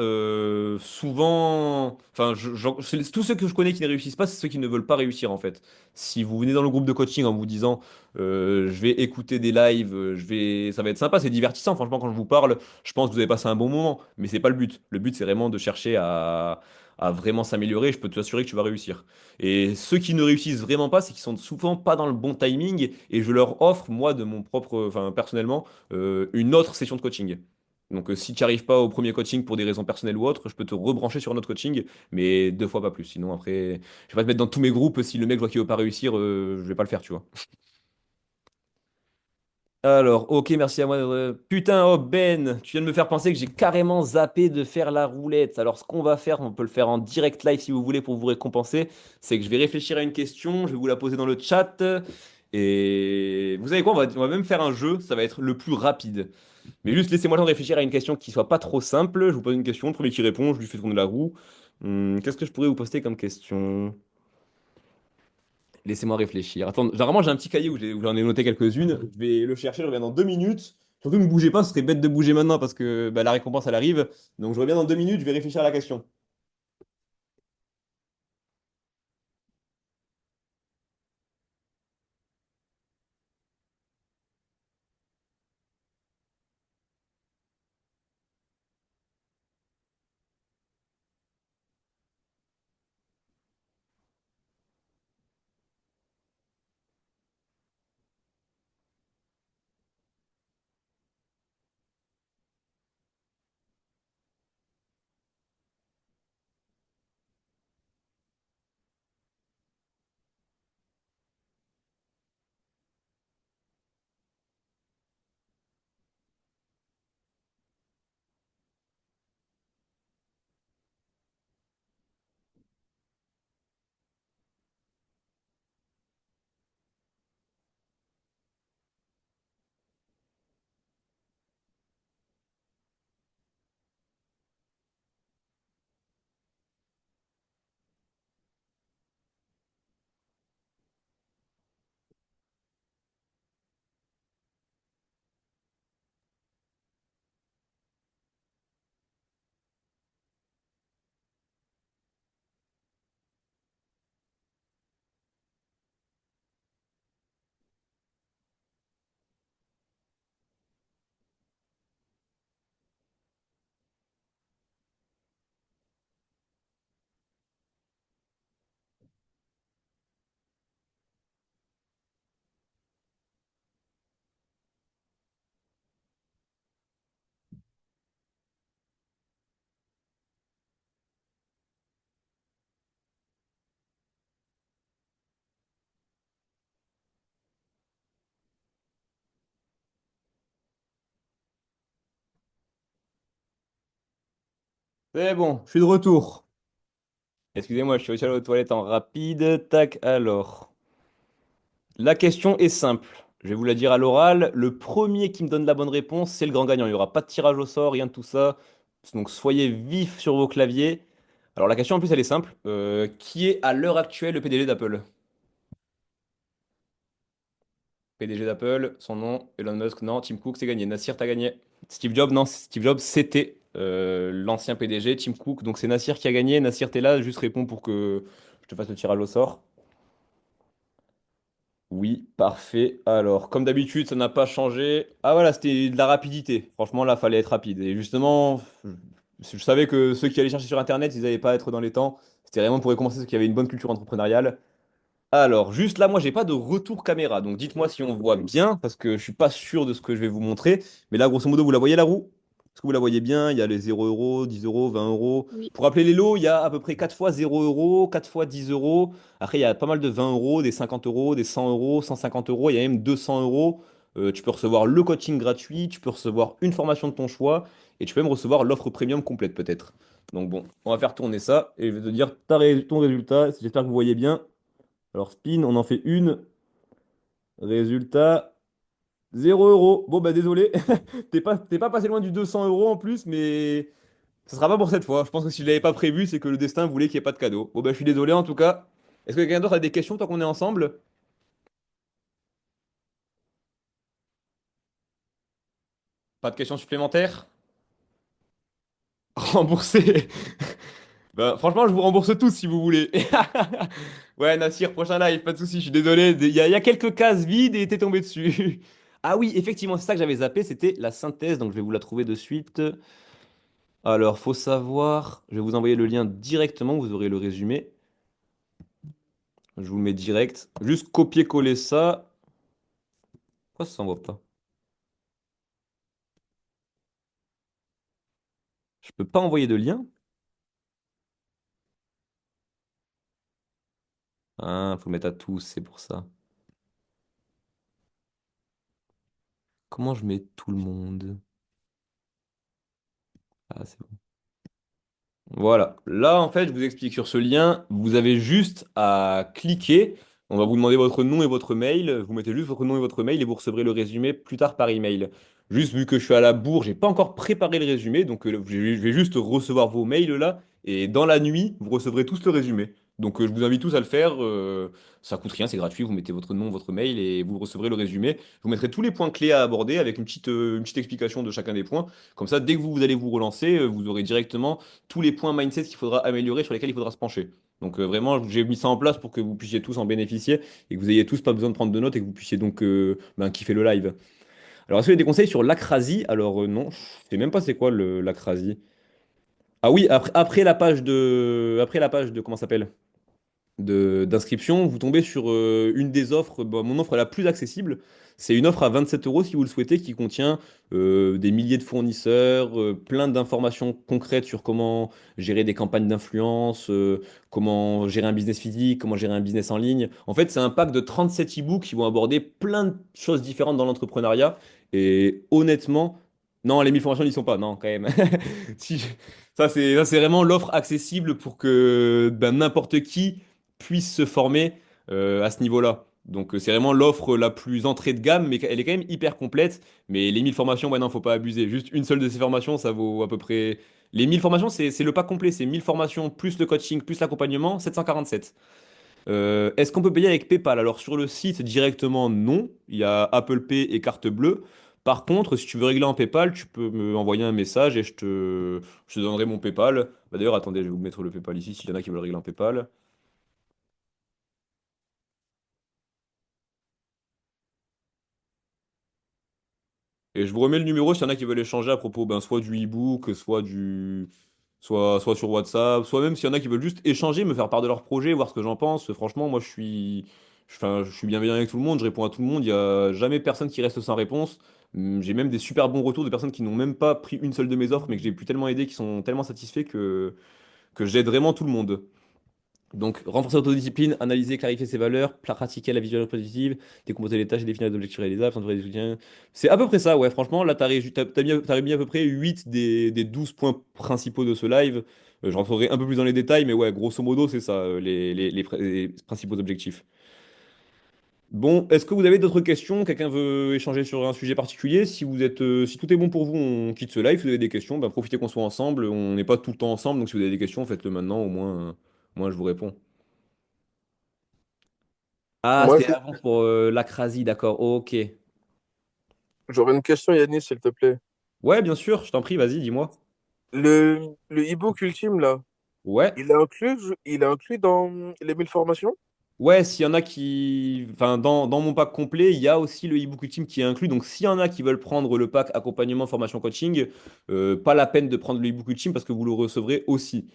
souvent, enfin, tous ceux que je connais qui ne réussissent pas, c'est ceux qui ne veulent pas réussir en fait. Si vous venez dans le groupe de coaching en vous disant, je vais écouter des lives, ça va être sympa, c'est divertissant. Franchement, quand je vous parle, je pense que vous avez passé un bon moment, mais c'est pas le but. Le but, c'est vraiment de chercher à vraiment s'améliorer. Je peux t'assurer que tu vas réussir. Et ceux qui ne réussissent vraiment pas, c'est qu'ils sont souvent pas dans le bon timing. Et je leur offre, moi, de mon propre, enfin, personnellement, une autre session de coaching. Donc, si tu n'y arrives pas au premier coaching pour des raisons personnelles ou autres, je peux te rebrancher sur un autre coaching, mais 2 fois pas plus. Sinon, après, je vais pas te mettre dans tous mes groupes. Si le mec voit qu'il veut pas réussir, je vais pas le faire, tu vois. Alors, ok, merci à moi. Putain, oh Ben, tu viens de me faire penser que j'ai carrément zappé de faire la roulette. Alors, ce qu'on va faire, on peut le faire en direct live si vous voulez pour vous récompenser, c'est que je vais réfléchir à une question, je vais vous la poser dans le chat. Et vous savez quoi, on va même faire un jeu, ça va être le plus rapide. Mais juste laissez-moi le temps de réfléchir à une question qui soit pas trop simple. Je vous pose une question, le premier qui répond, je lui fais tourner la roue. Qu'est-ce que je pourrais vous poster comme question? Laissez-moi réfléchir. Attends, généralement j'ai un petit cahier où j'en ai noté quelques-unes. Je vais le chercher, je reviens dans 2 minutes. Surtout ne bougez pas, ce serait bête de bouger maintenant parce que bah, la récompense elle arrive. Donc je reviens dans 2 minutes, je vais réfléchir à la question. C'est bon, je suis de retour. Excusez-moi, je suis aussi allé aux toilettes en rapide. Tac, alors. La question est simple. Je vais vous la dire à l'oral. Le premier qui me donne la bonne réponse, c'est le grand gagnant. Il n'y aura pas de tirage au sort, rien de tout ça. Donc soyez vifs sur vos claviers. Alors la question en plus, elle est simple. Qui est à l'heure actuelle le PDG d'Apple? PDG d'Apple, son nom, Elon Musk, non. Tim Cook, c'est gagné. Nassir, t'as gagné. Steve Jobs, non. Steve Jobs, c'était l'ancien PDG. Tim Cook, donc c'est Nassir qui a gagné. Nassir, t'es là, juste réponds pour que je te fasse le tirage au sort. Oui, parfait. Alors, comme d'habitude, ça n'a pas changé. Ah voilà, c'était de la rapidité. Franchement, là, fallait être rapide. Et justement, je savais que ceux qui allaient chercher sur Internet, ils n'allaient pas être dans les temps. C'était vraiment pour récompenser ceux qui avaient une bonne culture entrepreneuriale. Alors, juste là, moi, j'ai pas de retour caméra. Donc, dites-moi si on voit bien, parce que je suis pas sûr de ce que je vais vous montrer. Mais là, grosso modo, vous la voyez la roue? Est-ce que vous la voyez bien? Il y a les 0 euros, 10 euros, 20 euros. Oui. Pour rappeler les lots, il y a à peu près 4 fois 0 euros, 4 fois 10 euros. Après, il y a pas mal de 20 euros, des 50 euros, des 100 euros, 150 euros. Il y a même 200 euros. Tu peux recevoir le coaching gratuit, tu peux recevoir une formation de ton choix, et tu peux même recevoir l'offre premium complète peut-être. Donc bon, on va faire tourner ça, et je vais te dire ton résultat. J'espère que vous voyez bien. Alors, spin, on en fait une. Résultat, 0 euros. Bon, bah désolé, t'es pas passé loin du 200 euros en plus, mais ce sera pas pour cette fois. Je pense que si je l'avais pas prévu, c'est que le destin voulait qu'il n'y ait pas de cadeau. Bon, bah je suis désolé en tout cas. Est-ce que quelqu'un d'autre a des questions tant qu'on est ensemble? Pas de questions supplémentaires? Remboursé. Bah, franchement, je vous rembourse tous si vous voulez. Ouais, Nassir, prochain live, pas de souci, je suis désolé. Il y a quelques cases vides et t'es tombé dessus. Ah oui, effectivement, c'est ça que j'avais zappé, c'était la synthèse, donc je vais vous la trouver de suite. Alors, faut savoir, je vais vous envoyer le lien directement, vous aurez le résumé. Je vous le mets direct. Juste copier-coller ça. Pourquoi ça s'envoie pas? Je peux pas envoyer de lien? Ah, faut le mettre à tous, c'est pour ça. Comment je mets tout le monde? Ah, c'est bon. Voilà. Là, en fait, je vous explique sur ce lien, vous avez juste à cliquer. On va vous demander votre nom et votre mail. Vous mettez juste votre nom et votre mail et vous recevrez le résumé plus tard par email. Juste vu que je suis à la bourre, j'ai pas encore préparé le résumé, donc je vais juste recevoir vos mails là et dans la nuit, vous recevrez tous le résumé. Donc je vous invite tous à le faire. Ça coûte rien, c'est gratuit. Vous mettez votre nom, votre mail et vous recevrez le résumé. Je vous mettrai tous les points clés à aborder avec une petite explication de chacun des points. Comme ça, dès que vous allez vous relancer, vous aurez directement tous les points mindset qu'il faudra améliorer, sur lesquels il faudra se pencher. Donc vraiment, j'ai mis ça en place pour que vous puissiez tous en bénéficier et que vous ayez tous pas besoin de prendre de notes et que vous puissiez donc kiffer le live. Alors, est-ce que vous avez des conseils sur l'acrasie? Alors non, je sais même pas c'est quoi l'acrasie. Ah oui, après la page de comment ça s'appelle? D'inscription, vous tombez sur une des offres, bah, mon offre la plus accessible. C'est une offre à 27 euros si vous le souhaitez, qui contient des milliers de fournisseurs, plein d'informations concrètes sur comment gérer des campagnes d'influence, comment gérer un business physique, comment gérer un business en ligne. En fait, c'est un pack de 37 e-books qui vont aborder plein de choses différentes dans l'entrepreneuriat. Et honnêtement, non, les 1000 formations n'y sont pas, non, quand même. Si, ça, c'est vraiment l'offre accessible pour que ben, n'importe qui puisse se former à ce niveau-là. Donc c'est vraiment l'offre la plus entrée de gamme, mais elle est quand même hyper complète. Mais les 1000 formations, ouais, non, faut pas abuser. Juste une seule de ces formations, ça vaut à peu près. Les 1000 formations, c'est le pack complet. C'est 1000 formations plus le coaching, plus l'accompagnement, 747. Est-ce qu'on peut payer avec PayPal? Alors sur le site directement, non. Il y a Apple Pay et carte bleue. Par contre, si tu veux régler en PayPal, tu peux me envoyer un message et je te donnerai mon PayPal. Bah, d'ailleurs, attendez, je vais vous mettre le PayPal ici s'il y en a qui veulent régler en PayPal. Et je vous remets le numéro s'il y en a qui veulent échanger à propos ben, soit du e-book, soit sur WhatsApp, soit même s'il y en a qui veulent juste échanger, me faire part de leur projet, voir ce que j'en pense. Franchement, moi enfin, je suis bienveillant avec tout le monde, je réponds à tout le monde, il n'y a jamais personne qui reste sans réponse. J'ai même des super bons retours de personnes qui n'ont même pas pris une seule de mes offres, mais que j'ai pu tellement aider, qui sont tellement satisfaits que j'aide vraiment tout le monde. Donc, renforcer l'autodiscipline, analyser, clarifier ses valeurs, pratiquer la visualisation positive, décomposer les tâches et définir les objectifs réalisables, s'entourer des soutiens. C'est à peu près ça, ouais. Franchement, là, t'as mis à peu près 8 des 12 points principaux de ce live. Je rentrerai un peu plus dans les détails, mais ouais, grosso modo, c'est ça, les principaux objectifs. Bon, est-ce que vous avez d'autres questions? Quelqu'un veut échanger sur un sujet particulier? Si tout est bon pour vous, on quitte ce live. Si vous avez des questions, bah, profitez qu'on soit ensemble. On n'est pas tout le temps ensemble, donc si vous avez des questions, faites-le maintenant. Au moins, je vous réponds. Ah, Moi, c'était avant pour l'Acrasie, d'accord. Ok. j'aurais une question, Yannis, s'il te plaît. Ouais, bien sûr, je t'en prie, vas-y, dis-moi. Le e-book ultime, là, Ouais. il est inclus dans les 1000 formations? Ouais, s'il y en a qui. Enfin, dans mon pack complet, il y a aussi le e-book ultime qui est inclus. Donc, s'il y en a qui veulent prendre le pack accompagnement, formation, coaching, pas la peine de prendre le e-book ultime parce que vous le recevrez aussi.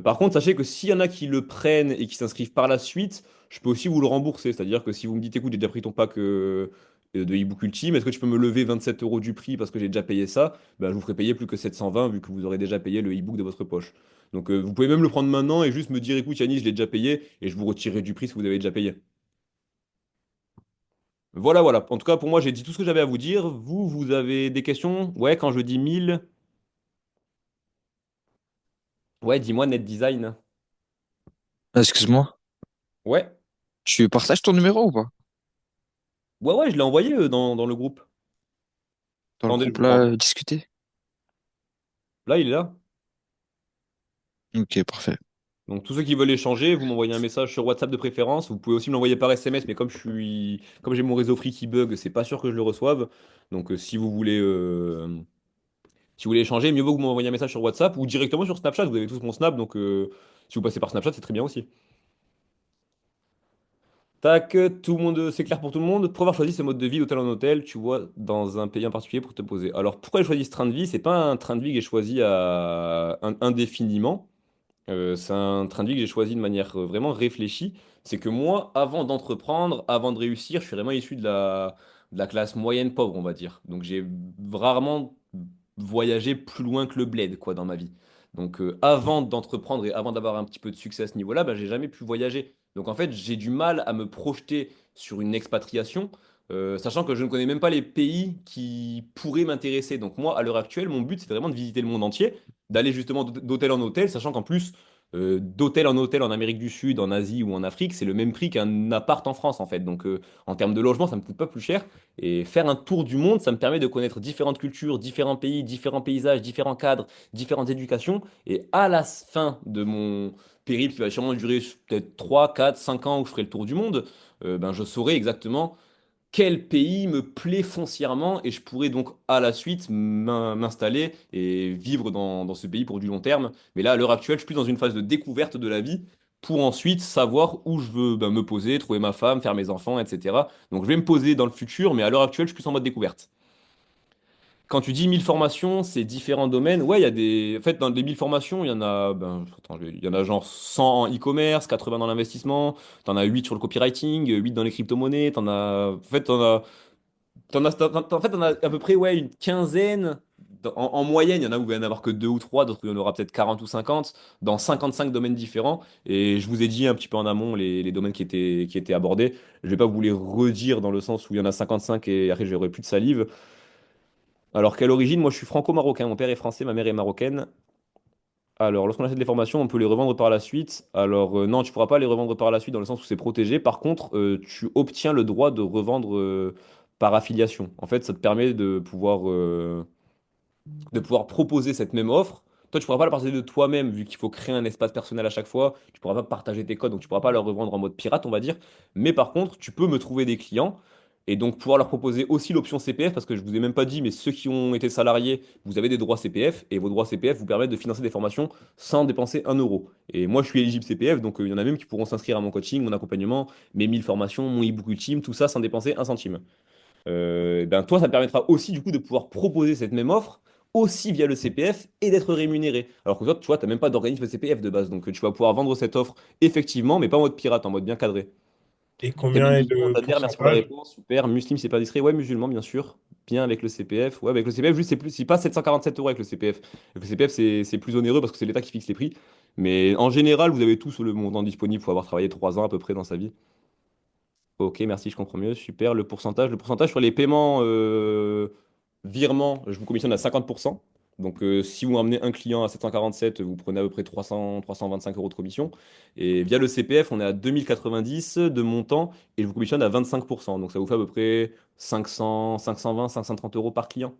Par contre, sachez que s'il y en a qui le prennent et qui s'inscrivent par la suite, je peux aussi vous le rembourser. C'est-à-dire que si vous me dites, écoute, j'ai déjà pris ton pack de e-book ultime, est-ce que tu peux me lever 27 euros du prix parce que j'ai déjà payé ça? Ben, je vous ferai payer plus que 720 vu que vous aurez déjà payé le e-book de votre poche. Donc vous pouvez même le prendre maintenant et juste me dire, écoute Yannis, je l'ai déjà payé et je vous retirerai du prix si vous avez déjà payé. Voilà, voilà. En tout cas, pour moi, j'ai dit tout ce que j'avais à vous dire. Vous, vous avez des questions? Ouais, quand je dis 1000, ouais, dis-moi net design. Excuse-moi. Ouais, Tu partages ton numéro ou pas? ouais, ouais, je l'ai envoyé dans le groupe. Dans le Attendez, je groupe vous le là, renvoie. discuter? Là, il est là. Ok, parfait. Donc tous ceux qui veulent échanger, vous m'envoyez un message sur WhatsApp de préférence. Vous pouvez aussi me l'envoyer par SMS, mais comme j'ai mon réseau free qui bug, c'est pas sûr que je le reçoive. Donc si vous voulez échanger, mieux vaut que vous m'envoyiez un message sur WhatsApp ou directement sur Snapchat. Vous avez tous mon Snap, donc si vous passez par Snapchat, c'est très bien aussi. Tac, tout le monde, c'est clair pour tout le monde. Pour avoir choisi ce mode de vie d'hôtel en hôtel, tu vois, dans un pays en particulier pour te poser. Alors pourquoi j'ai choisi ce train de vie? C'est pas un train de vie que j'ai choisi indéfiniment. C'est un train de vie que j'ai choisi de manière vraiment réfléchie. C'est que moi, avant d'entreprendre, avant de réussir, je suis vraiment issu de la classe moyenne pauvre, on va dire. Donc j'ai rarement voyagé plus loin que le bled, quoi, dans ma vie. Donc avant d'entreprendre et avant d'avoir un petit peu de succès à ce niveau-là, bah, j'ai jamais pu voyager. Donc en fait, j'ai du mal à me projeter sur une expatriation, sachant que je ne connais même pas les pays qui pourraient m'intéresser. Donc moi, à l'heure actuelle, mon but, c'est vraiment de visiter le monde entier, d'aller justement d'hôtel en hôtel, sachant qu'en plus, d'hôtel en hôtel en Amérique du Sud, en Asie ou en Afrique, c'est le même prix qu'un appart en France en fait. Donc en termes de logement, ça me coûte pas plus cher. Et faire un tour du monde, ça me permet de connaître différentes cultures, différents pays, différents paysages, différents cadres, différentes éducations. Et à la fin de mon périple, qui va sûrement durer peut-être 3, 4, 5 ans où je ferai le tour du monde, ben, je saurai exactement quel pays me plaît foncièrement et je pourrais donc à la suite m'installer et vivre dans ce pays pour du long terme. Mais là, à l'heure actuelle, je suis plus dans une phase de découverte de la vie pour ensuite savoir où je veux ben, me poser, trouver ma femme, faire mes enfants, etc. Donc je vais me poser dans le futur, mais à l'heure actuelle, je suis plus en mode découverte. Quand tu dis 1000 formations, c'est différents domaines. Ouais, il y a des. En fait, dans les 1000 formations, il y en a. Ben, attends, il y en a genre 100 en e-commerce, 80 dans l'investissement, t'en as 8 sur le copywriting, 8 dans les crypto-monnaies, t'en as. En fait, t'en as à peu près ouais, une quinzaine. En moyenne, il y en a où il va y en avoir que deux ou trois, d'autres où il y en aura peut-être 40 ou 50, dans 55 domaines différents. Et je vous ai dit un petit peu en amont les domaines qui étaient abordés. Je vais pas vous les redire dans le sens où il y en a 55 et après j'aurai plus de salive. Alors qu'à l'origine, moi je suis franco-marocain. Mon père est français, ma mère est marocaine. Alors, lorsqu'on achète des formations, on peut les revendre par la suite. Alors, non, tu pourras pas les revendre par la suite dans le sens où c'est protégé. Par contre, tu obtiens le droit de revendre par affiliation. En fait, ça te permet de pouvoir proposer cette même offre. Toi, tu pourras pas la partager de toi-même, vu qu'il faut créer un espace personnel à chaque fois. Tu pourras pas partager tes codes, donc tu pourras pas leur revendre en mode pirate, on va dire. Mais par contre, tu peux me trouver des clients et donc pouvoir leur proposer aussi l'option CPF, parce que je vous ai même pas dit, mais ceux qui ont été salariés, vous avez des droits CPF et vos droits CPF vous permettent de financer des formations sans dépenser un euro. Et moi, je suis éligible CPF, donc il y en a même qui pourront s'inscrire à mon coaching, mon accompagnement, mes 1000 formations, mon e-book ultime, tout ça sans dépenser un centime. Ben toi, ça te permettra aussi du coup de pouvoir proposer cette même offre aussi via le CPF et d'être rémunéré. Alors que toi, tu vois, tu n'as même pas d'organisme CPF de base, donc tu vas pouvoir vendre cette offre effectivement, mais pas en mode pirate, en mode bien cadré. Et C'est combien bien est musulman, le Zader, merci pour la pourcentage? réponse, super. Muslim, c'est pas discret, ouais, musulman, bien sûr. Bien avec le CPF, ouais, avec le CPF, juste c'est plus, c'est pas 747 euros avec le CPF. Avec le CPF, c'est plus onéreux parce que c'est l'État qui fixe les prix. Mais en général, vous avez tous le montant disponible. Il faut avoir travaillé 3 ans à peu près dans sa vie. Ok, merci, je comprends mieux. Super. Le pourcentage sur les paiements virements, je vous commissionne à 50%. Donc, si vous ramenez un client à 747, vous prenez à peu près 325 euros de commission. Et via le CPF, on est à 2090 de montant et je vous commissionne à 25%. Donc, ça vous fait à peu près 500, 520, 530 euros par client.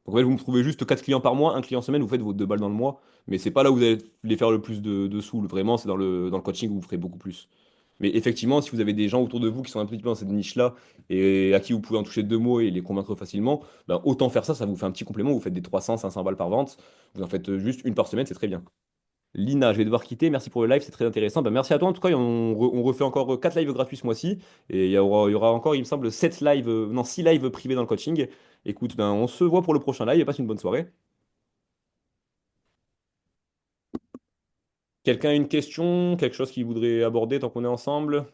Donc, en fait, vous me trouvez juste 4 clients par mois, un client semaine, vous faites vos 2 balles dans le mois. Mais c'est pas là où vous allez les faire le plus de sous. Vraiment, c'est dans le coaching où vous ferez beaucoup plus. Mais effectivement, si vous avez des gens autour de vous qui sont un petit peu dans cette niche-là et à qui vous pouvez en toucher deux mots et les convaincre facilement, ben autant faire ça, ça vous fait un petit complément. Vous faites des 300, 500 balles par vente. Vous en faites juste une par semaine, c'est très bien. Lina, je vais devoir quitter. Merci pour le live, c'est très intéressant. Ben, merci à toi. En tout cas, on refait encore 4 lives gratuits ce mois-ci. Et il y aura encore, il me semble, 7 lives, non, 6 lives privés dans le coaching. Écoute, ben, on se voit pour le prochain live et passe une bonne soirée. Quelqu'un a une question, quelque chose qu'il voudrait aborder tant qu'on est ensemble?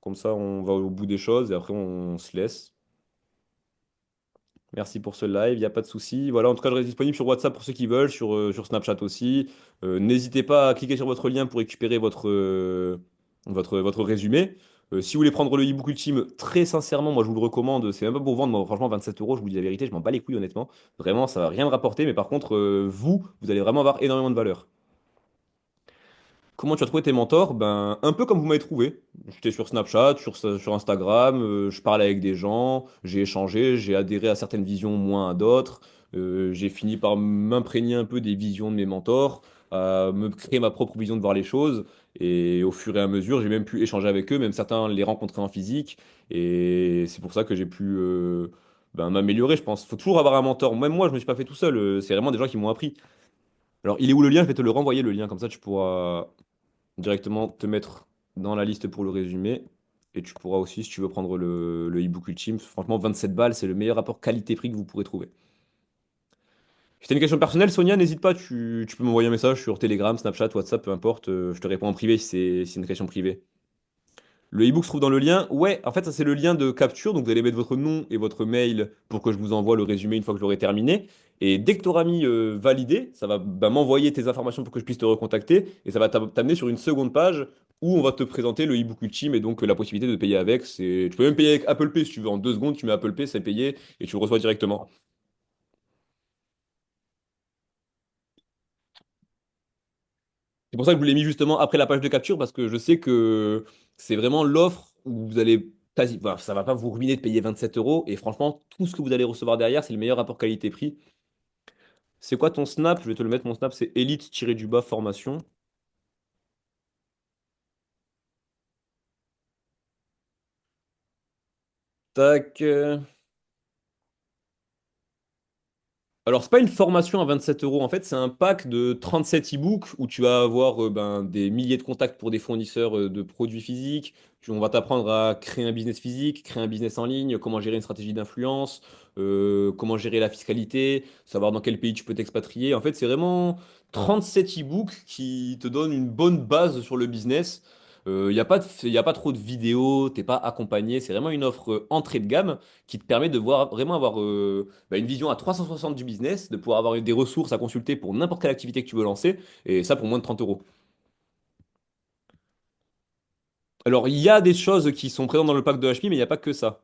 Comme ça, on va au bout des choses et après, on se laisse. Merci pour ce live, il n'y a pas de souci. Voilà, en tout cas, je reste disponible sur WhatsApp pour ceux qui veulent, sur Snapchat aussi. N'hésitez pas à cliquer sur votre lien pour récupérer votre résumé. Si vous voulez prendre le e-book ultime, très sincèrement, moi je vous le recommande. C'est même pas pour vendre, moi, franchement, 27 euros, je vous dis la vérité, je m'en bats les couilles, honnêtement. Vraiment, ça va rien me rapporter, mais par contre, vous allez vraiment avoir énormément de valeur. Comment tu as trouvé tes mentors? Ben, un peu comme vous m'avez trouvé. J'étais sur Snapchat, sur Instagram, je parlais avec des gens, j'ai échangé, j'ai adhéré à certaines visions, moins à d'autres. J'ai fini par m'imprégner un peu des visions de mes mentors, à me créer ma propre vision de voir les choses. Et au fur et à mesure, j'ai même pu échanger avec eux, même certains les rencontrer en physique. Et c'est pour ça que j'ai pu ben, m'améliorer, je pense. Faut toujours avoir un mentor. Même moi, je me suis pas fait tout seul. C'est vraiment des gens qui m'ont appris. Alors, il est où le lien? Je vais te le renvoyer, le lien, comme ça tu pourras directement te mettre dans la liste pour le résumé. Et tu pourras aussi, si tu veux prendre le e-book ultime, franchement, 27 balles, c'est le meilleur rapport qualité-prix que vous pourrez trouver. Si t'as une question personnelle, Sonia, n'hésite pas, tu peux m'envoyer un message sur Telegram, Snapchat, WhatsApp, peu importe. Je te réponds en privé si c'est une question privée. Le e-book se trouve dans le lien. Ouais, en fait, ça c'est le lien de capture. Donc vous allez mettre votre nom et votre mail pour que je vous envoie le résumé une fois que je l'aurai terminé. Et dès que tu auras mis validé, ça va bah, m'envoyer tes informations pour que je puisse te recontacter. Et ça va t'amener sur une seconde page où on va te présenter le e-book ultime et donc la possibilité de payer avec. Tu peux même payer avec Apple Pay si tu veux. En 2 secondes, tu mets Apple Pay, c'est payé et tu le reçois directement. C'est pour ça que je vous l'ai mis justement après la page de capture parce que je sais que c'est vraiment l'offre où vous allez quasi, enfin, ça va pas vous ruiner de payer 27 euros et franchement, tout ce que vous allez recevoir derrière, c'est le meilleur rapport qualité-prix. C'est quoi ton Snap? Je vais te le mettre, mon Snap, c'est élite-du-bas formation. Tac. Alors, c'est pas une formation à 27 euros. En fait, c'est un pack de 37 e-books où tu vas avoir ben, des milliers de contacts pour des fournisseurs de produits physiques. On va t'apprendre à créer un business physique, créer un business en ligne, comment gérer une stratégie d'influence, comment gérer la fiscalité, savoir dans quel pays tu peux t'expatrier. En fait, c'est vraiment 37 e-books qui te donnent une bonne base sur le business. Il n'y a pas y a pas trop de vidéos, t'es pas accompagné. C'est vraiment une offre entrée de gamme qui te permet de voir, vraiment avoir bah, une vision à 360 du business, de pouvoir avoir des ressources à consulter pour n'importe quelle activité que tu veux lancer, et ça pour moins de 30 euros. Alors, il y a des choses qui sont présentes dans le pack de HP, mais il n'y a pas que ça.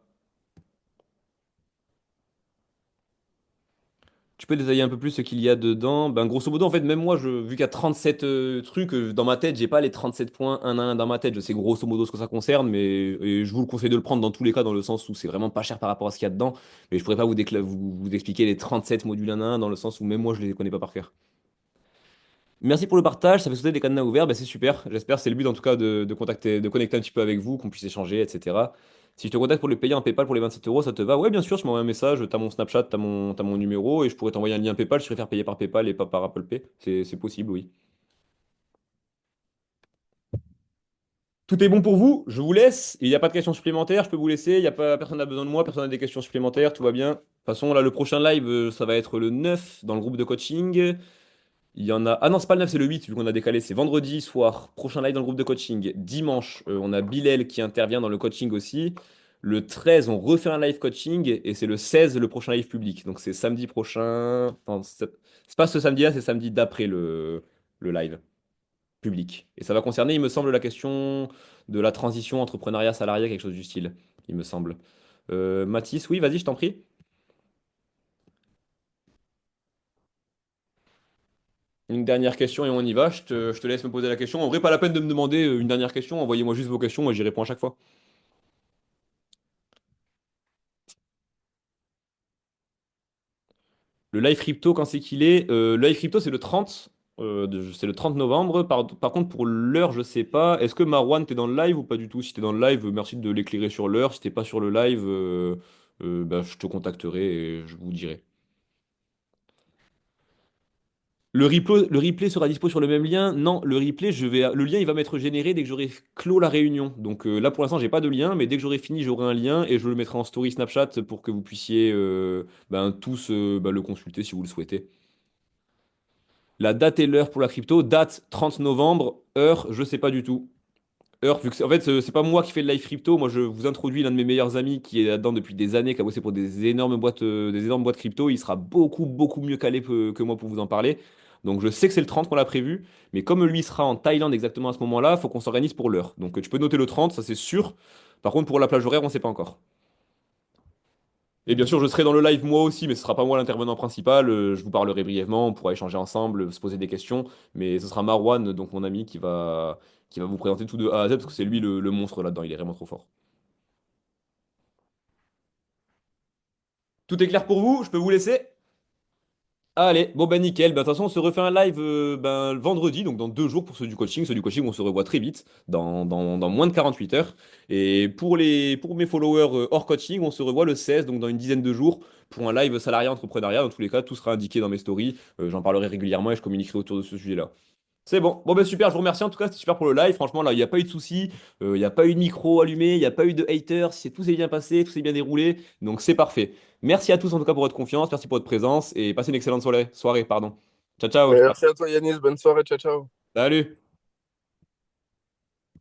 Tu peux détailler un peu plus ce qu'il y a dedans? Ben, grosso modo, en fait, même moi, vu qu'il y a 37 trucs, dans ma tête, j'ai pas les 37 points un à un dans ma tête. Je sais grosso modo ce que ça concerne, mais et je vous le conseille de le prendre dans tous les cas, dans le sens où c'est vraiment pas cher par rapport à ce qu'il y a dedans. Mais je pourrais pas vous expliquer les 37 modules un à un, dans le sens où même moi, je les connais pas par cœur. Merci pour le partage, ça fait sauter des cadenas ouverts, bah c'est super. J'espère, c'est le but en tout cas de contacter, de connecter un petit peu avec vous, qu'on puisse échanger, etc. Si je te contacte pour le payer en PayPal pour les 27 euros, ça te va? Ouais, bien sûr, tu m'envoies un message, t'as mon Snapchat, t'as mon numéro, et je pourrais t'envoyer un lien PayPal, je préfère payer par PayPal et pas par Apple Pay. C'est possible, oui. Tout est bon pour vous, je vous laisse. Il n'y a pas de questions supplémentaires, je peux vous laisser. Il y a pas, personne n'a besoin de moi, personne n'a des questions supplémentaires, tout va bien. De toute façon, là, le prochain live, ça va être le 9 dans le groupe de coaching. Il y en a. Ah non, c'est pas le 9, c'est le 8, vu qu'on a décalé. C'est vendredi soir. Prochain live dans le groupe de coaching. Dimanche, on a Bilal qui intervient dans le coaching aussi. Le 13, on refait un live coaching. Et c'est le 16, le prochain live public. Donc c'est samedi prochain. Enfin, c'est pas ce samedi-là, c'est samedi d'après le live. public. Et ça va concerner, il me semble, la question de la transition entrepreneuriat-salariat, quelque chose du style, il me semble. Mathis, oui, vas-y, je t'en prie. Une dernière question et on y va. Je te laisse me poser la question. En vrai, pas la peine de me demander une dernière question. Envoyez-moi juste vos questions et j'y réponds à chaque fois. Le live crypto, quand c'est qu'il est? Le live crypto, c'est le 30. C'est le 30 novembre. Par contre, pour l'heure, je sais pas. Est-ce que Marwan, t'es dans le live ou pas du tout? Si t'es dans le live, merci de l'éclairer sur l'heure. Si t'es pas sur le live, bah, je te contacterai et je vous dirai. Le replay sera dispo sur le même lien? Non, le lien il va m'être généré dès que j'aurai clos la réunion. Donc là pour l'instant j'ai pas de lien, mais dès que j'aurai fini j'aurai un lien et je le mettrai en story Snapchat pour que vous puissiez ben, tous le consulter si vous le souhaitez. La date et l'heure pour la crypto, date 30 novembre, heure je sais pas du tout. Heure, vu que en fait, c'est pas moi qui fais le live crypto. Moi, je vous introduis l'un de mes meilleurs amis qui est là-dedans depuis des années, qui a bossé pour des énormes boîtes crypto. Il sera beaucoup, beaucoup mieux calé que moi pour vous en parler. Donc, je sais que c'est le 30 qu'on l'a prévu. Mais comme lui sera en Thaïlande exactement à ce moment-là, il faut qu'on s'organise pour l'heure. Donc, tu peux noter le 30, ça c'est sûr. Par contre, pour la plage horaire, on ne sait pas encore. Et bien sûr, je serai dans le live moi aussi, mais ce sera pas moi l'intervenant principal. Je vous parlerai brièvement, on pourra échanger ensemble, se poser des questions. Mais ce sera Marwan, donc mon ami, qui va vous présenter tout de A à Z, parce que c'est lui le monstre là-dedans, il est vraiment trop fort. Tout est clair pour vous? Je peux vous laisser? Allez, bon ben nickel. Ben, de toute façon, on se refait un live le vendredi, donc dans 2 jours pour ceux du coaching. Ceux du coaching, on se revoit très vite, dans moins de 48 heures. Et pour mes followers hors coaching, on se revoit le 16, donc dans une dizaine de jours, pour un live salariat entrepreneuriat. Dans tous les cas, tout sera indiqué dans mes stories. J'en parlerai régulièrement et je communiquerai autour de ce sujet-là. C'est bon. Bon ben super, je vous remercie en tout cas, c'était super pour le live. Franchement, là, il n'y a pas eu de soucis, il n'y a pas eu de micro allumé, il n'y a pas eu de haters, tout s'est bien passé, tout s'est bien déroulé. Donc c'est parfait. Merci à tous en tout cas pour votre confiance, merci pour votre présence et passez une excellente soirée, pardon. Ciao ciao. Merci à toi, Yanis. Bonne soirée. Ciao, ciao. Salut.